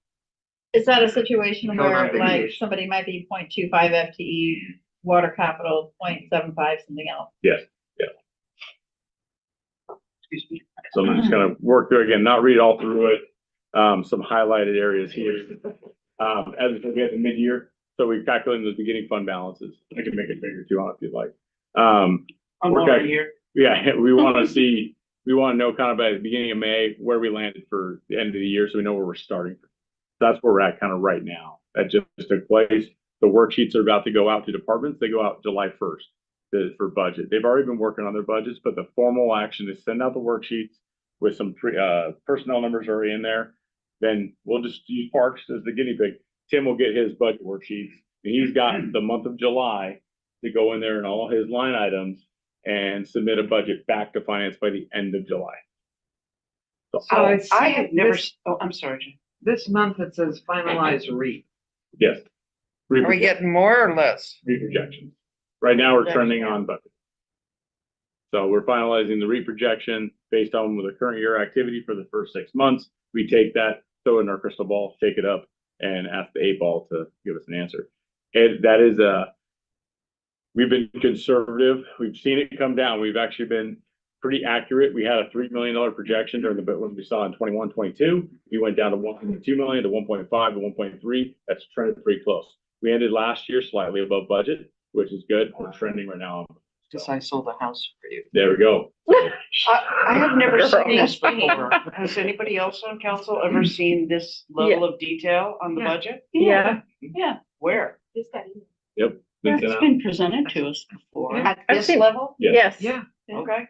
[SPEAKER 2] is that a situation
[SPEAKER 3] Going
[SPEAKER 2] where
[SPEAKER 3] on
[SPEAKER 2] like
[SPEAKER 3] vacation.
[SPEAKER 2] somebody might be 0.25 FTE, water capital 0.75, something else?
[SPEAKER 14] Yes.
[SPEAKER 10] Excuse me.
[SPEAKER 14] So I'm just gonna work through again, not read all through it. Some highlighted areas here. As we get to mid-year, so we calculate those beginning fund balances. I can make it bigger too, if you'd like.
[SPEAKER 10] I'm already here.
[SPEAKER 14] Yeah, we want to know kind of at the beginning of May where we landed for the end of the year, so we know where we're starting. That's where we're at kind of right now. That just took place. The worksheets are about to go out to departments. They go out July 1st for budget. They've already been working on their budgets, but the formal action is send out the worksheets with some personnel numbers already in there, then we'll just use parks as the guinea pig. Tim will get his budget worksheets, and he's got the month of July to go in there and all his line items and submit a budget back to finance by the end of July.
[SPEAKER 3] So
[SPEAKER 10] I have never, oh, I'm sorry, Jim.
[SPEAKER 3] this month it says finalize REAP.
[SPEAKER 14] Yes.
[SPEAKER 3] Are we getting more or less?
[SPEAKER 14] Reprojections. Right now, we're trending on budget. So we're finalizing the reprojection based on the current year activity for the first 6 months. We take that, throw it in our crystal ball, shake it up, and ask the 8-ball to give us an answer. And that is we've been conservative. We've seen it come down. We've actually been pretty accurate. We had a $3 million projection during the bit when we saw in 21, 22. We went down to 1.2 million to 1.5 to 1.3. That's trended pretty close. We ended last year slightly above budget, which is good. We're trending right now.
[SPEAKER 3] Because I sold a house for you.
[SPEAKER 14] There we go.
[SPEAKER 10] I have never seen this before. Has anybody else on council ever seen this level of detail on the budget?
[SPEAKER 2] Yeah.
[SPEAKER 10] Yeah. Where?
[SPEAKER 14] Yep.
[SPEAKER 7] It's been presented to us before.
[SPEAKER 10] At this level?
[SPEAKER 14] Yes.
[SPEAKER 3] Yeah.
[SPEAKER 10] Okay.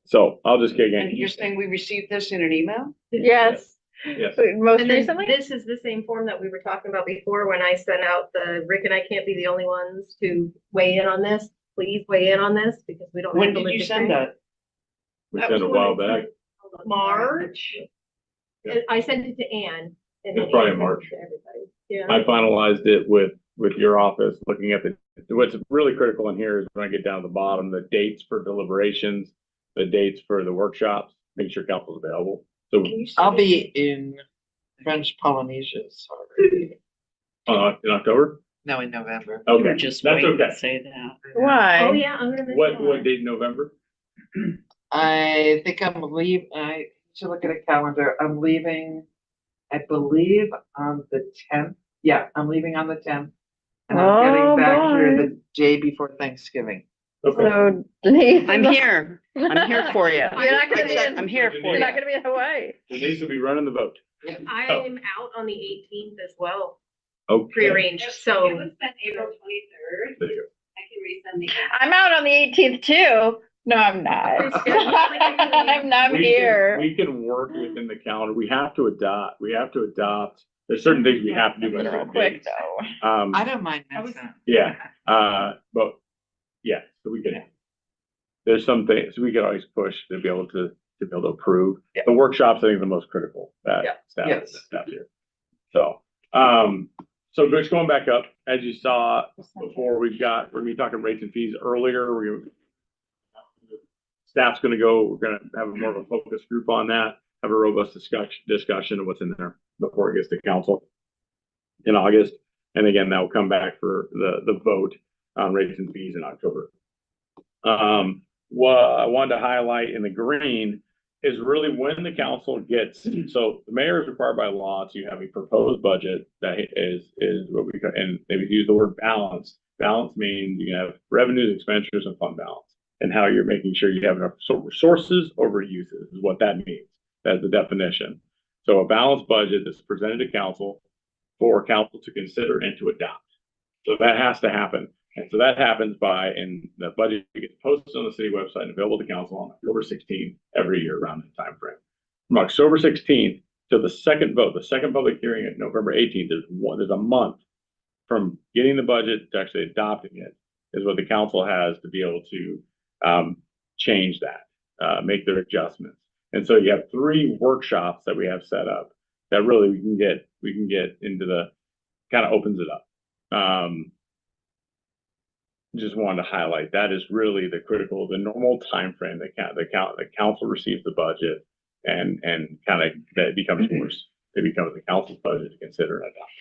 [SPEAKER 14] So I'll just kick
[SPEAKER 10] And
[SPEAKER 14] in.
[SPEAKER 10] you're saying we received this in an email?
[SPEAKER 2] Yes.
[SPEAKER 14] Yes.
[SPEAKER 2] Most
[SPEAKER 12] And then
[SPEAKER 2] recently?
[SPEAKER 12] this is the same form that we were talking about before when I sent out the Rick and I can't be the only ones to weigh in on this. Please weigh in on this because we don't.
[SPEAKER 10] When
[SPEAKER 12] have to
[SPEAKER 10] did
[SPEAKER 12] live
[SPEAKER 10] you
[SPEAKER 12] the
[SPEAKER 10] send
[SPEAKER 12] same.
[SPEAKER 10] that?
[SPEAKER 14] We
[SPEAKER 12] That
[SPEAKER 14] sent a
[SPEAKER 12] was
[SPEAKER 14] while
[SPEAKER 12] when
[SPEAKER 14] back.
[SPEAKER 12] March.
[SPEAKER 14] Yeah.
[SPEAKER 12] I sent it to Ann. And
[SPEAKER 14] It's
[SPEAKER 12] then
[SPEAKER 14] probably
[SPEAKER 12] Ann sent it
[SPEAKER 14] March.
[SPEAKER 12] to everybody. Yeah.
[SPEAKER 14] I finalized it with your office, looking at what's really critical in here is when I get down to the bottom, the dates for deliberations, the dates for the workshops, make sure council's available. So
[SPEAKER 3] I'll be in French Polynesia, sorry.
[SPEAKER 14] in October?
[SPEAKER 3] No, in November.
[SPEAKER 7] You
[SPEAKER 14] Okay,
[SPEAKER 7] were just
[SPEAKER 14] that's
[SPEAKER 7] waiting
[SPEAKER 14] okay.
[SPEAKER 7] to say that.
[SPEAKER 2] Why?
[SPEAKER 12] Oh, yeah, I'm gonna miss
[SPEAKER 14] What
[SPEAKER 12] that.
[SPEAKER 14] date in November?
[SPEAKER 3] I think I'm leaving, I should look at a calendar. I'm leaving, I believe, on the 10th. Yeah, I'm leaving on the 10th. And I'm
[SPEAKER 2] Oh,
[SPEAKER 3] getting back here
[SPEAKER 2] boy.
[SPEAKER 3] the day before Thanksgiving.
[SPEAKER 14] Okay.
[SPEAKER 2] So Denise.
[SPEAKER 7] I'm here. I'm here for you.
[SPEAKER 2] You're not gonna be in,
[SPEAKER 7] I'm here for
[SPEAKER 2] you're
[SPEAKER 7] you.
[SPEAKER 2] not gonna be in Hawaii.
[SPEAKER 14] Denise will be running the vote.
[SPEAKER 12] I'm out on the 18th as well,
[SPEAKER 14] Okay.
[SPEAKER 12] prearranged,
[SPEAKER 15] It
[SPEAKER 12] so.
[SPEAKER 15] was sent April 23rd.
[SPEAKER 14] There you
[SPEAKER 15] I can resend the.
[SPEAKER 2] I'm out on the 18th too. No, I'm not. I'm not
[SPEAKER 14] go.
[SPEAKER 2] here.
[SPEAKER 14] We can work within the calendar. We have to adopt. There's certain things we have to do by
[SPEAKER 2] Real
[SPEAKER 14] certain
[SPEAKER 2] quick
[SPEAKER 14] dates.
[SPEAKER 2] though.
[SPEAKER 3] I don't mind missing.
[SPEAKER 14] Yeah, but yeah, so we can. There's some things we can always push to be able to approve.
[SPEAKER 3] Yeah.
[SPEAKER 14] The workshops, I think, are the most critical that
[SPEAKER 3] Yeah. Yes.
[SPEAKER 14] staff here. So, so just going back up, as you saw before, we're gonna be talking rates and fees earlier. Staff's gonna go. We're gonna have more of a focus group on that. Have a robust discussion of what's in there before it gets to council in August. And again, that will come back for the vote on rates and fees in October. What I wanted to highlight in the green is really when the council gets, so the mayor is required by law to have a proposed budget that is what we, and they use the word balance. Balance means you can have revenues, expenditures, and fund balance, and how you're making sure you have enough resources over uses is what that means. That's the definition. So a balanced budget is presented to council for council to consider and to adopt. So that has to happen. And so that happens and the budget gets posted on the city website and available to council on October 16th every year around that time frame. From October 16th to the second vote, the second public hearing at November 18th, there's a month from getting the budget to actually adopting it is what the council has to be able to change that, make their adjustments. And so you have 3 workshops that we have set up that really we can get into the kind of opens it up. Just wanted to highlight that is really the normal time frame that the council receives the budget and kind of that becomes yours. It becomes the council's budget to consider and adopt.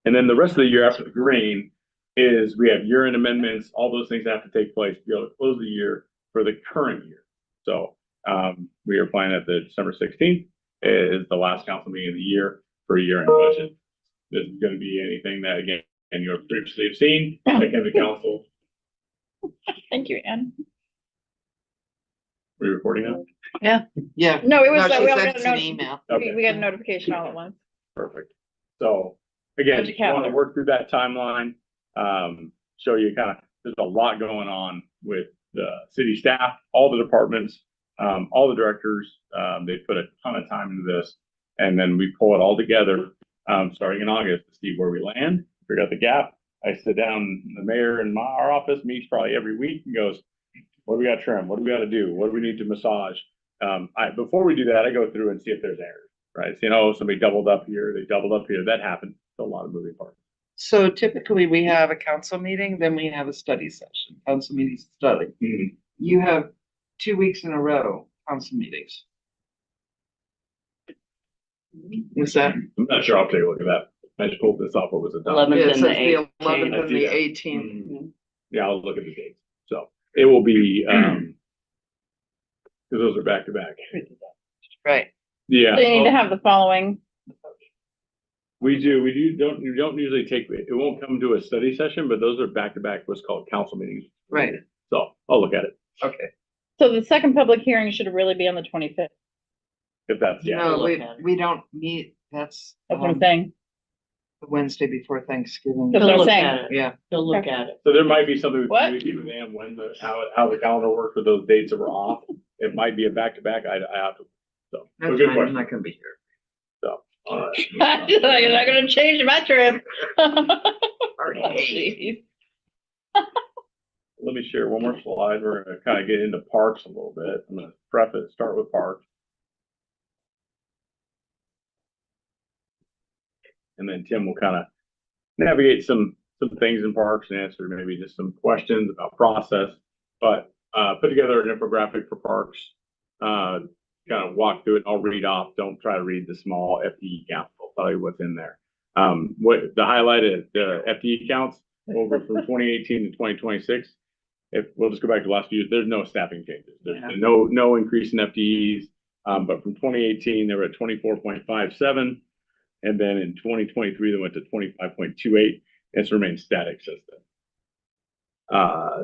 [SPEAKER 14] And then the rest of the year after the green is we have year-end amendments. All those things have to take place to be able to close the year for the current year. So we are planning at the December 16th is the last council meeting of the year for a year-end budget. This is going to be anything that again. And you have previously have seen, that can the council.
[SPEAKER 2] Thank you, Ann.
[SPEAKER 14] Were you recording now?
[SPEAKER 2] Yeah.
[SPEAKER 3] Yeah.
[SPEAKER 2] No, it was
[SPEAKER 3] No,
[SPEAKER 2] that
[SPEAKER 3] she
[SPEAKER 2] we all
[SPEAKER 3] sent
[SPEAKER 2] got
[SPEAKER 3] us
[SPEAKER 2] a
[SPEAKER 3] an email.
[SPEAKER 2] we got a notification all at once.
[SPEAKER 14] Perfect. So again,
[SPEAKER 2] Budget
[SPEAKER 14] you want to
[SPEAKER 2] calendar.
[SPEAKER 14] work through that timeline, show you kind of, there's a lot going on with the city staff, all the departments, all the directors, they put a ton of time into this. And then we pull it all together, starting in August to see where we land, figure out the gap. I sit down, the mayor in our office meets probably every week and goes, what do we got to trim? What do we got to do? What do we need to massage? Before we do that, I go through and see if there's errors, right? So, you know, somebody doubled up here, they doubled up here. That happened. It's a lot of moving parts.
[SPEAKER 3] So typically we have a council meeting, then we have a study session, council meetings study.
[SPEAKER 14] Mm-hmm.
[SPEAKER 3] You have 2 weeks in a row, council meetings. What's that?
[SPEAKER 14] I'm not sure. I'll take a look at that. I just pulled this off. What was it?
[SPEAKER 7] 11th
[SPEAKER 3] Yeah, it
[SPEAKER 7] and
[SPEAKER 3] says
[SPEAKER 7] the
[SPEAKER 3] the
[SPEAKER 7] 18th.
[SPEAKER 3] 11th and the 18th.
[SPEAKER 14] Mm-hmm. Yeah, I'll look at the dates. So it will be, because those are back to back.
[SPEAKER 3] Right.
[SPEAKER 14] Yeah.
[SPEAKER 2] So you need to have the following.
[SPEAKER 14] We don't usually take, it won't come to a study session, but those are back to back, what's called council meetings.
[SPEAKER 3] Right.
[SPEAKER 14] So I'll look at it.
[SPEAKER 3] Okay.
[SPEAKER 2] So the second public hearing should really be on the 25th.
[SPEAKER 14] If that's, yeah.
[SPEAKER 3] No,
[SPEAKER 7] look at it.
[SPEAKER 3] we don't meet, that's
[SPEAKER 2] That's what I'm saying.
[SPEAKER 3] the Wednesday before Thanksgiving.
[SPEAKER 2] That's what I'm
[SPEAKER 7] Look
[SPEAKER 2] saying.
[SPEAKER 7] at it.
[SPEAKER 3] Yeah.
[SPEAKER 7] They'll look at it.
[SPEAKER 14] So there might be something we
[SPEAKER 2] What?
[SPEAKER 14] communicate with Ann when how the calendar works with those dates that were off. It might be a back to back. I have to. So
[SPEAKER 3] That's
[SPEAKER 14] good
[SPEAKER 3] fine, I'm
[SPEAKER 14] question.
[SPEAKER 3] not gonna be here.
[SPEAKER 14] So, all right.
[SPEAKER 2] You're not going to change my trip.
[SPEAKER 3] Alright.
[SPEAKER 14] Let me share one more slide. We're gonna kind of get into parks a little bit. I'm gonna start with parks. And then Tim will kind of navigate some things in parks and answer maybe just some questions about process. But put together an infographic for parks. Kind of walk through it. I'll read off. Don't try to read the small FTE count. I'll tell you what's in there. What the highlighted the FTE counts over from 2018 to 2026. If we'll just go back to the last few years, there's no staffing changes. There's no increase in FTEs. But from 2018, they were at 24.57. And then in 2023, they went to 25.28. It's remained static since then.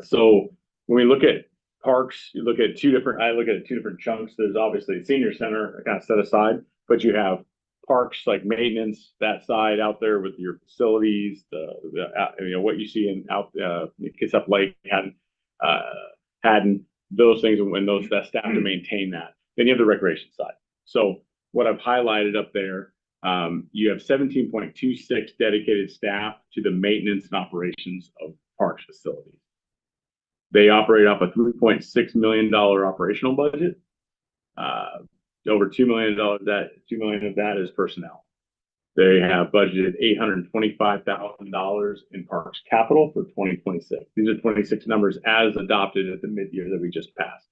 [SPEAKER 14] So when we look at parks, I look at two different chunks. There's obviously senior center, kind of set aside, but you have parks like maintenance, that side out there with your facilities, what you see in Kitsap Lake, Haddon, those things, and that staff to maintain that. Then you have the recreation side. So what I've highlighted up there, you have 17.26 dedicated staff to the maintenance and operations of parks facilities. They operate off a $3.6 million operational budget. Over $2 million $2 million of that is personnel. They have budgeted $825,000 in parks capital for 2026. These are 26 numbers as adopted at the mid-year that we just passed.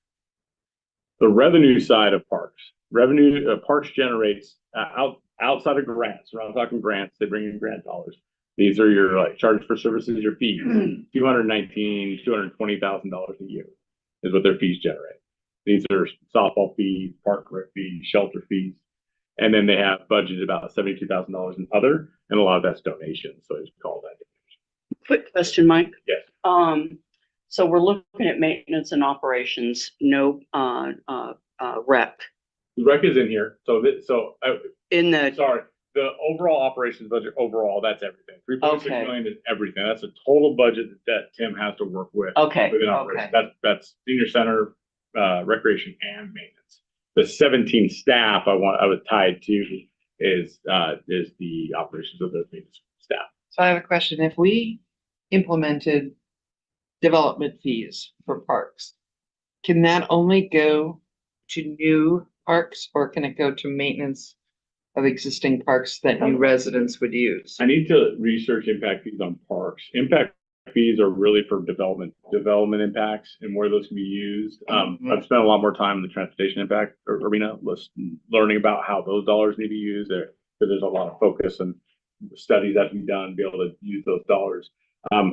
[SPEAKER 14] The revenue side of parks, parks generates outside of grants. We're not talking grants; they bring in grant dollars. These are your charges for services, your fees. $220,000 a year is what their fees generate. These are softball fees, park rec fees, shelter fees, and then they have budgeted about $72,000 in other, and a lot of that's donations. So it's called that.
[SPEAKER 7] Quick question, Mike.
[SPEAKER 14] Yes.
[SPEAKER 7] So we're looking at maintenance and operations, no rec.
[SPEAKER 14] The rec is in here.
[SPEAKER 7] In the
[SPEAKER 14] Sorry, the overall operations budget overall, that's everything. 3.6
[SPEAKER 7] Okay.
[SPEAKER 14] million is everything. That's a total budget that Tim has to work with.
[SPEAKER 7] Okay,
[SPEAKER 14] Within operations. That's senior center, recreation, and maintenance. The 17 staff I was tied to is the operations of those maintenance staff.
[SPEAKER 3] So I have a question. If we implemented development fees for parks, can that only go to new parks, or can it go to maintenance of existing parks that new residents would use?
[SPEAKER 14] I need to research impact fees on parks. Impact fees are really for development impacts and where those can be used. I've spent a lot more time in the transportation impact arena, learning about how those dollars need to be used there, because there's a lot of focus and studies that can be done to be able to use those dollars. I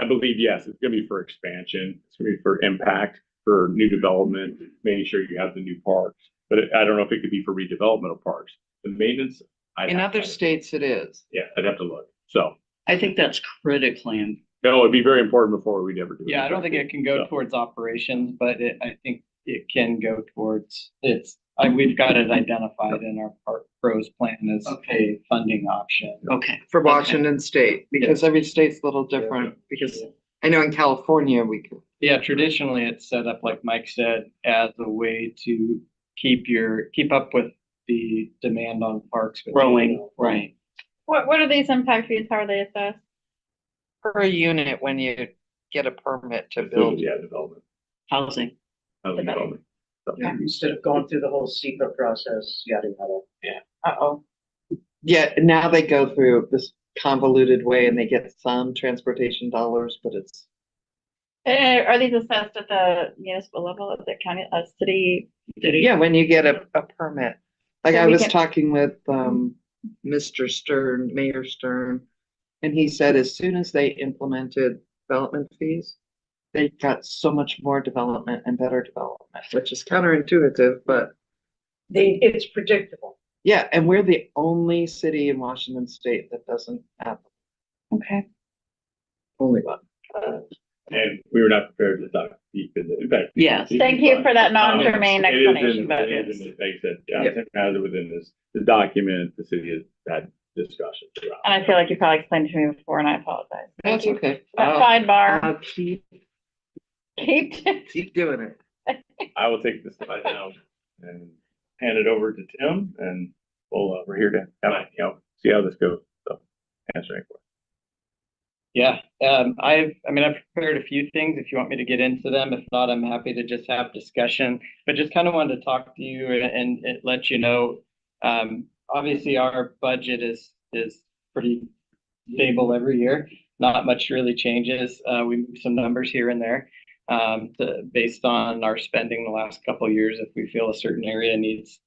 [SPEAKER 14] believe, yes, it's going to be for expansion. It's going to be for impact, for new development, making sure you have the new parks. But I don't know if it could be for redevelopment of parks. The maintenance.
[SPEAKER 3] In other states, it is.
[SPEAKER 14] Yeah, I'd have to look. So
[SPEAKER 7] I think that's critically.
[SPEAKER 14] no, it'd be very important before we'd ever do it.
[SPEAKER 13] Yeah, I don't think it can go towards operations, but I think it can go towards we've got it identified in our Park Pros plan as a funding option.
[SPEAKER 7] Okay.
[SPEAKER 3] For Washington State, because every state's a little different, because I know in California,
[SPEAKER 13] Yeah, traditionally it's set up, like Mike said, as a way to keep up with the demand on parks.
[SPEAKER 7] Growing, right.
[SPEAKER 2] What are these impact fees? How are they assessed?
[SPEAKER 3] Per unit when you get a permit to build.
[SPEAKER 14] Yeah, development,
[SPEAKER 7] Housing.
[SPEAKER 14] development. So,
[SPEAKER 10] Instead of going through the whole secret process, yada, yada.
[SPEAKER 14] Yeah.
[SPEAKER 10] Uh-oh.
[SPEAKER 3] Yeah, now they go through this convoluted way and they get some transportation dollars, but it's,
[SPEAKER 2] Are these assessed at the municipal level, at the county, city?
[SPEAKER 3] yeah, when you get a permit. Like
[SPEAKER 2] So
[SPEAKER 3] I
[SPEAKER 2] we
[SPEAKER 3] was
[SPEAKER 2] can-
[SPEAKER 3] talking with Mr. Stern, Mayor Stern, and he said as soon as they implemented development fees, they got so much more development and better development, which is counterintuitive, but
[SPEAKER 10] It's predictable.
[SPEAKER 3] yeah, and we're the only city in Washington State that doesn't have
[SPEAKER 2] Okay.
[SPEAKER 3] only one.
[SPEAKER 14] And we were not prepared to talk deep in the impact.
[SPEAKER 7] Yes.
[SPEAKER 2] Thank you for that non-germane
[SPEAKER 14] It is
[SPEAKER 2] explanation,
[SPEAKER 14] in-
[SPEAKER 2] but
[SPEAKER 14] it is
[SPEAKER 2] it's,
[SPEAKER 14] in- Like I said, it has it within this document, the city has had discussions around.
[SPEAKER 2] and I feel like you probably explained it to me before, and I apologize.
[SPEAKER 3] That's okay.
[SPEAKER 2] Sidebar.
[SPEAKER 3] I'll keep
[SPEAKER 2] Keep
[SPEAKER 3] doing it.
[SPEAKER 14] I will take this slide now and hand it over to Tim, and we're here to see how this goes. So answer any questions.
[SPEAKER 13] Yeah, I've prepared a few things if you want me to get into them. If not, I'm happy to just have discussion, but just kind of wanted to talk to you and let you know, obviously our budget is pretty stable every year. Not much really changes. We move some numbers here and there, based on our spending the last couple of years. If we feel a certain area needs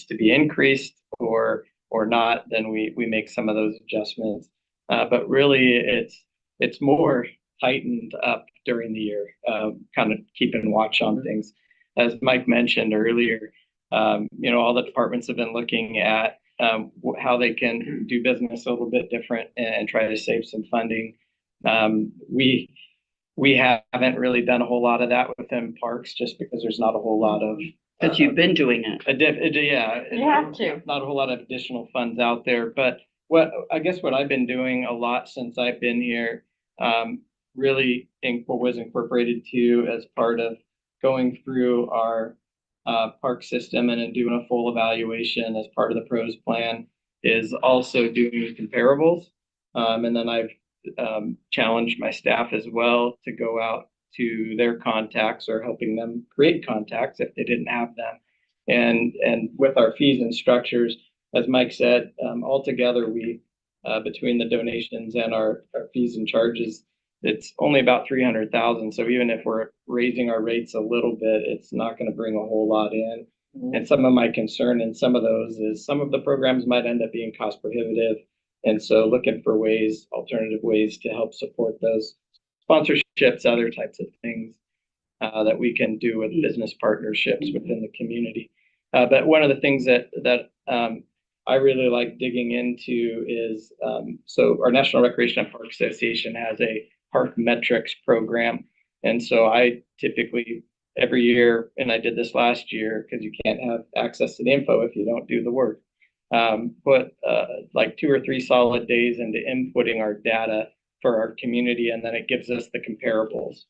[SPEAKER 13] to be increased or not, then we make some of those adjustments. But really, it's more tightened up during the year, kind of keeping watch on things. As Mike mentioned earlier, all the departments have been looking at how they can do business a little bit different and try to save some funding. We haven't really done a whole lot of that within parks, just because there's not a whole lot of.
[SPEAKER 7] Because you've been doing it.
[SPEAKER 2] You have to.
[SPEAKER 13] Not a whole lot of additional funds out there, but I guess what I've been doing a lot since I've been here, really what was incorporated to as part of going through our park system and then doing a full evaluation as part of the pros plan is also doing comparables. And then I've challenged my staff as well to go out to their contacts or helping them create contacts if they didn't have them. And with our fees and structures, as Mike said, altogether we between the donations and our fees and charges, it's only about 300,000. So even if we're raising our rates a little bit, it's not going to bring a whole lot in. And some of my concern in some of those is some of the programs might end up being cost prohibitive. And so looking for alternative ways to help support those sponsorships, other types of things that we can do with business partnerships within the community. But one of the things that I really like digging into is, so our National Recreation and Park Association has a park metrics program. And so I typically every year, and I did this last year because you can't have access to the info if you don't do the work, put like 2 or 3 solid days into inputting our data for our community, and then it gives us the comparables.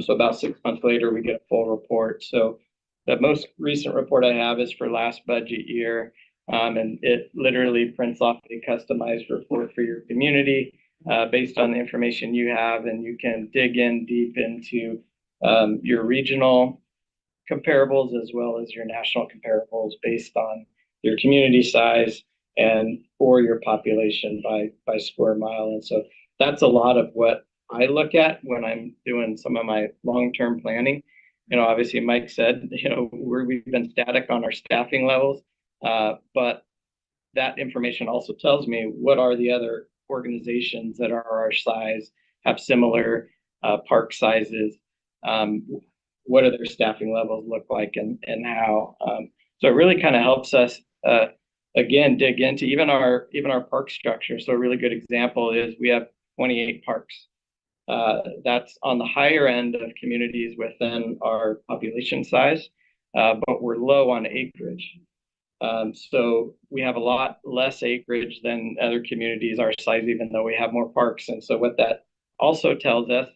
[SPEAKER 13] So about 6 months later, we get a full report. So the most recent report I have is for last budget year. And it literally prints off a customized report for your community based on the information you have, and you can dig in deep into your regional comparables as well as your national comparables based on your community size and or your population by square mile. And so that's a lot of what I look at when I'm doing some of my long-term planning. Obviously Mike said, we've been static on our staffing levels. But that information also tells me what are the other organizations that are our size, have similar park sizes, what do their staffing levels look like and how. So it really kind of helps us, again, dig into even our park structure. So a really good example is we have 28 parks. That's on the higher end of communities within our population size, but we're low on acreage. So we have a lot less acreage than other communities our size, even though we have more parks. And so what that also tells us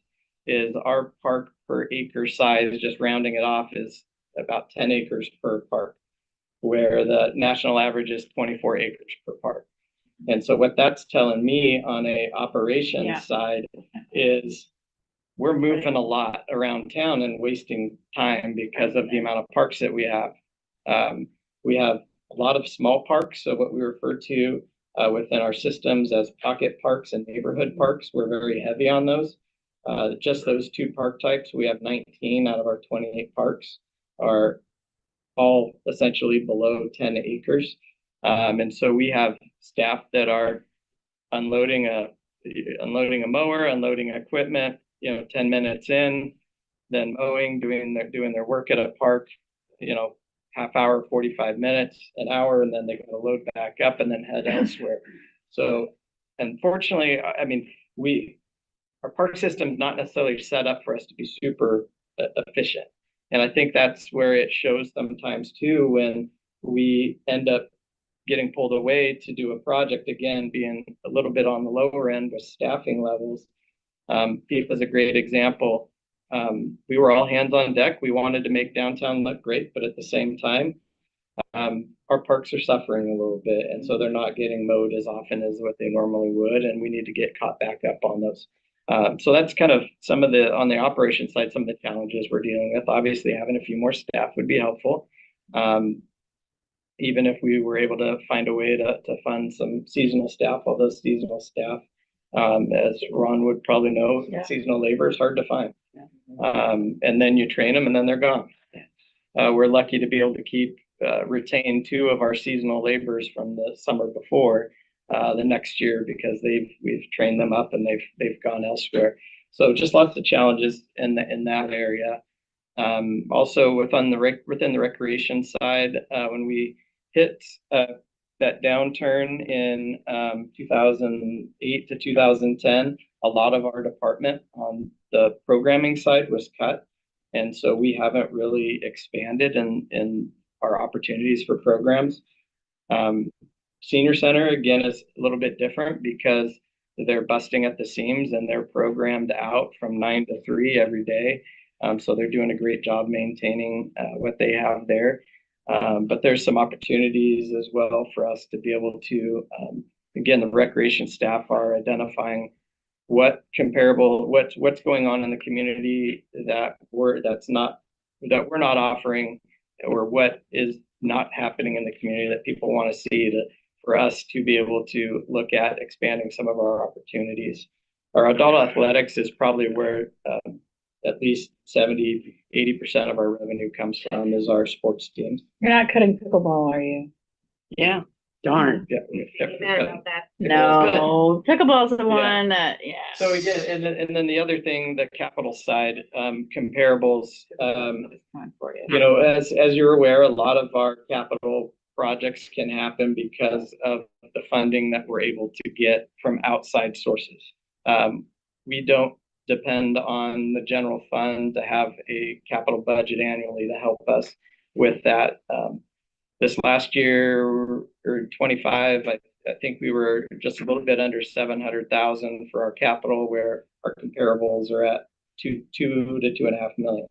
[SPEAKER 13] is our park per acre size, just rounding it off, is about 10 acres per park, where the national average is 24 acres per park. And so what that's telling me on a operations side is we're moving a lot around town and wasting time because of the amount of parks that we have. We have a lot of small parks, so what we refer to within our systems as pocket parks and neighborhood parks. We're very heavy on those. Just those two park types, we have 19 out of our 28 parks are all essentially below 10 acres. And so we have staff that are unloading a mower, unloading equipment, 10 minutes in, then mowing, doing their work at a park, half hour, 45 minutes, an hour, and then they're going to load back up and then head elsewhere. So unfortunately, I mean, our park system is not necessarily set up for us to be super efficient. And I think that's where it shows sometimes too, when we end up getting pulled away to do a project, again, being a little bit on the lower end with staffing levels. FIFA is a great example. We were all hands on deck. We wanted to make downtown look great, but at the same time, our parks are suffering a little bit. And so they're not getting mowed as often as what they normally would. And we need to get caught back up on those. So that's kind of some of on the operations side, some of the challenges we're dealing with. Obviously, having a few more staff would be helpful. Even if we were able to find a way to fund some seasonal staff, although seasonal staff, as Ron would probably know, seasonal labor is hard to find. And then you train them and then they're gone. We're lucky to be able to retain 2 of our seasonal laborers from the summer before the next year, because we've trained them up and they've gone elsewhere. So just lots of challenges in that area. Also within the recreation side, when we hit that downturn in 2008 to 2010, a lot of our department on the programming side was cut. And so we haven't really expanded in our opportunities for programs. Senior Center, again, is a little bit different because they're busting at the seams and they're programmed out from 9 to 3 every day. So they're doing a great job maintaining what they have there. But there's some opportunities as well for us to be able to, again, the recreation staff are identifying what's going on in the community that we're not offering, or what is not happening in the community that people want to see, for us to be able to look at expanding some of our opportunities. Our adult athletics is probably where at least 70-80% of our revenue comes from, is our sports teams.
[SPEAKER 2] You're not cutting pickleball, are you?
[SPEAKER 7] Yeah, darn.
[SPEAKER 13] Yeah,
[SPEAKER 2] No, pickleball's the one that,
[SPEAKER 13] So again, and then the other thing, the capital side, comparables, as you're aware, a lot of our capital projects can happen because of the funding that we're able to get from outside sources. We don't depend on the general fund to have a capital budget annually to help us with that. This last year, or 25, I think we were just a little bit under 700,000 for our capital, where our comparables are at 2 to 2.5 million.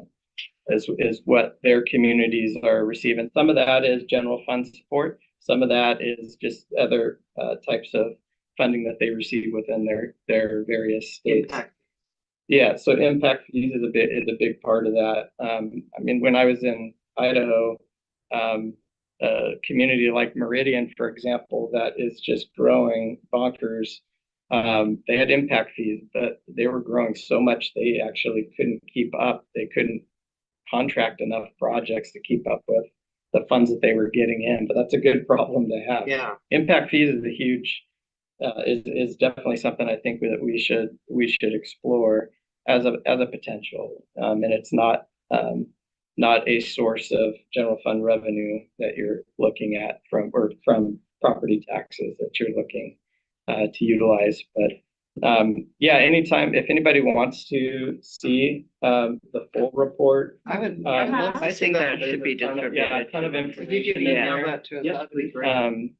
[SPEAKER 13] Is what their communities are receiving. Some of that is general fund support. Some of that is just other types of funding that they receive within their various states. Yeah, so impact fees is a big part of that. I mean, when I was in Idaho, a community like Meridian, for example, that is just growing bonkers. They had impact fees, but they were growing so much they actually couldn't keep up. They couldn't contract enough projects to keep up with the funds that they were getting in. But that's a good problem to have.
[SPEAKER 3] Yeah.
[SPEAKER 13] Impact fees is a huge is definitely something I think that we should explore as a potential. And it's not a source of general fund revenue that you're looking at from property taxes that you're looking to utilize. But anytime, if anybody wants to see the full report,
[SPEAKER 10] I would.
[SPEAKER 7] I think that should be distributed.
[SPEAKER 13] Yeah, a ton of information.
[SPEAKER 10] If you can email that to us, that'd be great.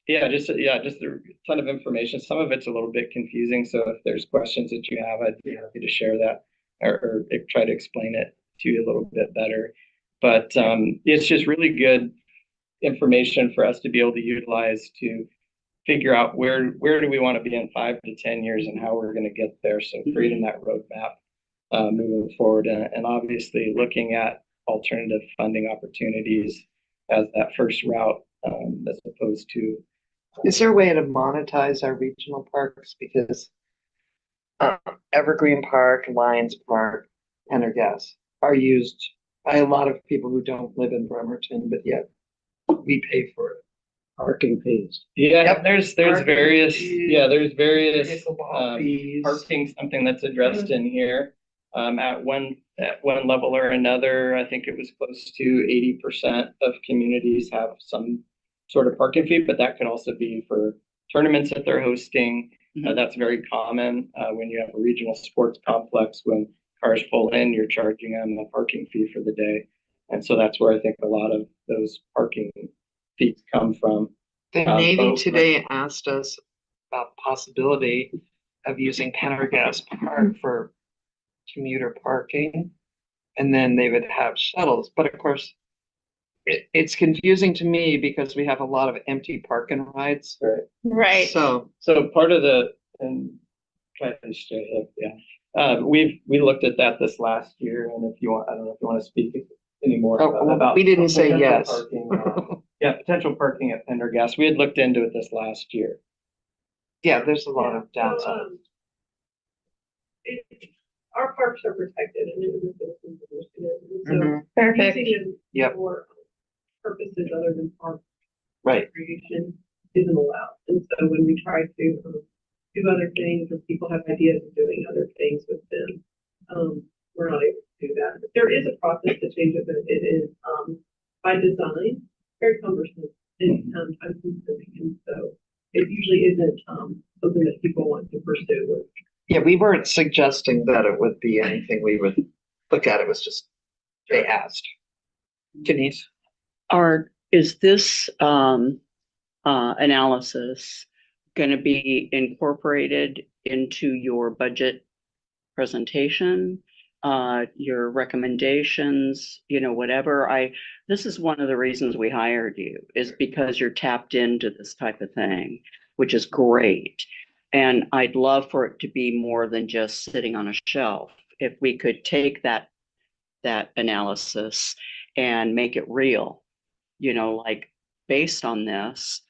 [SPEAKER 13] Just a ton of information. Some of it's a little bit confusing, so if there's questions that you have, I'd be happy to share that. or try to explain it to you a little bit better. But it's just really good information for us to be able to utilize to figure out where do we want to be in 5 to 10 years and how we're going to get there. So creating that roadmap moving forward, and obviously looking at alternative funding opportunities as that first route, as opposed to.
[SPEAKER 3] Is there a way to monetize our regional parks? Because Evergreen Park, Lions Park, Pendergast are used by a lot of people who don't live in Bremerton, but yet we pay for it.
[SPEAKER 10] Parking fees.
[SPEAKER 13] Yeah,
[SPEAKER 3] Yep.
[SPEAKER 13] there's
[SPEAKER 3] Parking
[SPEAKER 13] various,
[SPEAKER 3] fees,
[SPEAKER 13] yeah, there's various
[SPEAKER 3] pickleball fees.
[SPEAKER 13] parking, something that's addressed in here. At one level or another, I think it was close to 80% of communities have some sort of parking fee, but that could also be for tournaments that they're hosting. That's very common when you have a regional sports complex. When cars pull in, you're charging them a parking fee for the day. And so that's where I think a lot of those parking fees come from.
[SPEAKER 3] The Navy today asked us about the possibility of using Pendergast Park for commuter parking, and then they would have shuttles. But of course, it's confusing to me because we have a lot of empty park and rides.
[SPEAKER 2] Right.
[SPEAKER 3] So
[SPEAKER 13] part of the, and try to straight up, yeah. We looked at that this last year, and if you want, I don't know if you want to speak anymore about.
[SPEAKER 3] We didn't say yes.
[SPEAKER 13] Parking, yeah, potential parking at Pendergast. We had looked into it this last year.
[SPEAKER 3] Yeah, there's a lot of downsides.
[SPEAKER 11] Our parks are protected and it is a citizen's initiative. So
[SPEAKER 2] Perfect.
[SPEAKER 11] using
[SPEAKER 3] Yep.
[SPEAKER 11] them for purposes other than park
[SPEAKER 3] Right.
[SPEAKER 11] recreation isn't allowed. And so when we try to do other things, or people have ideas of doing other things with them, we're not able to do that. But there is a process to change it, but it is by design very cumbersome and time consuming. And so it usually isn't something that people want to pursue.
[SPEAKER 3] Yeah, we weren't suggesting that it would be anything we would look at. It was just they asked. Denise?
[SPEAKER 7] Is this analysis going to be incorporated into your budget presentation, your recommendations, whatever? This is one of the reasons we hired you, is because you're tapped into this type of thing, which is great. And I'd love for it to be more than just sitting on a shelf. If we could take that analysis and make it real, like based on this,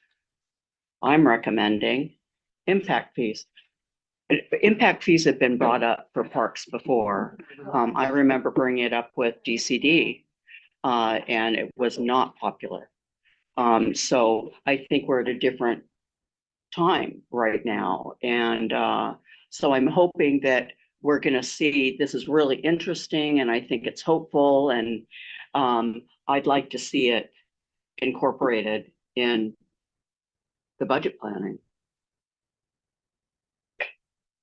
[SPEAKER 7] I'm recommending impact fees. Impact fees have been brought up for parks before. I remember bringing it up with DCD, and it was not popular. So I think we're at a different time right now. And so I'm hoping that we're going to see this is really interesting, and I think it's hopeful, and I'd like to see it incorporated in the budget planning.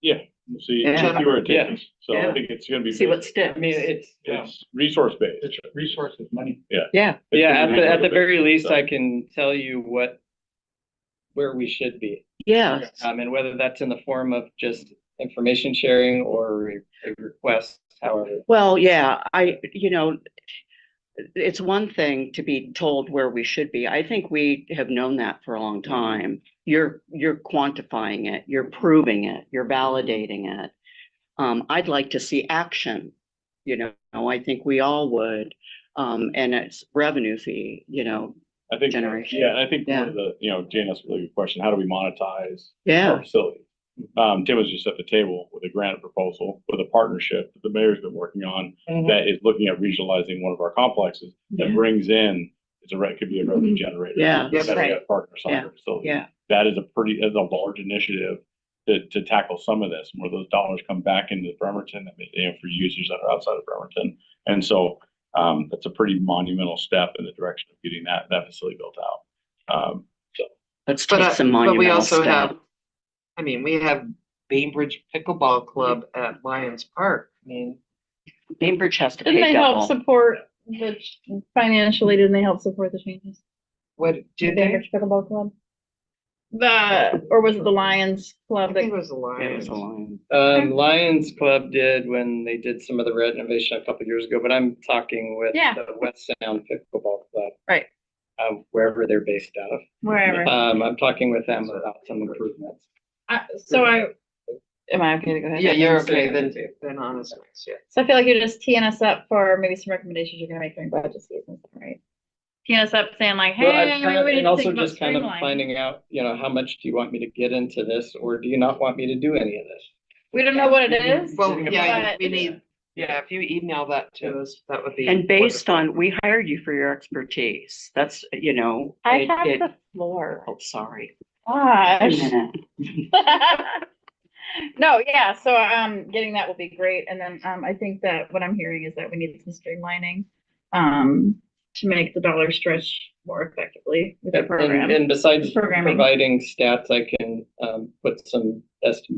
[SPEAKER 14] Yeah, we'll see,
[SPEAKER 7] Yeah.
[SPEAKER 14] see where it
[SPEAKER 13] Yeah.
[SPEAKER 14] takes us. So I think it's gonna be.
[SPEAKER 7] See what sticks.
[SPEAKER 13] I mean, it's
[SPEAKER 14] resource based.
[SPEAKER 6] It's resources, money.
[SPEAKER 14] Yeah.
[SPEAKER 7] Yeah.
[SPEAKER 13] yeah.
[SPEAKER 14] It's gonna be
[SPEAKER 13] At the
[SPEAKER 14] resource-based,
[SPEAKER 13] very least,
[SPEAKER 14] so.
[SPEAKER 13] I can tell you where we should be.
[SPEAKER 7] Yeah.
[SPEAKER 13] And whether that's in the form of just information sharing or a request, however.
[SPEAKER 7] Well, yeah, it's one thing to be told where we should be. I think we have known that for a long time. You're quantifying it, you're proving it, you're validating it. I'd like to see action, I think we all would. And it's revenue fee,
[SPEAKER 14] I think,
[SPEAKER 7] generation.
[SPEAKER 14] yeah, and I think
[SPEAKER 7] Yeah.
[SPEAKER 14] one of the, Jane, that's a really good question. How do we monetize
[SPEAKER 7] Yeah.
[SPEAKER 14] our facilities? Tim was just at the table with a grant proposal with a partnership that the mayor's been working on that is looking at regionalizing one of our complexes that brings in, could be a revenue generator.
[SPEAKER 7] Yeah.
[SPEAKER 14] Yes,
[SPEAKER 7] Right.
[SPEAKER 14] right. Partners on
[SPEAKER 7] Yeah.
[SPEAKER 14] their facility.
[SPEAKER 7] Yeah.
[SPEAKER 14] That is a large initiative to tackle some of this, where those dollars come back into Bremerton, for users that are outside of Bremerton. And so that's a pretty monumental step in the direction of getting that facility built out.
[SPEAKER 7] Let's take some
[SPEAKER 3] but we
[SPEAKER 7] monumental
[SPEAKER 3] also
[SPEAKER 7] step.
[SPEAKER 3] we have Bainbridge Pickleball Club at Lions Park.
[SPEAKER 7] Bainbridge has to
[SPEAKER 2] Didn't
[SPEAKER 7] pay
[SPEAKER 2] they help
[SPEAKER 7] double.
[SPEAKER 2] support financially? Didn't they help support the changes?
[SPEAKER 3] What did
[SPEAKER 2] The
[SPEAKER 3] they?
[SPEAKER 2] Cambridge Pickleball Club? or was it the Lions
[SPEAKER 3] I
[SPEAKER 2] Club?
[SPEAKER 3] think it was a
[SPEAKER 7] It
[SPEAKER 3] lion.
[SPEAKER 7] was a line.
[SPEAKER 13] Lions Club did when they did some of the renovation a couple years ago, but I'm talking with
[SPEAKER 2] Yeah.
[SPEAKER 13] the West Sound Pickleball Club,
[SPEAKER 2] Right,
[SPEAKER 13] wherever they're based out of.
[SPEAKER 2] wherever.
[SPEAKER 13] I'm talking with them about some improvements.
[SPEAKER 2] Am I okay to go ahead?
[SPEAKER 3] Yeah, you're okay, then honest, yeah.
[SPEAKER 2] So I feel like you're just teeing us up for maybe some recommendations you're gonna make during budget season, right? Teeing us up saying like,
[SPEAKER 13] Well,
[SPEAKER 2] hey, maybe we need
[SPEAKER 13] and
[SPEAKER 2] to
[SPEAKER 13] also
[SPEAKER 2] think about
[SPEAKER 13] just kind of
[SPEAKER 2] streamlining.
[SPEAKER 13] finding out, how much do you want me to get into this, or do you not want me to do any of this?
[SPEAKER 2] We don't know what it is.
[SPEAKER 3] Well, yeah,
[SPEAKER 2] but-
[SPEAKER 3] we need, if you email that to us, that would be.
[SPEAKER 7] And based
[SPEAKER 3] wonderful.
[SPEAKER 7] on, we hired you for your expertise. That's,
[SPEAKER 2] I have the floor.
[SPEAKER 7] Oh, sorry.
[SPEAKER 2] Gosh.
[SPEAKER 7] Yeah.
[SPEAKER 2] No, yeah, so getting that will be great. And then I think that what I'm hearing is that we need some streamlining to make the dollar stretch more effectively with the program.
[SPEAKER 13] And besides
[SPEAKER 2] Programming.
[SPEAKER 13] providing stats, I can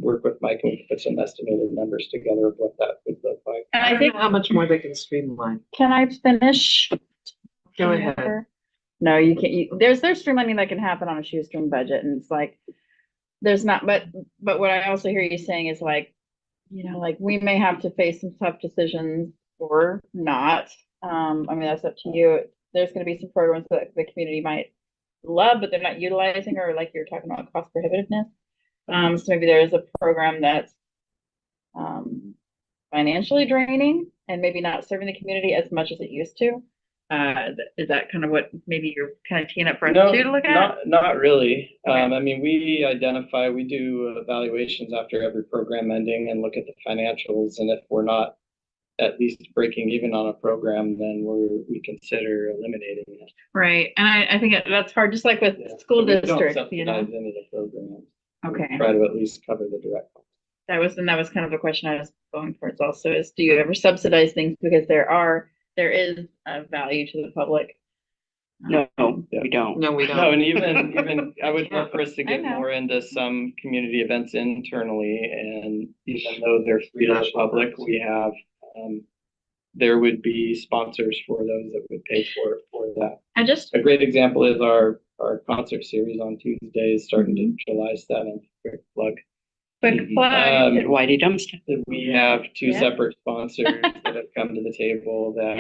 [SPEAKER 13] work with Mike and put some estimated numbers together of what that would look like.
[SPEAKER 2] And
[SPEAKER 3] I
[SPEAKER 2] I
[SPEAKER 3] don't
[SPEAKER 2] think,
[SPEAKER 3] know how much more they can streamline.
[SPEAKER 2] can I finish?
[SPEAKER 3] Go ahead.
[SPEAKER 2] No, you can't. There's streamlining that can happen on a shoestring budget, and it's like there's not. But what I also hear you saying is like, like we may have to face some tough decisions or not. I mean that's up to you. There's going to be some programs that the community might love, but they're not utilizing, or like you're talking about cost prohibitiveness. So maybe there is a program that's financially draining and maybe not serving the community as much as it used to. Is that kind of what maybe you're kind of teeing up for us to look at?
[SPEAKER 13] Not really. I mean, we do evaluations after every program ending and look at the financials, and if we're not at least breaking even on a program, then we consider eliminating it.
[SPEAKER 2] Right, and I think that's hard, just like with school
[SPEAKER 13] So we don't
[SPEAKER 2] district,
[SPEAKER 13] subsidize any of the programs.
[SPEAKER 2] Okay.
[SPEAKER 13] We try to at least cover the direct costs.
[SPEAKER 2] That was kind of a question I was going towards also, is do you ever subsidize things because there is a value to the public?
[SPEAKER 7] No, we don't.
[SPEAKER 3] No, we don't.
[SPEAKER 13] No, and even I would love for us to
[SPEAKER 2] I
[SPEAKER 13] get
[SPEAKER 2] know.
[SPEAKER 13] more into some community events internally, and even though they're free to the public, we have there would be sponsors for those that would pay for that.
[SPEAKER 2] I just
[SPEAKER 13] A great example is our concert series on Tuesdays starting to July 7th. Quick plug.
[SPEAKER 2] quick plug.
[SPEAKER 7] Whitey Dumpster.
[SPEAKER 13] We have two
[SPEAKER 2] Yeah.
[SPEAKER 13] separate sponsors that have come to the table that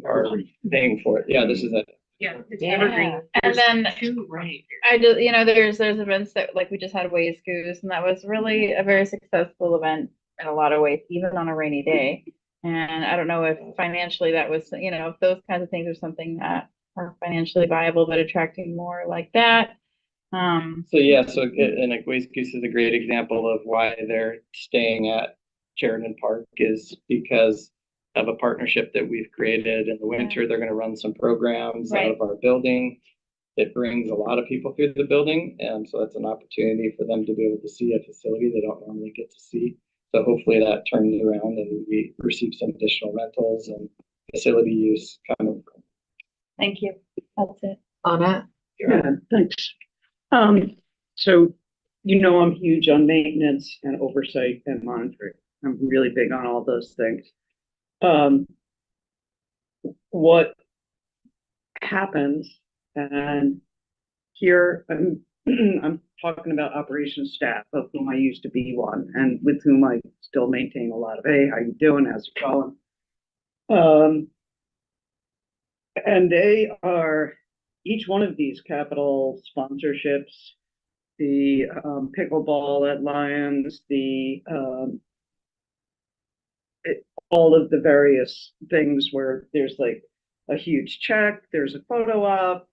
[SPEAKER 13] are paying for it. Yeah, this is it.
[SPEAKER 15] Yeah, it's
[SPEAKER 2] Yeah.
[SPEAKER 15] evergreen.
[SPEAKER 2] And then
[SPEAKER 15] Two, right.
[SPEAKER 2] I just, there's events that like we just had Ways Goose, and that was really a very successful event in a lot of ways, even on a rainy day. And I don't know if financially that was, if those kinds of things are something that are financially viable, but attracting more like that.
[SPEAKER 13] So and Waste Goose is a great example of why they're staying at Sheridan Park, is because of a partnership that we've created. In the winter, they're going to run some programs out of our building. It brings a lot of people through the building, and so that's an opportunity for them to be able to see a facility they don't normally get to see. So hopefully that turns around and we receive some additional rentals and facility use kind of.
[SPEAKER 2] Thank you. That's it.
[SPEAKER 3] Anna?
[SPEAKER 16] Yeah, thanks. So, I'm huge on maintenance and oversight and monitoring. I'm really big on all those things. What happens, and here I'm talking about operations staff, of whom I used to be one, and with whom I still maintain a lot of, hey, how you doing, how's it going? And they are, each one of these capital sponsorships, the pickleball at Lions, all of the various things where there's like a huge check, there's a photo op,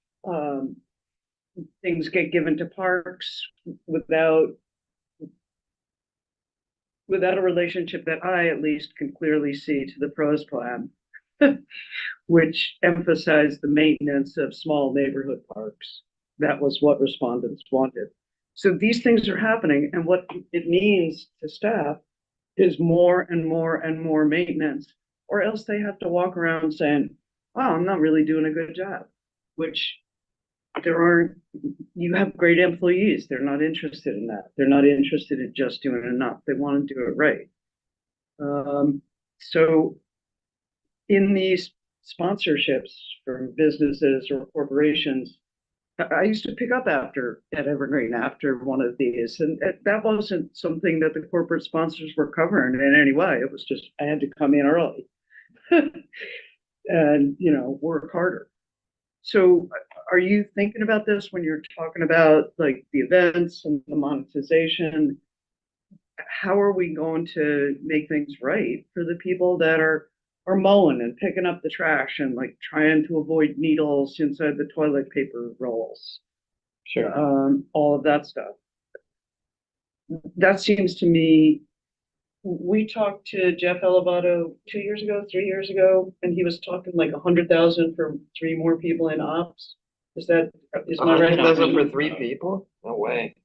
[SPEAKER 16] things get given to parks without a relationship that I at least can clearly see to the pros plan, which emphasized the maintenance of small neighborhood parks. That was what respondents wanted. So these things are happening, and what it means to staff is more and more and more maintenance, or else they have to walk around saying, wow, I'm not really doing a good job, which you have great employees. They're not interested in that. They're not interested in just doing enough. They want to do it right. So in these sponsorships from businesses or corporations, I used to pick up at Evergreen after one of these, and that wasn't something that the corporate sponsors were covering in any way. It was just, I had to come in early and, work harder. So are you thinking about this when you're talking about like the events and the monetization? How are we going to make things right for the people that are mowing and picking up the trash and like trying to avoid needles inside the toilet paper rolls?
[SPEAKER 13] Sure.
[SPEAKER 16] All of that stuff. That seems to me, we talked to Jeff Elevato 3 years ago, and he was talking like 100,000 for 3 more people in ops. Is my right?
[SPEAKER 3] 100,000 for 3 people? No way.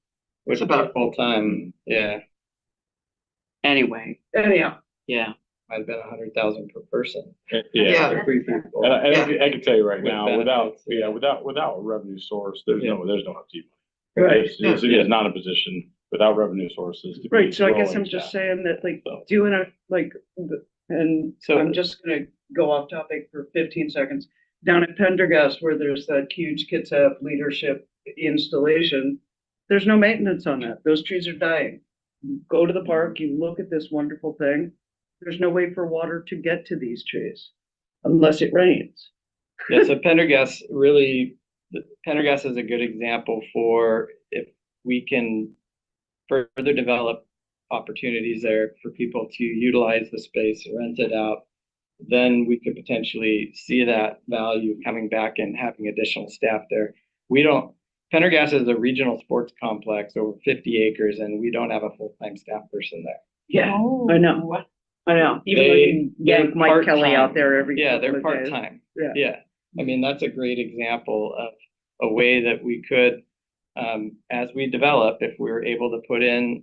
[SPEAKER 13] It's about full time. Yeah.
[SPEAKER 7] Anyway,
[SPEAKER 16] Anyhow,
[SPEAKER 7] yeah.
[SPEAKER 13] Might have been 100,000 per person.
[SPEAKER 14] Yeah.
[SPEAKER 13] For 3 people.
[SPEAKER 14] And I can tell you right
[SPEAKER 13] With
[SPEAKER 14] now, without
[SPEAKER 13] benefits,
[SPEAKER 14] a revenue source, there's no upkeep.
[SPEAKER 16] Right.
[SPEAKER 14] The city is not in a position without revenue sources to be
[SPEAKER 16] right. So I guess
[SPEAKER 14] growing
[SPEAKER 16] I'm just
[SPEAKER 14] staff.
[SPEAKER 16] saying that like
[SPEAKER 14] So.
[SPEAKER 16] doing and
[SPEAKER 13] So-
[SPEAKER 16] I'm just gonna go off topic for 15 seconds. Down at Pendergast, where there's that huge Kitsap leadership installation, there's no maintenance on that. Those trees are dying. You go to the park, you look at this wonderful thing. There's no way for water to get to these trees unless it rains.
[SPEAKER 13] Yeah, so Pendergast is a good example for if we can further develop opportunities there for people to utilize the space, rent it out, then we could potentially see that value coming back and having additional staff there. Pendergast is a regional sports complex over 50 acres, and we don't have a full-time staff person there.
[SPEAKER 16] Yeah, I know. Even though you yank Mike Kelly out there every
[SPEAKER 13] Yeah,
[SPEAKER 16] couple
[SPEAKER 13] they're
[SPEAKER 16] of days.
[SPEAKER 13] part-time.
[SPEAKER 16] Yeah.
[SPEAKER 13] Yeah, I mean, that's a great example of a way that we could, as we develop, if we were able to put in,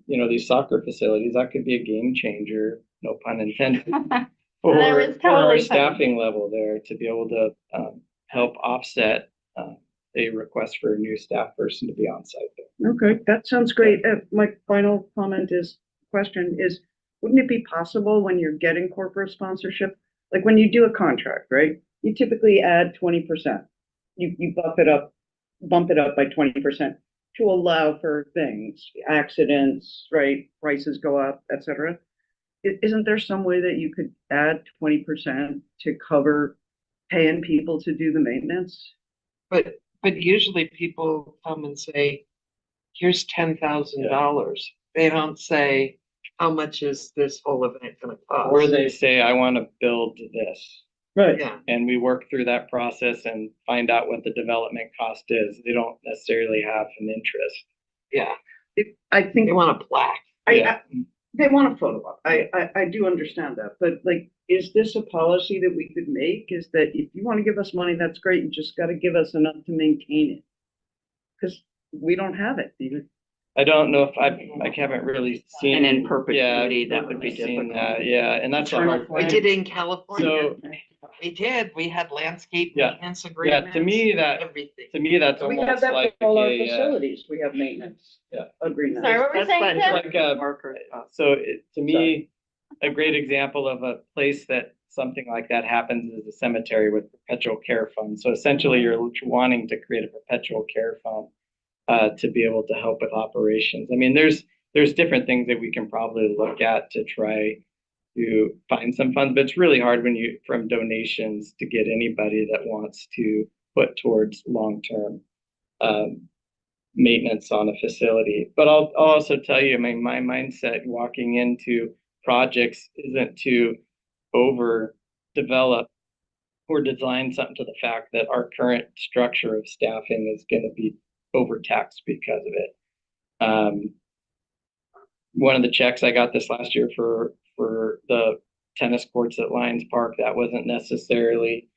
[SPEAKER 13] these soccer facilities, that could be a game changer, no pun intended, for our staffing level there to be able to help offset a request for a new staff person to be on site there.
[SPEAKER 16] Okay, that sounds great. My final question is, wouldn't it be possible when you're getting corporate sponsorship, like when you do a contract, right? You typically add 20%. You bump it up by 20% to allow for things, accidents, right? Prices go up, etc. Isn't there some way that you could add 20% to cover paying people to do the maintenance?
[SPEAKER 3] But usually people come and say, here's $10,000. They don't say, how much is this whole event gonna cost?
[SPEAKER 13] Or they say, I want to build this.
[SPEAKER 16] Right.
[SPEAKER 3] Yeah.
[SPEAKER 13] And we work through that process and find out what the development cost is. They don't necessarily have an interest.
[SPEAKER 3] Yeah.
[SPEAKER 16] I think
[SPEAKER 3] They want a plaque.
[SPEAKER 16] they want a photo op. I do understand that, but like, is this a policy that we could make? Is that if you want to give us money, that's great. You just got to give us enough to maintain it. Because we don't have it.
[SPEAKER 13] I don't know if I haven't really seen.
[SPEAKER 7] And in perpetuity, that would be difficult.
[SPEAKER 13] Yeah, and that's a hard
[SPEAKER 3] We
[SPEAKER 13] thing.
[SPEAKER 3] did it in California.
[SPEAKER 13] So,
[SPEAKER 3] We did. We had landscape
[SPEAKER 13] Yeah.
[SPEAKER 3] maintenance
[SPEAKER 13] yeah,
[SPEAKER 3] agreements.
[SPEAKER 13] to me, that's
[SPEAKER 16] We have
[SPEAKER 13] almost
[SPEAKER 16] that
[SPEAKER 13] like
[SPEAKER 16] for all our
[SPEAKER 13] a,
[SPEAKER 16] facilities. We have maintenance.
[SPEAKER 13] Yeah.
[SPEAKER 16] Agreements.
[SPEAKER 12] Sorry, what were we saying, Tim?
[SPEAKER 13] like to me, a great example of a place that something like that happens is a cemetery with perpetual care fund. So essentially, you're wanting to create a perpetual care fund to be able to help with operations. I mean, there's different things that we can probably look at to try to find some funds, but it's really hard from donations to get anybody that wants to put towards long-term maintenance on a facility. But I'll also tell you, I mean, my mindset walking into projects isn't to overdevelop or design something to the fact that our current structure of staffing is going to be overtaxed because of it. One of the checks I got this last year for the tennis courts at Lions Park, that wasn't necessarily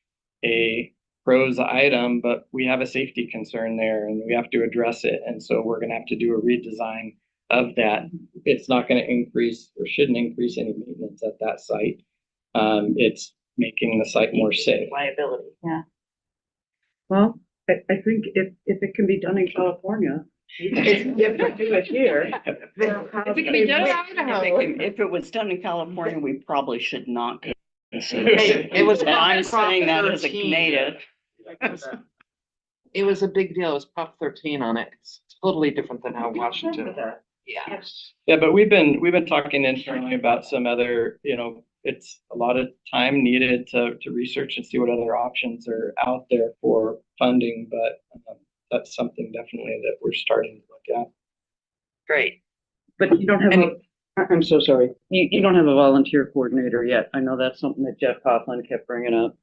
[SPEAKER 13] a pros item, but we have a safety concern there and we have to address it. And so we're going to have to do a redesign of that. It's not going to increase or shouldn't increase any maintenance at that site. It's making the site more safe.
[SPEAKER 7] Liability, yeah.
[SPEAKER 16] Well, I think if it can be done in California, if we do it here.
[SPEAKER 3] If it can be done in Idaho.
[SPEAKER 7] If it was done in California, we probably should not consider
[SPEAKER 3] It was
[SPEAKER 7] and I'm
[SPEAKER 3] Prop
[SPEAKER 7] saying that as a
[SPEAKER 3] 13.
[SPEAKER 7] native.
[SPEAKER 3] It was a big deal. It was Prop 13 on it. It's totally different than how Washington. Yeah.
[SPEAKER 13] Yeah, but we've been talking internally about some other, it's a lot of time needed to research and see what other options are out there for funding, but that's something definitely that we're starting to look at.
[SPEAKER 7] Great.
[SPEAKER 16] But you don't have I'm so sorry. You don't have a volunteer coordinator yet. I know that's something that Jeff Coughlin kept bringing up.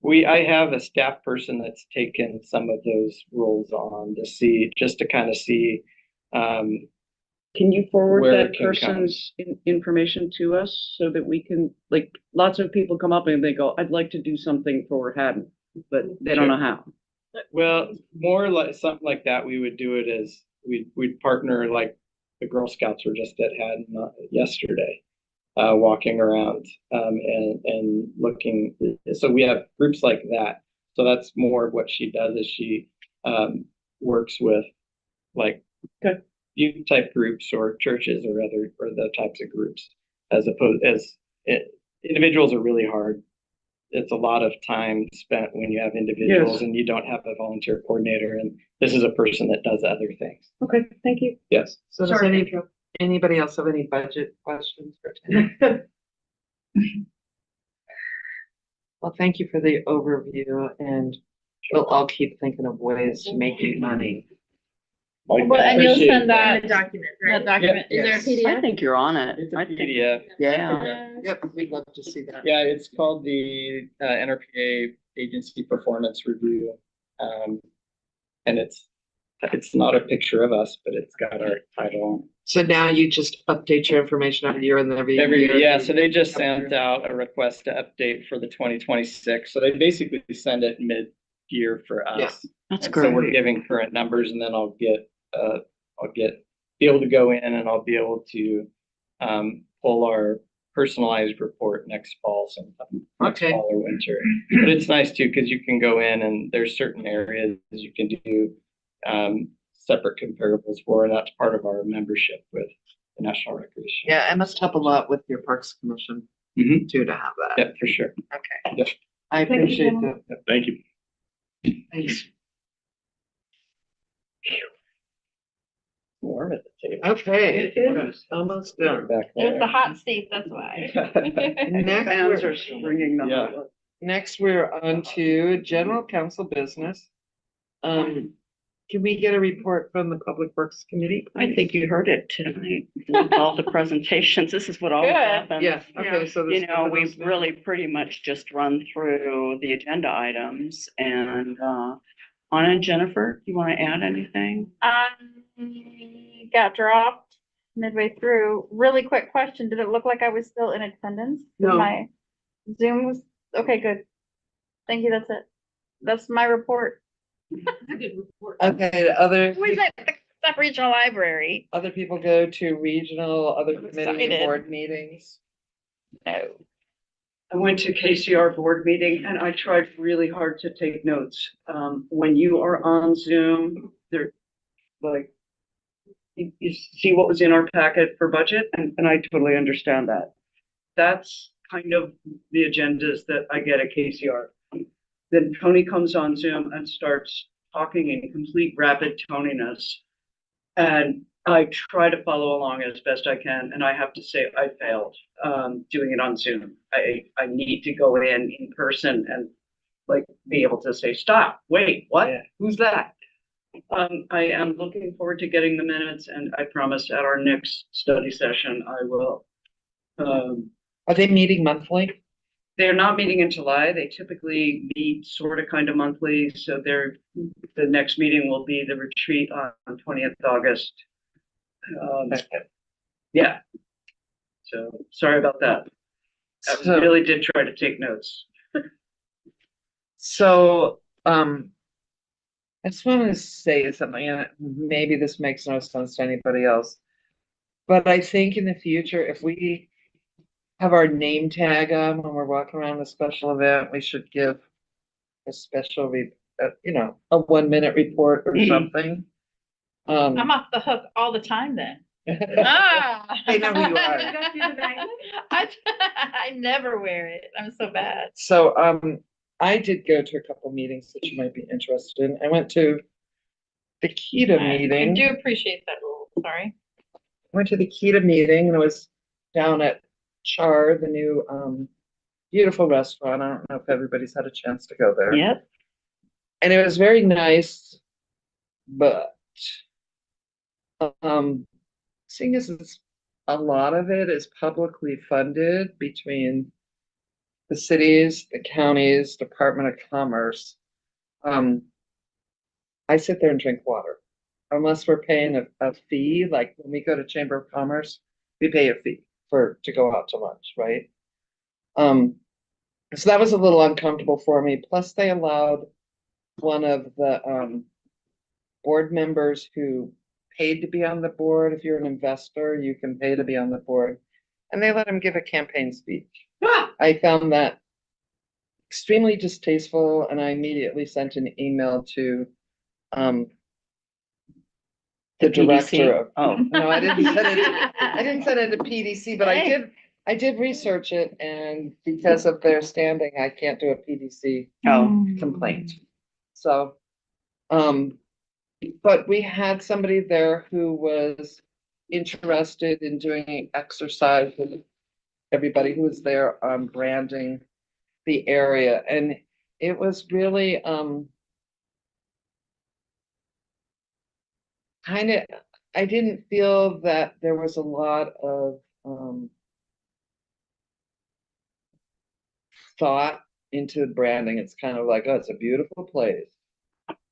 [SPEAKER 13] I have a staff person that's taken some of those roles on just to kind of see.
[SPEAKER 16] Can you forward
[SPEAKER 13] Where
[SPEAKER 16] that
[SPEAKER 13] it can come.
[SPEAKER 16] person's information to us so that we can, like, lots of people come up and they go, I'd like to do something for Haddon, but they don't know how.
[SPEAKER 13] Well, more like something like that, we would do it as we'd partner, like the Girl Scouts were just at Haddon yesterday, walking around and looking. So we have groups like that. So that's more of what she does is she works with like youth type groups or churches or the types of groups as opposed as individuals are really hard. It's a lot of time spent when you have individuals and you don't have a volunteer coordinator, and this is a person that does other things.
[SPEAKER 16] Okay, thank you.
[SPEAKER 13] Yes.
[SPEAKER 3] So does anybody else have any budget questions for Tim? Well, thank you for the overview, and we'll all keep thinking of ways to make you money.
[SPEAKER 2] Well, and you'll send that
[SPEAKER 12] The document, right?
[SPEAKER 2] that document.
[SPEAKER 3] Yep.
[SPEAKER 2] Is there a
[SPEAKER 7] I
[SPEAKER 2] PDF?
[SPEAKER 7] think you're on it.
[SPEAKER 13] It's a
[SPEAKER 7] I think-
[SPEAKER 13] PDF.
[SPEAKER 7] Yeah.
[SPEAKER 3] Yep, we'd love to see that.
[SPEAKER 13] Yeah, it's called the NRPA Agency Performance Review. And it's not a picture of us, but it's got our title.
[SPEAKER 3] So now you just update your information every year and every year.
[SPEAKER 13] Yeah, so they just sent out a request to update for the 2026. So they basically send it mid-year for us.
[SPEAKER 3] Yeah.
[SPEAKER 7] That's
[SPEAKER 13] And
[SPEAKER 7] great.
[SPEAKER 13] So we're giving current numbers, and then I'll be able to go in and I'll be able to pull our personalized report next fall sometime. Next
[SPEAKER 3] Okay.
[SPEAKER 13] fall or winter. But it's nice too, because you can go in and there's certain areas you can do separate comparables for, and that's part of our membership with the National Recreation.
[SPEAKER 3] Yeah, it must help a lot with your Parks Commission
[SPEAKER 13] Mhm.
[SPEAKER 3] too to have that.
[SPEAKER 13] Yep, for sure.
[SPEAKER 3] Okay.
[SPEAKER 13] Yep.
[SPEAKER 3] I appreciate that.
[SPEAKER 14] Thank you.
[SPEAKER 3] Thanks.
[SPEAKER 13] Warm at the table.
[SPEAKER 3] Okay, we're almost done.
[SPEAKER 13] Back
[SPEAKER 2] It's
[SPEAKER 13] there.
[SPEAKER 2] the hot seat, that's why.
[SPEAKER 16] Fans are springing the
[SPEAKER 13] Yeah.
[SPEAKER 16] hot.
[SPEAKER 3] Next, we're on to general council business. Can we get a report from the Public Works Committee?
[SPEAKER 7] I think you heard it tonight. With all the presentations, this is what always
[SPEAKER 2] Good.
[SPEAKER 7] happens.
[SPEAKER 3] Yeah, okay, so this.
[SPEAKER 7] You know, we've really pretty much just run through the agenda items and, Anna and Jennifer, you want to add anything?
[SPEAKER 2] Got dropped midway through. Really quick question. Did it look like I was still in attendance?
[SPEAKER 3] No.
[SPEAKER 2] My Zoom was, okay, good. Thank you, that's it. That's my report.
[SPEAKER 12] That's a good report.
[SPEAKER 3] Okay, other,
[SPEAKER 2] Always at the sub-regional library.
[SPEAKER 3] other people go to regional, other
[SPEAKER 2] I'm
[SPEAKER 3] committee and
[SPEAKER 2] excited.
[SPEAKER 3] board meetings.
[SPEAKER 2] No.
[SPEAKER 16] I went to KCR board meeting and I tried really hard to take notes. When you are on Zoom, there, like, you see what was in our packet for budget, and I totally understand that. That's kind of the agendas that I get at KCR. Then Tony comes on Zoom and starts talking in complete rapid toniness. And I try to follow along as best I can, and I have to say I failed doing it on Zoom. I need to go in person and like be able to say, stop, wait, what?
[SPEAKER 13] Yeah.
[SPEAKER 16] Who's that? I am looking forward to getting the minutes, and I promise at our next study session, I will.
[SPEAKER 3] Are they meeting monthly?
[SPEAKER 16] They're not meeting in July. They typically meet sort of kind of monthly. So the next meeting will be the retreat on 20th August. Yeah. So sorry about that. I
[SPEAKER 3] So-
[SPEAKER 16] really did try to take notes.
[SPEAKER 3] So, I just want to say something, and maybe this makes no sense to anybody else. But I think in the future, if we have our name tag on when we're walking around a special event, we should give a special, a 1 minute report or something.
[SPEAKER 2] I'm off the hook all the time then. Ah.
[SPEAKER 3] They know who you are.
[SPEAKER 2] I never wear it. I'm so bad.
[SPEAKER 3] So, I did go to a couple meetings that you might be interested in. I went to the KETA
[SPEAKER 2] I
[SPEAKER 3] meeting.
[SPEAKER 2] do appreciate that rule. Sorry.
[SPEAKER 3] Went to the KETA meeting and it was down at Char, the new beautiful restaurant. I don't know if everybody's had a chance to go there.
[SPEAKER 7] Yep.
[SPEAKER 3] And it was very nice, but seeing as it's, a lot of it is publicly funded between the cities, the counties, Department of Commerce. I sit there and drink water. Unless we're paying a fee, like when we go to Chamber of Commerce, we pay a fee to go out to lunch, right? So that was a little uncomfortable for me. Plus, they allowed one of the board members who paid to be on the board. If you're an investor, you can pay to be on the board. And they let him give a campaign speech. I found that extremely distasteful, and I immediately sent an email to the director of,
[SPEAKER 7] oh,
[SPEAKER 3] no, I didn't send it to PDC, but I did research it, and because of their standing, I can't do a PDC complaint. So, but we had somebody there who was interested in doing exercise with everybody who was there on branding the area, and it was really kind of, I didn't feel that there was a lot of thought into branding. It's kind of like, oh, it's a beautiful place.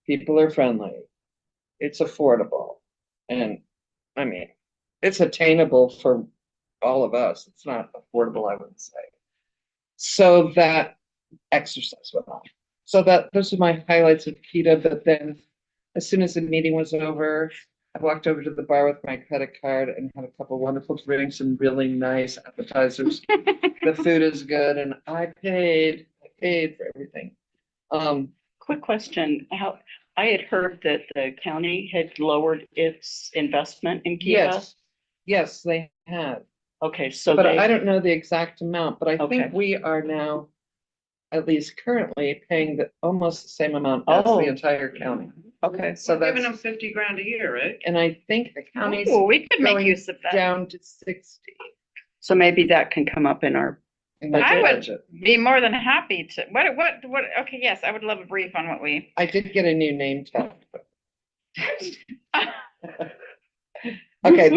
[SPEAKER 3] People are friendly. It's affordable. And I mean, it's attainable for all of us. It's not affordable, I wouldn't say. So that exercise went on. So that those are my highlights of KETA. But then as soon as the meeting was over, I walked over to the bar with my credit card and had a couple of wonderful drinks and really nice appetizers. The food is good, and I paid for everything.
[SPEAKER 7] Quick question. I had heard that the county had lowered its investment in KETA.
[SPEAKER 3] Yes, they had.
[SPEAKER 7] Okay, so
[SPEAKER 3] but I don't know the exact amount, but I
[SPEAKER 7] Okay.
[SPEAKER 3] think we are now, at least currently, paying almost the same amount as the entire county.
[SPEAKER 7] Okay.
[SPEAKER 3] So
[SPEAKER 10] We're giving them
[SPEAKER 3] that's,
[SPEAKER 10] 50 grand a year, right?
[SPEAKER 3] and I think the county's
[SPEAKER 2] Oh, we could make
[SPEAKER 3] going
[SPEAKER 2] use of that.
[SPEAKER 3] down to 60.
[SPEAKER 7] So maybe that can come up in our,
[SPEAKER 3] in the
[SPEAKER 2] I would
[SPEAKER 3] budget.
[SPEAKER 2] be more than happy to. What? Okay, yes, I would love a brief on what we.
[SPEAKER 3] I did get a new name tag. Okay.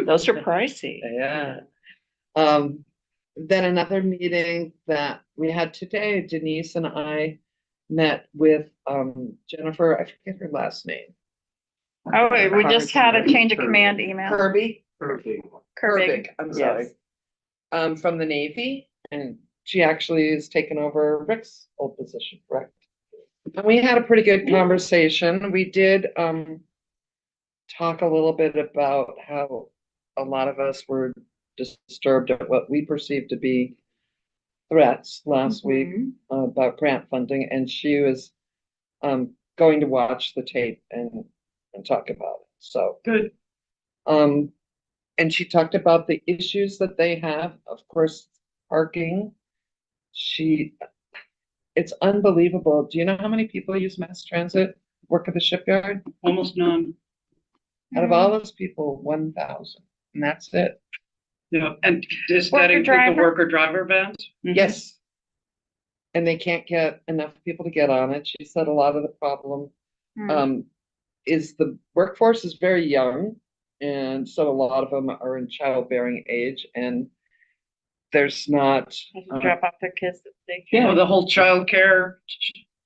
[SPEAKER 7] those are pricey.
[SPEAKER 3] Yeah. Then another meeting that we had today, Denise and I met with Jennifer, I forget her last name.
[SPEAKER 2] Oh, wait, we just had a change of command email.
[SPEAKER 3] Kirby.
[SPEAKER 2] Kirby.
[SPEAKER 3] I'm sorry. From the Navy, and she actually is taking over Rick's old position, correct? And we had a pretty good conversation. We did talk a little bit about how a lot of us were disturbed at what we perceived to be threats last week about grant funding, and she was going to watch the tape and talk about it. So
[SPEAKER 10] good.
[SPEAKER 3] And she talked about the issues that they have, of course, parking. It's unbelievable. Do you know how many people use mass transit, work at the shipyard?
[SPEAKER 10] Almost none.
[SPEAKER 3] Out of all those people, 1,000, and that's it.
[SPEAKER 10] Yeah, and does that
[SPEAKER 2] Worker
[SPEAKER 10] include
[SPEAKER 2] driver?
[SPEAKER 10] the worker driver vans?
[SPEAKER 3] Yes. And they can't get enough people to get on it. She said a lot of the problem is the workforce is very young, and so a lot of them are in childbearing age, and there's not
[SPEAKER 2] Drop off their kids at daycare.
[SPEAKER 10] Yeah, the whole child care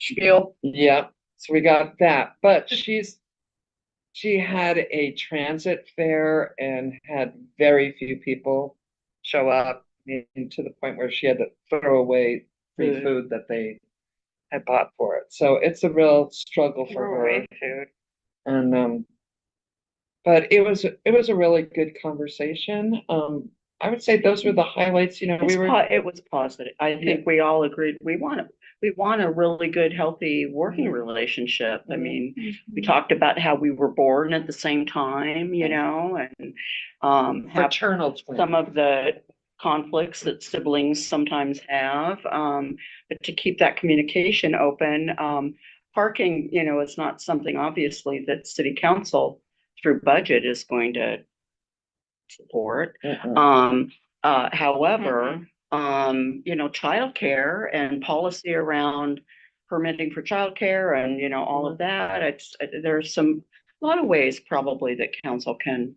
[SPEAKER 10] spiel.
[SPEAKER 3] Yeah, so we got that, but she had a transit fair and had very few people show up, to the point where she had to throw away free food that they had bought for it. So it's a real struggle for her.
[SPEAKER 2] Food.
[SPEAKER 3] And but it was a really good conversation. I would say those were the highlights. You know,
[SPEAKER 7] It was positive. I think we all agreed. We want a really good, healthy working relationship. I mean, we talked about how we were born at the same time, you know, and have
[SPEAKER 3] fraternal twins.
[SPEAKER 7] some of the conflicts that siblings sometimes have, but to keep that communication open. Parking, is not something obviously that city council through budget is going to support. However, childcare and policy around permitting for childcare and, all of that, there's a lot of ways probably that council can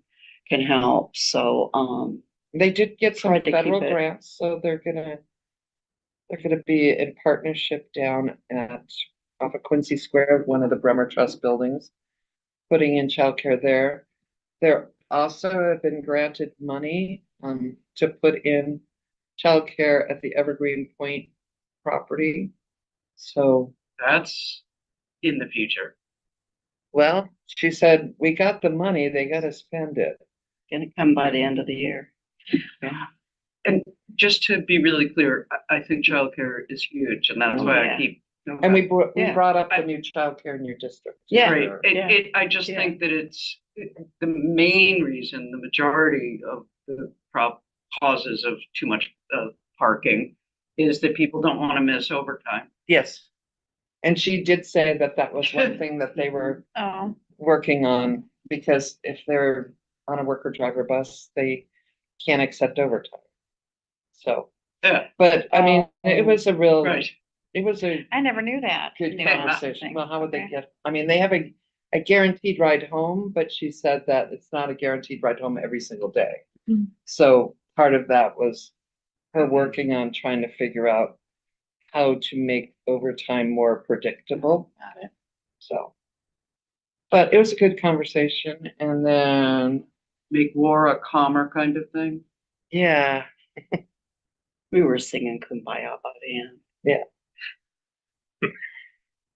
[SPEAKER 7] help. So,
[SPEAKER 3] They did get some
[SPEAKER 7] tried to keep
[SPEAKER 3] federal
[SPEAKER 7] it.
[SPEAKER 3] grants, so they're gonna be in partnership down off of Quincy Square, one of the Bremer Trust buildings, putting in childcare there. There also have been granted money to put in childcare at the Evergreen Point property. So
[SPEAKER 10] That's in the future.
[SPEAKER 3] well, she said, we got the money, they gotta spend it.
[SPEAKER 7] Gonna come by the end of the year. Yeah.
[SPEAKER 10] And just to be really clear, I think childcare is huge, and that's why I keep.
[SPEAKER 3] And we
[SPEAKER 7] Yeah.
[SPEAKER 3] brought up the new childcare in your district.
[SPEAKER 7] Yeah.
[SPEAKER 10] Right.
[SPEAKER 7] Yeah.
[SPEAKER 10] I just
[SPEAKER 7] Yeah.
[SPEAKER 10] think that it's the main reason, the majority of the causes of too much parking is that people don't want to miss overtime.
[SPEAKER 3] Yes. And she did say that was one thing that they were working on, because if they're on a worker driver bus, they can't accept overtime. So,
[SPEAKER 10] Yeah.
[SPEAKER 3] but I mean, it was a real,
[SPEAKER 10] Right.
[SPEAKER 3] it was a
[SPEAKER 2] I never knew that.
[SPEAKER 3] good
[SPEAKER 2] nuance
[SPEAKER 3] conversation.
[SPEAKER 2] thing.
[SPEAKER 3] Well, how would they
[SPEAKER 2] Okay.
[SPEAKER 3] get, I mean, they have a guaranteed ride home, but she said that it's not a guaranteed ride home every single day.
[SPEAKER 2] Mm.
[SPEAKER 3] So part of that was her working on trying to figure out how to make overtime more predictable.
[SPEAKER 2] Got it.
[SPEAKER 3] So, but it was a good conversation. And then,
[SPEAKER 10] Make war a calmer kind of thing.
[SPEAKER 3] yeah,
[SPEAKER 7] We were singing Kumbaya by the end.
[SPEAKER 3] yeah.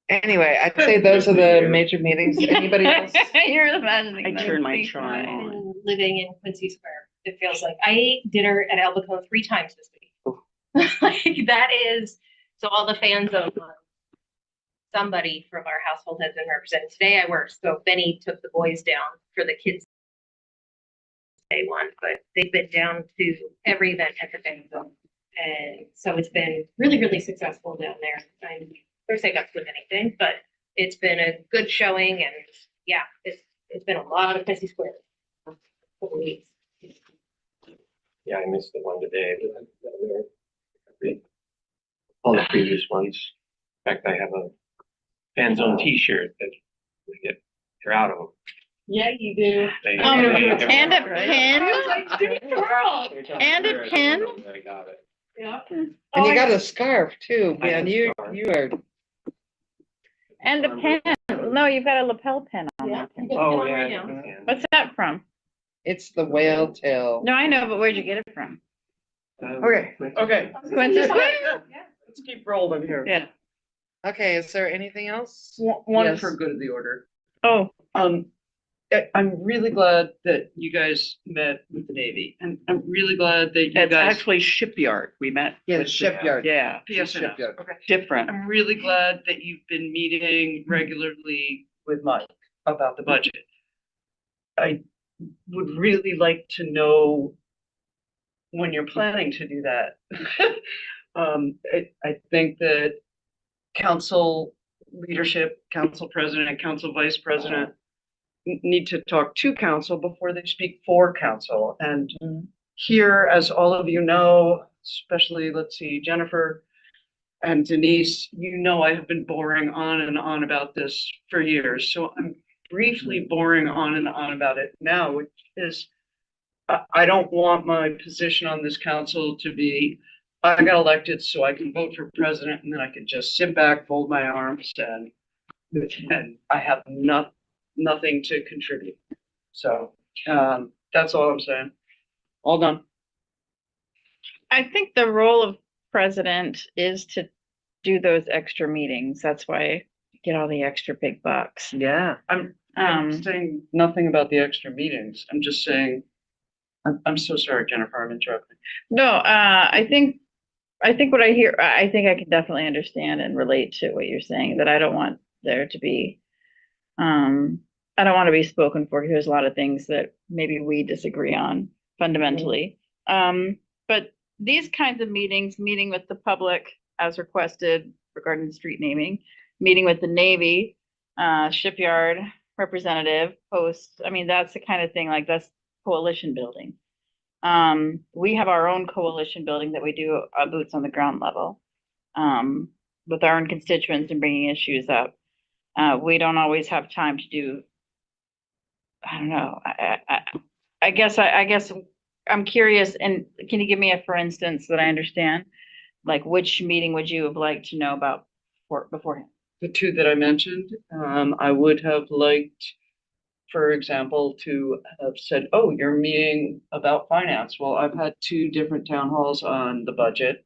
[SPEAKER 3] Anyway, I'd say those are the major meetings. Anybody else?
[SPEAKER 2] You're imagining.
[SPEAKER 7] I
[SPEAKER 2] that.
[SPEAKER 7] turned my
[SPEAKER 2] Please
[SPEAKER 7] charm
[SPEAKER 2] try.
[SPEAKER 7] on.
[SPEAKER 12] Living in Quincy Square, it feels like. I ate dinner at Albacone 3 times this week. Like that is, so all the fan zones. Somebody from our household has been represented. Today I worked, so Benny took the boys down for the kids' day one, but they've been down to every event at the fan zone. And so it's been really, really successful down there. I'm first I got to anything, but it's been a good showing, and yeah, it's been a lot of Quincy Square. Couple weeks.
[SPEAKER 13] Yeah, I missed the one today. All the previous ones. In fact, I have a fan zone T-shirt that we get, they're out of them.
[SPEAKER 12] Yeah, you do.
[SPEAKER 2] And a pin. And a pin.
[SPEAKER 13] I got it.
[SPEAKER 12] Yeah.
[SPEAKER 3] And you got a scarf too, man. You are.
[SPEAKER 2] And a pin. No, you've got a lapel pin on
[SPEAKER 12] Yeah.
[SPEAKER 2] that.
[SPEAKER 13] Oh, yeah.
[SPEAKER 12] Yeah.
[SPEAKER 2] What's that from?
[SPEAKER 3] It's the whale tail.
[SPEAKER 2] No, I know, but where'd you get it from?
[SPEAKER 3] Okay, okay.
[SPEAKER 2] Quincy Square?
[SPEAKER 10] Let's keep rolling here.
[SPEAKER 2] Yeah.
[SPEAKER 3] Okay, is there anything else?
[SPEAKER 10] One
[SPEAKER 3] Yes.
[SPEAKER 10] for good of the order.
[SPEAKER 2] Oh,
[SPEAKER 10] I'm really glad that you guys met with the Navy, and I'm really glad that you
[SPEAKER 7] It's
[SPEAKER 10] guys.
[SPEAKER 7] actually shipyard. We met.
[SPEAKER 3] Yeah, the
[SPEAKER 7] with
[SPEAKER 3] shipyard.
[SPEAKER 7] Yeah,
[SPEAKER 10] PSNS.
[SPEAKER 3] Shipyard.
[SPEAKER 10] Okay.
[SPEAKER 7] different.
[SPEAKER 10] I'm really glad that you've been meeting regularly with Mike about the budget. I would really like to know when you're planning to do that. I think that council leadership, council president, council vice president need to talk to council before they speak for council. And here, as all of you know, especially, let's see, Jennifer and Denise, I have been boring on and on about this for years. So I'm briefly boring on and on about it now, which is, I don't want my position on this council to be, I got elected so I can vote for president, and then I can just sit back, fold my arms, and I have nothing to contribute. So that's all I'm saying. All done.
[SPEAKER 2] I think the role of president is to do those extra meetings. That's why you get all the extra big bucks.
[SPEAKER 3] Yeah.
[SPEAKER 10] I'm
[SPEAKER 2] Um,
[SPEAKER 10] saying nothing about the extra meetings. I'm just saying, I'm so sorry, Jennifer, I'm interrupting.
[SPEAKER 2] No, I think what I hear, I think I can definitely understand and relate to what you're saying, that I don't want there to be, I don't want to be spoken for. There's a lot of things that maybe we disagree on fundamentally. But but these kinds of meetings, meeting with the public as requested regarding the street naming, meeting with the Navy, shipyard representative, post, I mean, that's the kind of thing, like that's coalition building. We have our own coalition building that we do boots on the ground level, with our own constituents and bringing issues up. We don't always have time to do, I don't know, I guess I'm curious, and can you give me a for instance that I understand? Like which meeting would you have liked to know about beforehand?
[SPEAKER 10] The two that I mentioned, I would have liked, for example, to have said, oh, you're meeting about finance. Well, I've had two different town halls on the budget,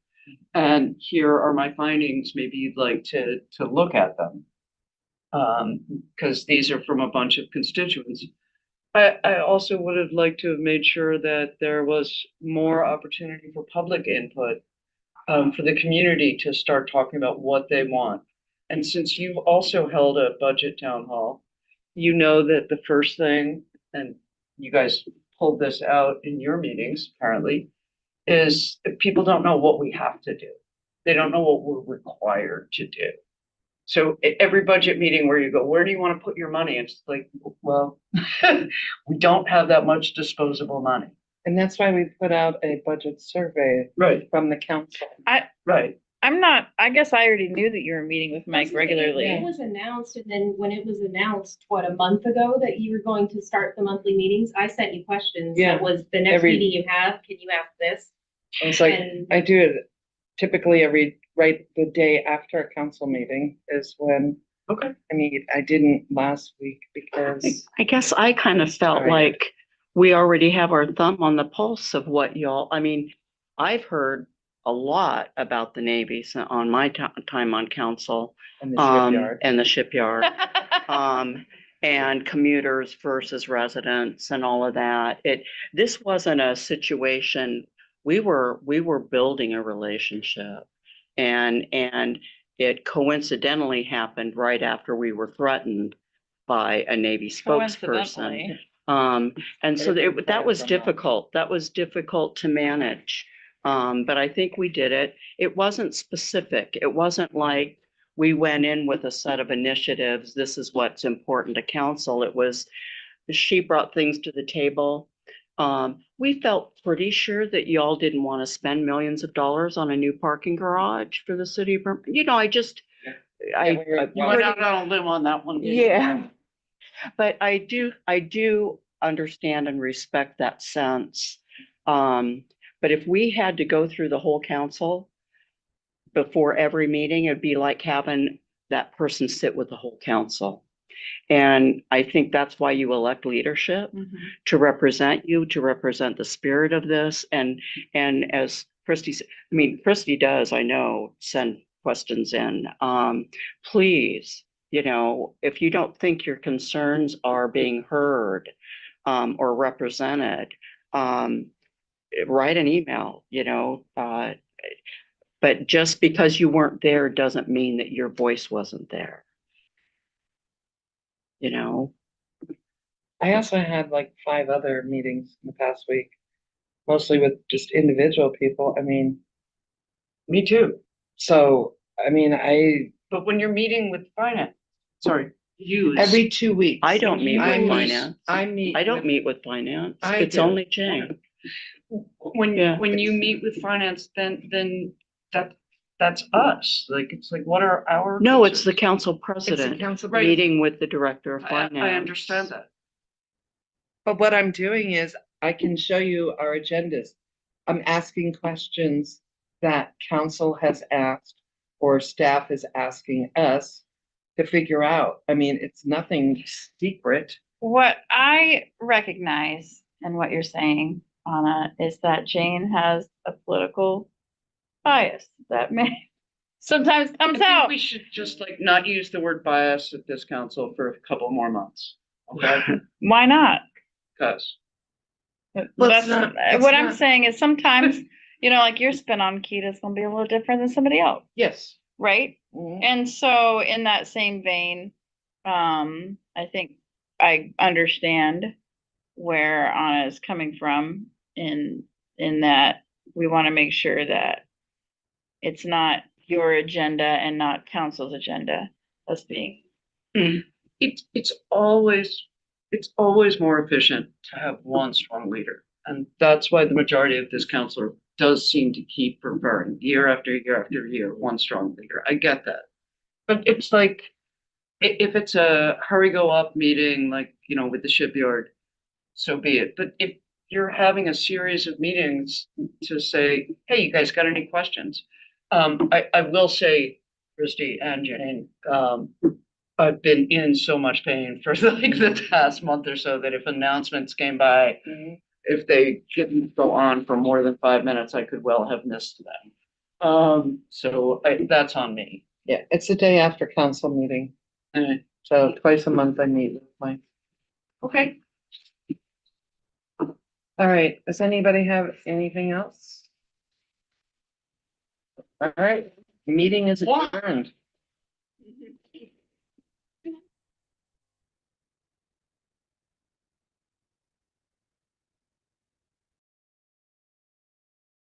[SPEAKER 10] and here are my findings. Maybe you'd like to look at them. Because these are from a bunch of constituents. I also would have liked to have made sure that there was more opportunity for public input, for the community to start talking about what they want. And since you've also held a budget town hall, you know that the first thing, and you guys pulled this out in your meetings apparently, is that people don't know what we have to do. They don't know what we're required to do. So every budget meeting where you go, where do you want to put your money? It's like, well, we don't have that much disposable money.
[SPEAKER 17] And that's why we put out a budget survey
[SPEAKER 10] Right.
[SPEAKER 17] from the council.
[SPEAKER 10] Right.
[SPEAKER 2] I guess I already knew that you were meeting with Mike regularly.
[SPEAKER 12] It was announced, and then when it was announced, what, a month ago that you were going to start the monthly meetings, I sent you questions.
[SPEAKER 17] Yeah.
[SPEAKER 12] That was the next meeting you have, can you ask this?
[SPEAKER 17] It's like,
[SPEAKER 12] And-
[SPEAKER 17] I do it typically right the day after a council meeting is when.
[SPEAKER 10] Okay.
[SPEAKER 17] I mean, I didn't last week because.
[SPEAKER 7] I guess I kind of felt like we already have our thumb on the pulse of what y'all, I mean, I've heard a lot about the Navy on my time on council.
[SPEAKER 17] And the shipyard.
[SPEAKER 7] And the shipyard. And commuters versus residents and all of that. This wasn't a situation, we were building a relationship, and it coincidentally happened right after we were threatened by a Navy spokesperson. And so that was difficult. That was difficult to manage. But I think we did it. It wasn't specific. It wasn't like we went in with a set of initiatives. This is what's important to council. It was, she brought things to the table. We felt pretty sure that y'all didn't want to spend millions of dollars on a new parking garage for the city of Bremerton. You know,
[SPEAKER 10] You went out on a limb on that one.
[SPEAKER 7] Yeah. But I do understand and respect that sense. But if we had to go through the whole council before every meeting, it'd be like having that person sit with the whole council. And I think that's why you elect leadership, to represent you, to represent the spirit of this. And as Christy said, I mean, Christy does, I know, send questions in. Please, you know, if you don't think your concerns are being heard or represented, write an email, you know. But just because you weren't there doesn't mean that your voice wasn't there. You know,
[SPEAKER 17] I also had like 5 other meetings in the past week, mostly with just individual people. I mean,
[SPEAKER 10] me too.
[SPEAKER 17] So, I mean,
[SPEAKER 10] but when you're meeting with finance,
[SPEAKER 17] every 2 weeks.
[SPEAKER 7] I don't meet with finance.
[SPEAKER 17] I
[SPEAKER 7] don't meet with finance.
[SPEAKER 10] I
[SPEAKER 7] It's
[SPEAKER 10] do.
[SPEAKER 7] only Jane.
[SPEAKER 10] When you meet with finance, then that's us. Like, it's like, what are our?
[SPEAKER 7] No,
[SPEAKER 10] concerns?
[SPEAKER 7] it's the council president
[SPEAKER 10] Right.
[SPEAKER 7] meeting with the director of finance.
[SPEAKER 10] I understand that.
[SPEAKER 17] But what I'm doing is I can show you our agendas. I'm asking questions that council has asked or staff is asking us to figure out. I mean, it's nothing secret.
[SPEAKER 2] What I recognize and what you're saying, Anna, is that Jane has a political bias that may sometimes comes out.
[SPEAKER 10] We should just like not use the word bias at this council for a couple more months. Okay.
[SPEAKER 2] Why not?
[SPEAKER 10] Because.
[SPEAKER 2] That's what I'm saying is sometimes, you know, like your spin on Keita is going to be a little different than somebody else.
[SPEAKER 10] Yes.
[SPEAKER 2] Right. And so in that same vein, I think I understand where Anna is coming from in that we want to make sure that it's not your agenda and not council's agenda that's being.
[SPEAKER 7] It's always more efficient to have one strong leader. And that's why the majority of this council does seem to keep preferring year after year after year, one strong leader. I get that. But it's like, if it's a hurry go up meeting, like, with the shipyard, so be it. But if you're having a series of meetings to say, hey, you guys got any questions? I will say, Christy and Jane, I've been in so much pain for like the past month or so that if announcements came by, if they didn't go on for more than 5 minutes, I could well have missed them. So that's on me.
[SPEAKER 3] Yeah, it's the day after council meeting. So twice a month I meet with my. Okay. All right, does anybody have anything else? All right, meeting is adjourned.